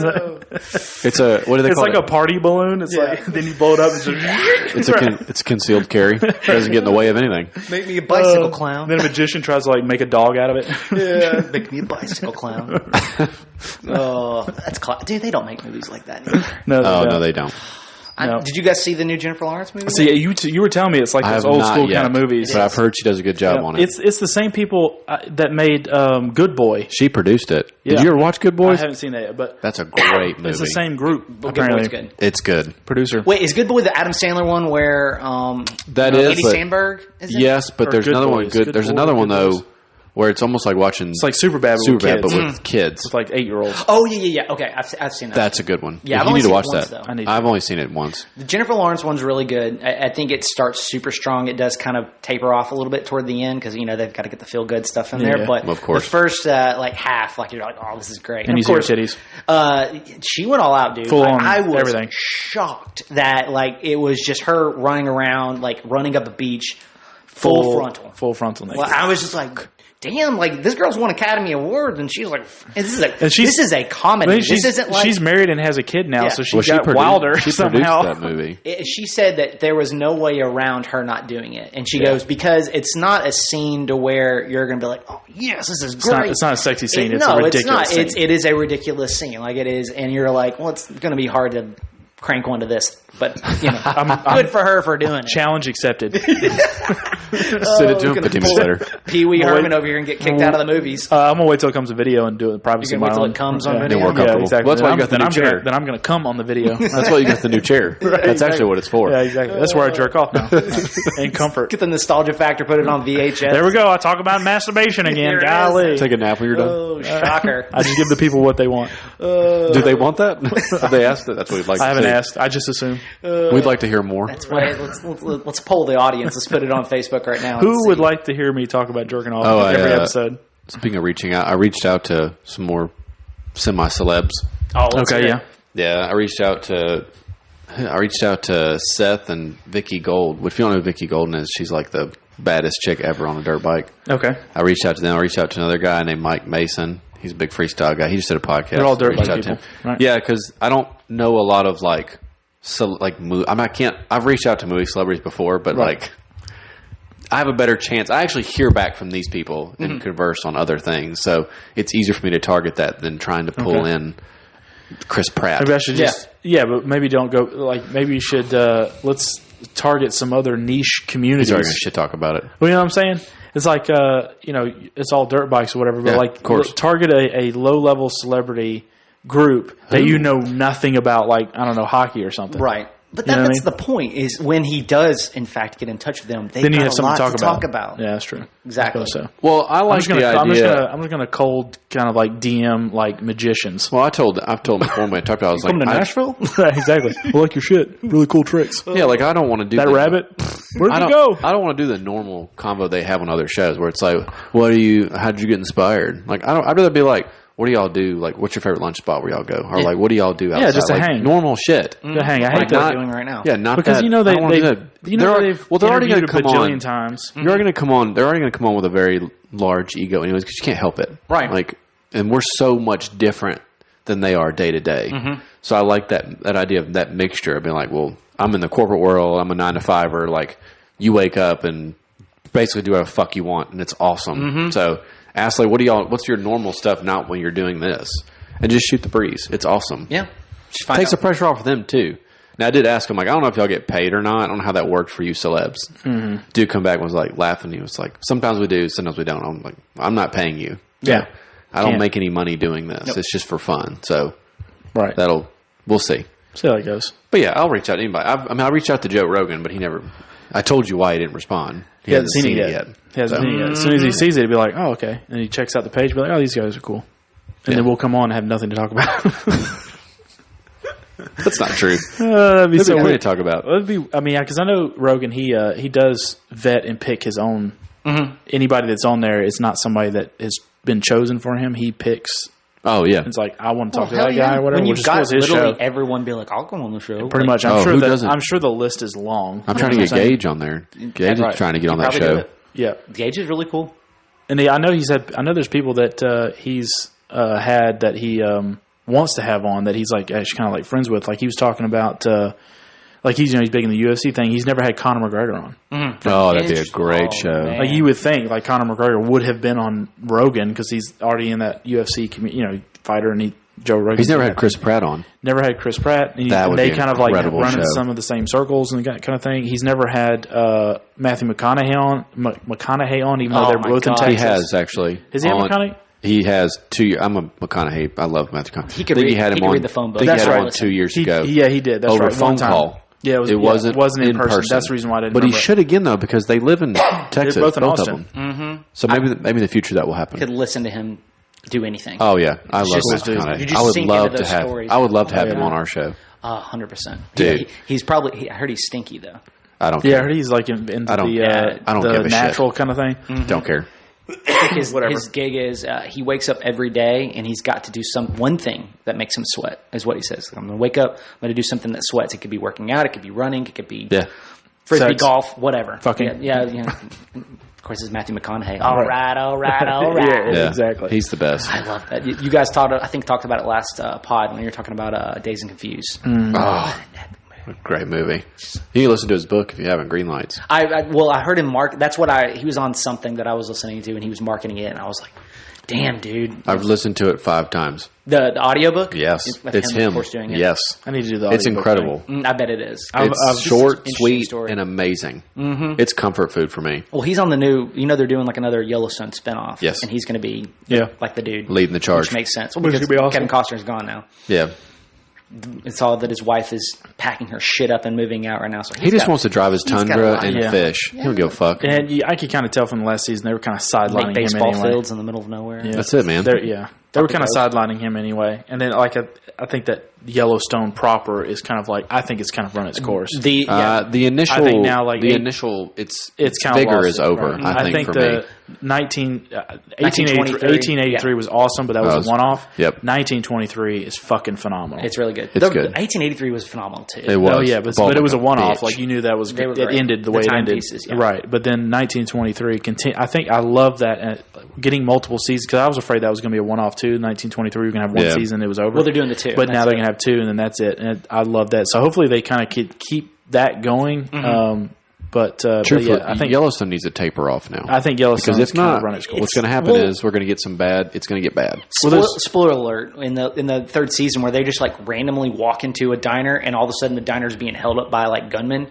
No. It's what do they call it? It's like a party balloon. It's then you blow it up and it's concealed carry. It doesn't get in the way of anything. Make me a bicycle clown. Then a magician tries to make a dog out of it. Yeah, make me a bicycle clown. Oh, that's dude. They don't make movies like that anymore. No, they don't. Did you guys see the new Jennifer Lawrence movie? See, you were telling me it's like those old school kind of movies. But I've heard she does a good job on it. It's the same people that made Good Boy. She produced it. Yeah. Did you ever watch Good Boys? I haven't seen that yet, but that's a great movie. It's the same group. Apparently, good. It's good. Producer. Wait, is Good Boy the Adam Sandler one where Andy Samberg is in? Yes, but there's another one. There's another one though. Where it's almost like watching... It's like Superbad, but with kids. With 8-year-olds. Oh, yeah. Okay, I've seen that. That's a good one. Yeah, you need to watch once, that. I've only seen it once. The Jennifer Lawrence one's really good. I think it starts super strong. It does kind of taper off a little bit toward the end because, they've got to get the feel-good stuff in there. But of course. The first, half, you're like, oh, this is great. And of course, titties. She went all out, dude. Full on I was everything. shocked that, it was just her running around, running up a beach, full frontal. Full frontal naked. Well, I was just like... Damn, this girl's won Academy Awards, and she's like, this is a comedy. This isn't she's married and has a kid now, so she got produced, wilder she somehow. Produced that movie. She said that there was no way around her not doing it, and she goes, because it's not a scene to where you're going to be like, oh yes, this is great. It's not a sexy scene. It's a ridiculous scene. It is a ridiculous scene, it is, and you're like, well, it's going to be hard to crank one to this, but I'm good for her for doing it. Challenge accepted. Send it to him 15 minutes later. Pee Wee Herman over here and get kicked out of the movies. I'm gonna wait till it comes to video and do it in privacy. You're gonna wait till it comes on video. Yeah, exactly. Well, that's why you got the new chair. Then I'm gonna come on the video. That's why you got the new chair. That's actually what it's for. Yeah, exactly. That's where I jerk off now. In comfort. Get the nostalgia factor. Put it on VHS. There we go. I talk about masturbation again. Golly. Take a nap when you're done. Oh, shocker! I just give the people what they want. Do they want that? Have they asked it? That's what we'd like. I haven't asked. I just assume. We'd like to hear more. That's why let's poll the audience. Let's put it on Facebook right now. Who would like to hear me talk about jerking off every episode? Speaking of reaching out, I reached out to some more semi-celebs. Oh, okay, yeah. Yeah, I reached out to Seth and Vicky Gold. If you don't know who Vicky Golden is, she's like the baddest chick ever on a dirt bike. Okay. I reached out to them. I reached out to another guy named Mike Mason. He's a big freestyle guy. He just did a podcast. They're all dirt bike people, right? Yeah, because I don't know a lot of I've reached out to movie celebrities before, but I have a better chance. I actually hear back from these people and converse on other things, so it's easier for me to target that than trying to pull in Chris Pratt. Maybe I should but maybe don't go. Maybe you should. Let's target some other niche communities. He's already going to shit talk about it. Well, you know what I'm saying? It's like it's all dirt bikes or whatever. But of course. Target a low level celebrity group that you know nothing about, hockey or something. Right. But that's the point, is when he does, in fact, get in touch with them, they've then you got have a something lot to talk about. Yeah, that's true. Exactly. So. Well, I like the idea. I'm just gonna cold kind of DM magicians. Well, I've told him before when I talked about it, I was Come to Nashville? Exactly. I like your shit. Really cool tricks. Yeah, I don't want to do that rabbit. Where'd you go? I don't want to do the normal convo they have on other shows where it's like, how'd you get inspired? I'd rather be like, what do y'all do? What's your favorite lunch spot where y'all go? Or what do y'all do outside? Yeah, just to hang. Normal shit. To hang. I hate that they're doing right now. Yeah, not because that. They've they're already going to come on times. They're already going to come on. They're already going to come on with a very large ego, anyways, because you can't help it. Right. And we're so much different than they are day to day. So I like that idea of that mixture of being like, well, I'm in the corporate world. I'm a 9-to-5er. You wake up and basically do whatever the fuck you want, and it's awesome. So. Ask what's your normal stuff, not when you're doing this, and just shoot the breeze. It's awesome. Yeah, takes the pressure off of them too. Now I did ask him I don't know if y'all get paid or not. I don't know how that worked for you celebs. Dude come back and was laughing. He was like, sometimes we do, sometimes we don't. I'm like, I'm not paying you. Yeah, I don't make any money doing this. Nope. It's just for fun. So we'll see. See how it goes. But yeah, I'll reach out to anybody. I reached out to Joe Rogan, but he never. I told you why he didn't respond. He hasn't seen it yet. He hasn't seen it yet. As soon as he sees it, he'll be like, oh, okay. And he checks out the page, be like, oh, these guys are cool. And then we'll come on and have nothing to talk about. That's not true. That'd be so weird to talk about. Because I know Rogan, he does vet and pick his own. Anybody that's on there is not somebody that has been chosen for him. He picks. Oh, yeah. It's like, I want to talk to that guy or whatever. When you've got literally everyone be like, I'll come on the show. Pretty much. I'm sure the list is long. I'm trying to get Gage on there. Gage is trying to get on that show. Yeah. Gage is really cool. And I know there's people that he's had that he wants to have on that he's actually kind of friends with. He was talking about he's big in the UFC thing. He's never had Conor McGregor on. Oh, that'd be a great show. Man. You would think Conor McGregor would have been on Rogan because he's already in that UFC fighter, and Joe Rogan. He's never had Chris Pratt on. Never had Chris Pratt. And they kind of run in some of the same circles and that kind of thing. He's never had Matthew McConaughey on, even though they're both in Texas. He has actually. Is he on McConaughey? He has 2 years. I'm a McConaughey. I love Matthew McConaughey. He could read the phone book. I think he had him on 2 years ago. Yeah, he did. That's over right. a phone call. Yeah, it wasn't in person. That's the reason why I didn't. But he should again though, because they live in Texas. They're both in Austin. Of them. So maybe in the future that will happen. Could listen to him do anything. Oh yeah, I love Matthew McConaughey. I would love to have him on our show. 100%. Dude, he's probably. I heard he's stinky though. I don't care. Yeah, I heard he's into the natural kind of thing. Don't care. His gig is he wakes up every day and he's got to do one thing that makes him sweat, is what he says. I'm going to wake up, I'm going to do something that sweats. It could be working out, it could be running, it could be frisbee golf, whatever. Fucking. Yeah. Of course, it's Matthew McConaughey. All right. Yeah, exactly. He's the best. I love that. You guys talked about it last pod when you were talking about Dazed and Confused. Great movie. You can listen to his book if you haven't. Green Lights. I heard him that's what he was on something that I was listening to and he was marketing it and I was like, damn, dude. I've listened to it 5 times. The audiobook? Yes. It's him. Of course, doing it. Yes. I need to do the audiobook. It's incredible. I bet it is. It's short, sweet, and amazing. It's comfort food for me. Well, he's on the new, they're doing another Yellowstone spinoff. Yes. And he's going to be the dude. Leading the charge. Which makes sense. Well, because be awesome. Kevin Costner's gone now. Yeah. It's all that his wife is packing her shit up and moving out right now. So he just wants to drive his Tundra and fish. He don't give a fuck. And I could kind of tell from the last season they were kind of sidelining him baseball anyway. Fields in the middle of nowhere. Yeah. That's it, man. They were kind of sidelining him anyway, and then like I think that Yellowstone proper is kind of like I think it's kind of run its course. The initial, I think now like its kind of vigor is over. Right. I think for the me. 1883 was awesome, but that was a one-off. Yep. 1923 is fucking phenomenal. It's really good. It's good. 1883 was phenomenal too. It was. Oh yeah, but it was a one-off. Like you knew that was it ended the way it ended. Pieces, yeah. Right, but then 1923 I think I love that getting multiple seasons because I was afraid that was going to be a one-off too. 1923 we were going to have one season. It was over. Well, they're doing the two, but now they're going to have two, and then that's it. And I love that. So hopefully they kind of keep that going. Mm-hmm. But I think Yellowstone needs to taper off now. I think Yellowstone because if not, run its course. what's going to happen is we're going to get some bad. It's going to get bad. Spoiler alert! In the third season, where they just like randomly walk into a diner, and all of a sudden the diner's being held up by like gunmen,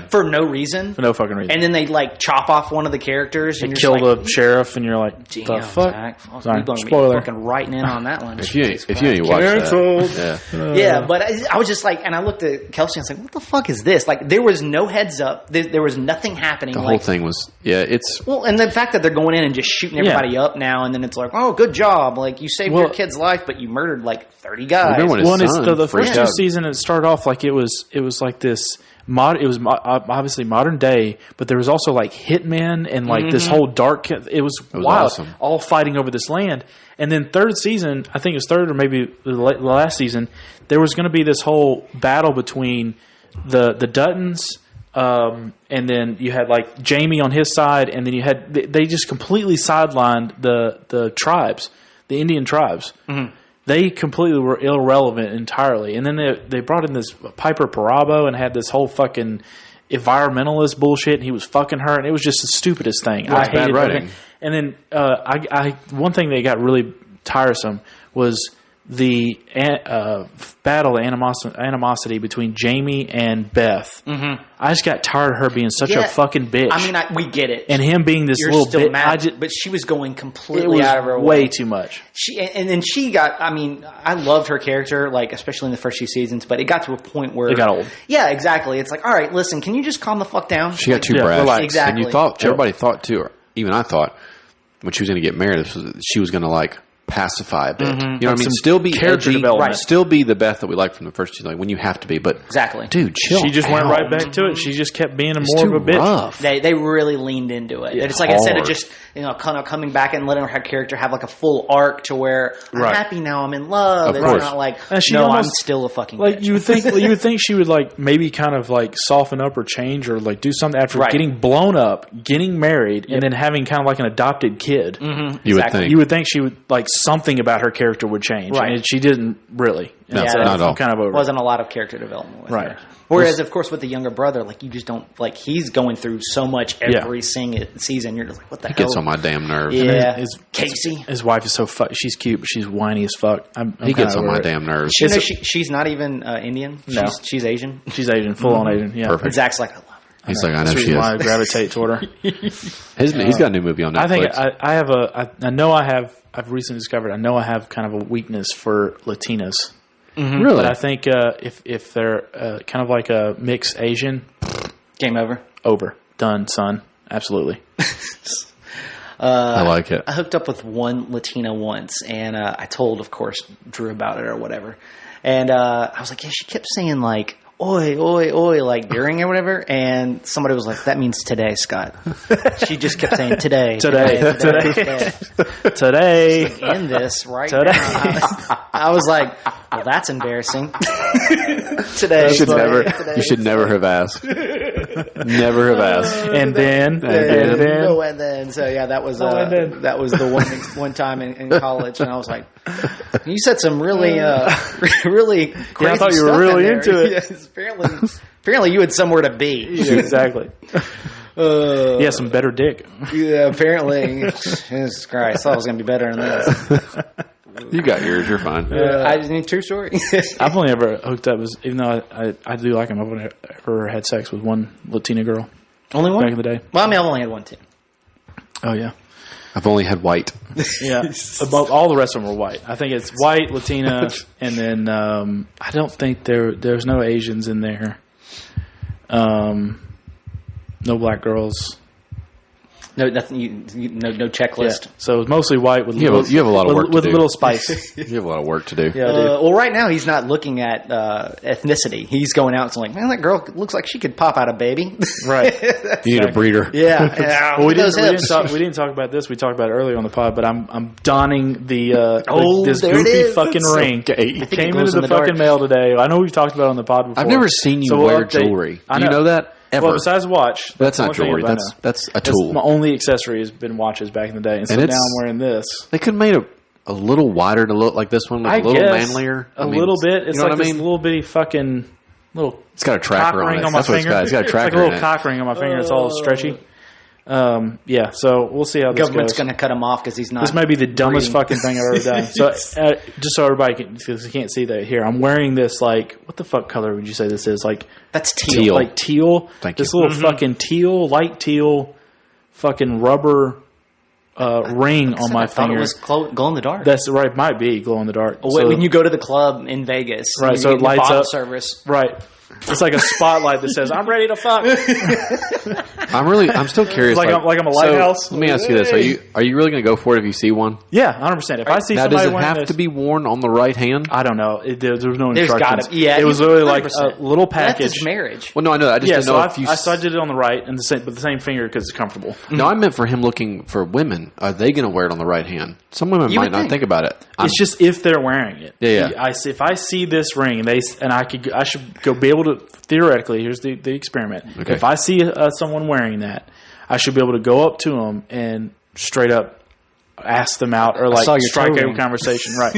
for no reason, for no fucking reason, and then they like chop off one of the characters and kill the sheriff, and you're like, the fuck? Sorry, spoiler! Fucking writing in on that one. If you ain't watch that, but I was just like, and I looked at Kelsey and I was like, what the fuck is this? Like, there was no heads up. There was nothing happening. The whole thing was, it's... Well, and the fact that they're going in and just shooting everybody up now, and then it's like, oh, good job. Like, you saved your kid's life, but you murdered, like, 30 guys. The first two seasons, it started off like it was like this... It was obviously modern day, but there was also, like, hitmen and, like, this whole dark... It was wild. Awesome. All fighting over this land. And then third season, I think it was third or maybe the last season, there was going to be this whole battle between the Duttons... and then you had like Jamie on his side, and then you had they just completely sidelined the tribes, the Indian tribes. Mm-hmm. They completely were irrelevant entirely. And then they brought in this Piper Perabo and had this whole fucking environmentalist bullshit, and he was fucking her, and it was just the stupidest thing. I hated writing. And then one thing that got really tiresome was the battle, animosity between Jamie and Beth. Mm-hmm. I just got tired of her being such a fucking bitch. I mean, we get it, and him being this little bitch. But she was going completely out of her way. Way too much. And then she got. I mean, I loved her character, like especially in the first few seasons. But it got to a point where it got old. Yeah, exactly. It's like, all right, listen, can you just calm the fuck down? She got too brash. Exactly. And everybody thought too, or even I thought, when she was going to get married, she was going to like pacify a bit. Mm-hmm. You know what I mean? Still be character edgy, development. Still be the Beth that we like from the first season, like when you have to be. But exactly, dude, chill. She just went right back to it. She just kept being more of a bitch. Rough. They really leaned into it. It's like instead of just kind of coming back and letting her character have like a full arc to where I'm happy now, I'm in love. It's not like I'm still a fucking like bitch. you would think she would like maybe kind of like soften up or change or like do something after getting blown up, getting married, and then having kind of like an adopted kid. Mm-hmm. You would think she would like something about her character would change, and she didn't really. No, not at all. I'm kind of over. Wasn't a lot of character development with her. Whereas, of course, with the younger brother, like you just don't like he's going through so much every season. You're just like, what the hell? He gets on my damn nerves. Yeah, Casey. His wife is so she's cute, but she's whiny as fuck. He gets on my damn nerves. She's not even Indian. No. She's Asian. She's Asian, full on Asian. Yeah, perfect. Zach's like, I love her. He's like, I know she is. I gravitate toward her. He's got a new movie on Netflix. I've recently discovered. I know I have kind of a weakness for Latinas. Mm-hmm. Really, but I think if they're kind of like a mixed Asian, game over, done, son, absolutely. I like it. I hooked up with one Latina once, and I told, of course, Drew about it or whatever, and I was like, yeah, she kept saying like, oi, oi, oi, like during or whatever, and somebody was like, that means today, Scott. She just kept saying today. Today. Like, in this right today. Now. I was like, well, that's embarrassing. Today. You should never have asked. Never have asked. And then. So yeah, that was the one time in college, and I was like, you said some really really crazy I thought you were really into it. Yes, apparently you had somewhere to be. Yeah, exactly. Yeah, some better dick. Yeah, apparently. Jesus Christ, I thought it was going to be better than this. You got yours. You're fine. I just need true story. I've only ever hooked up, even though I do like him, I've only ever had sex with one Latina girl. Only one? Back in the day. Well, I mean, I've only had one too. Oh, yeah. I've only had white. Yeah. All the rest of them were white. I think it's white, Latina, and then I don't think there's no Asians in there. No black girls. No, nothing. No checklist. Yeah. So it's mostly white with you have a lot of work with to do. little spice. You have a lot of work to do. Yeah, well, right now he's not looking at ethnicity. He's going out and like, man, that girl looks like she could pop out a baby. Right. You need a breeder. Yeah. Well, we didn't talk about this. We talked about it earlier on the pod, but I'm donning this goofy fucking ring. It came into the fucking mail today. I know we've talked about it on the pod before. I've never seen you wear jewelry. I Do you know that? Ever. Well, besides watch. That's not jewelry. That's a tool. My only accessory has been watches back in the day. And so now I'm wearing this. They could have made a little wider to look like this one, like a little manlier. A little bit. It's like this little bitty fucking little. It's got a tracker on it. On my finger. It's got a tracker. It's like a little cock ring on my finger. It's all stretchy. Yeah, so we'll see how this goes. Government's going to cut him off because he's not. This may be the dumbest fucking thing I've ever done. So, just so everybody because you can't see that here, I'm wearing this what the fuck color would you say this is? Like that's teal. Like teal. Thank this you. Little fucking light teal, fucking rubber ring on my finger. It was glow in the dark. That's right. It might be glow in the dark. So, when you go to the club in Vegas, right? So it lights up. Service, right? It's like a spotlight that says, "I'm ready to fuck." I'm still curious. Like I'm a lighthouse. So let me ask you this: Are you really going to go for it if you see one? Yeah, 100%. If I see now, somebody does it have to be worn on the right hand? I don't know. There was no instructions. There's got to. Yeah, it was literally like a little package. That's marriage. Well, no, I know. I just didn't know if you. So I did it on the right and with the same finger because it's comfortable. No, I meant for him looking for women. Are they going to wear it on the right hand? Some women might not think about it. It's just if they're wearing it. Yeah. If I see this ring and I should be able to theoretically. Here's the experiment. Okay. If I see someone wearing that, I should be able to go up to them and straight up ask them out or strike a conversation. Right.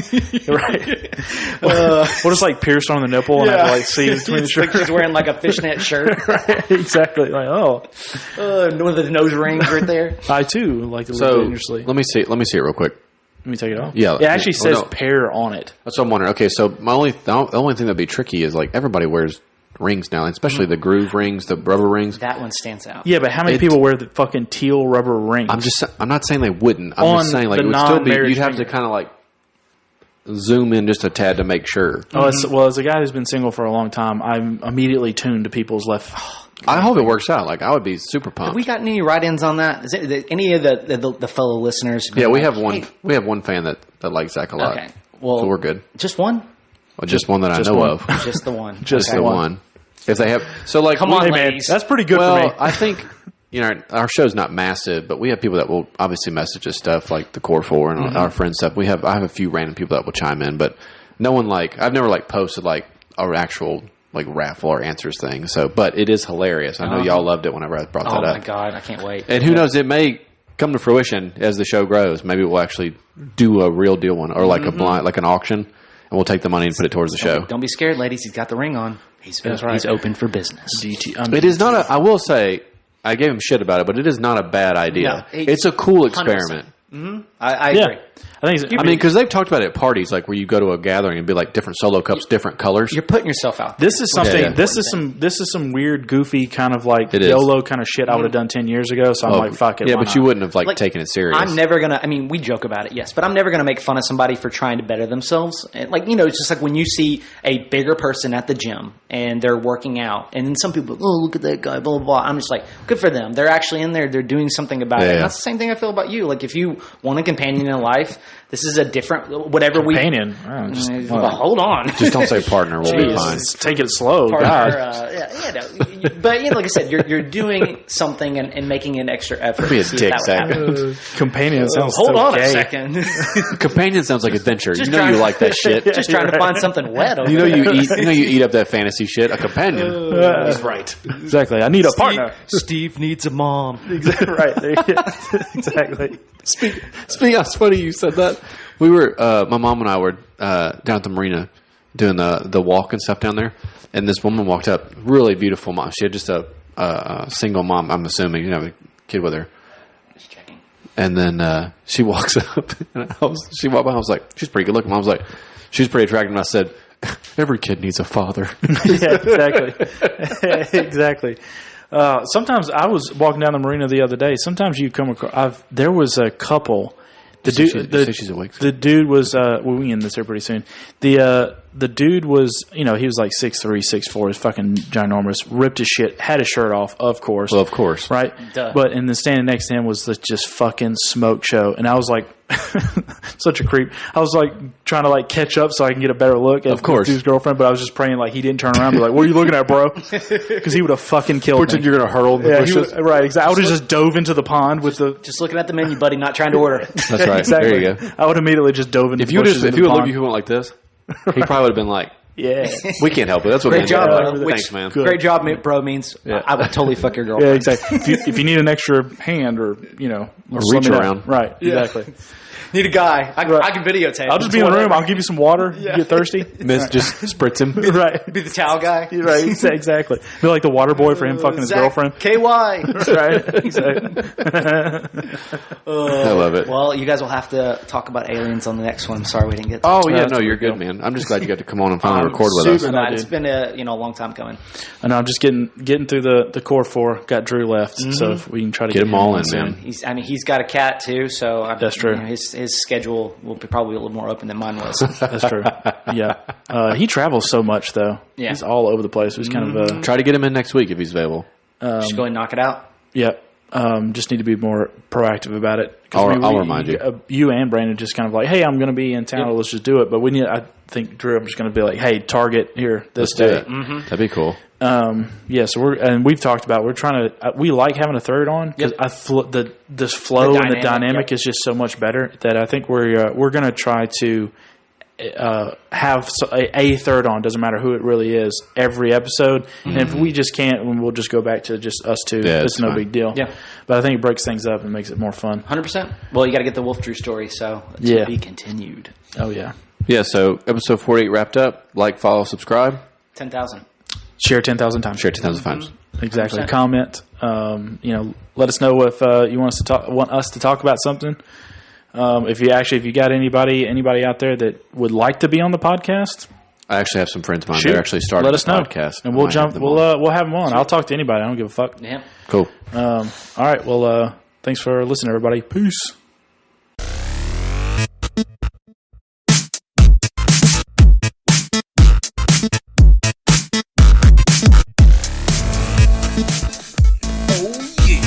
Right. We'll just pierce on the nipple and I have to see between the shirt. Like he's wearing like a fishnet shirt. Right, exactly. Like, one of the nose rings right there. I too like to look dangerously. Let me see it real quick. Let me take it off. Yeah. It actually says pair on it. That's what I'm wondering. Okay, so the only thing that'd be tricky is everybody wears rings now, especially the groove rings, the rubber rings. That one stands out. Yeah, but how many people wear the fucking teal rubber rings? I'm not saying they wouldn't. I'm just saying it would still be. You'd have to kind of zoom in just a tad to make sure. Well, as a guy who's been single for a long time, I'm immediately tuned to people's left. I hope it works out. I would be super pumped. Have we got any write-ins on that? Is it any of the fellow listeners? Yeah, we have one. Hey. We have one fan that likes Zach a lot. Okay, well, so we're good. Just one. Well, just one that I know of. Just the one. Just the one. If they have, come on, ladies. That's pretty good for me. I think our show's not massive, but we have people that will obviously message us stuff like the Core Four and our friends stuff. I have a few random people that will chime in, but no one I've never posted our actual raffle or answers thing. So, but it is hilarious. I know y'all loved it whenever I brought that up. Oh my god, I can't wait! And who knows, it may come to fruition as the show grows. Maybe we'll actually do a real deal one or a blind, an auction, and we'll take the money and put it towards the show. Don't be scared, ladies. He's got the ring on. He's open for business. It is not I will say, I gave him shit about it, but it is not a bad idea. No, it's a cool experiment. Mm-hmm. I agree. I because they've talked about it at parties, where you go to a gathering and be different solo cups, different colors. You're putting yourself out there. This is something. Yeah. This is some weird, goofy kind of YOLO kind of shit I would have done 10 years ago. So I'm fuck it. Yeah, but you wouldn't have taken it serious. I'm never gonna. We joke about it, yes, but I'm never gonna make fun of somebody for trying to better themselves. And it's just when you see a bigger person at the gym and they're working out, and then some people, look at that guy, blah blah blah. I'm just good for them. They're actually in there. They're doing something about it. And that's the same thing I feel about you. If you want a companion in life, this is a different companion. Hold on. Just don't say partner. We'll be fine. Take it slow. Partner, but like I said, you're doing something and making an extra effort. Be a dick, Zach. Companion sounds hold on gay. a second. Companion sounds like adventure. You like that shit. Just trying to find something wet. You eat up that fantasy shit. A companion. He's right. Exactly. I need a partner. Steve needs a mom. Exactly right. Exactly. Speaking, it's funny you said that. We were, my mom and I were down at the marina doing the walk and stuff down there, and this woman walked up, really beautiful mom. She had just a single mom, I'm assuming, a kid with her. Just checking. And then she walks up, and she walked by, I was like, she's pretty good looking. I was like, she's pretty attractive, and I said, every kid needs a father. Yeah, exactly. Exactly. Sometimes I was walking down the marina the other day. Sometimes you come across. There was a couple. She's awake. The dude was. We can end this here pretty soon. The the dude was, he was like 6'3", 6'4", was fucking ginormous, ripped his shit, had his shirt off, of course. Well, of course. Right? Duh. But and then standing next to him was this just fucking smoke show. And I was like, such a creep. I was like trying to like catch up so I can get a better look at the dude's girlfriend, but I was just praying like he didn't turn around and be like, what are you looking at, bro? Because he would have fucking killed me. You're going to hurl the bushes? Right, exactly. I would have just dove into the pond with the... Just looking at the menu, buddy, not trying to order. That's right. Exactly. There you go. I would immediately just dove into the bushes. If you would look at you went like this, he probably would have been like, yeah, we can't help it. That's what Great job, bro. Thanks, man. Great job, bro, means I would totally fuck your yeah, girlfriend. exactly. If you need an extra hand or, or reach around. Right, exactly. Need a guy. I can videotape. I'll just be in the room. I'll give you some water. You get thirsty. Just spritz him. Right. Be the towel guy. Right, exactly. Be like the water boy for him fucking his girlfriend. KY. Right, exactly. I love it. Well, you guys will have to talk about aliens on the next one. Sorry we didn't get to Oh, yeah, no, you're good, man. I'm just glad you got to come on and finally record with us. glad. It's been a long time coming. I know. I'm just getting through the core four. Got Drew left, so if we can try to Get get them all in, soon. man. He's got a cat too, so That's true. His schedule will be probably a little more open than mine was. That's true. Yeah. He travels so much though. Yeah. He's all over the place. It was kind of Try to get him in next week if he's available. Just go and knock it out. yeah. Just need to be more proactive about it. I'll remind you. You and Brandon just kind of like, hey, I'm going to be in town. Let's just do it. But I think Drew, I'm just going to be like, hey, target here this day. That'd be cool. So we've talked about we're trying to we like having a third on because this flow and the dynamic is just so much better that I think we're going to try to have a third on, doesn't matter who it really is, every episode. And if we just can't, we'll just go back to just us two. Yeah, it's no fine. big deal. Yeah. But I think it breaks things up and makes it more fun. 100%. Well, you got to get the Wolf Drew story, so it's to be continued. Oh yeah. Yeah, so episode 48 wrapped up. Like, follow, subscribe. 10,000. Share 10,000 times. Share 10,000 times. Exactly. 100%. Comment. Let us know if you want us to talk about something. If you got anybody out there that would like to be on the podcast, I actually have some friends of mine. They're actually starting let us the know, podcast. and we'll jump. We'll have them on. I'll talk to anybody. I don't give a fuck. Yeah. Cool. All right. Well, thanks for listening, everybody. Peace. Oh yeah,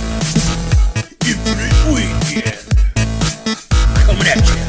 every weekend coming at you.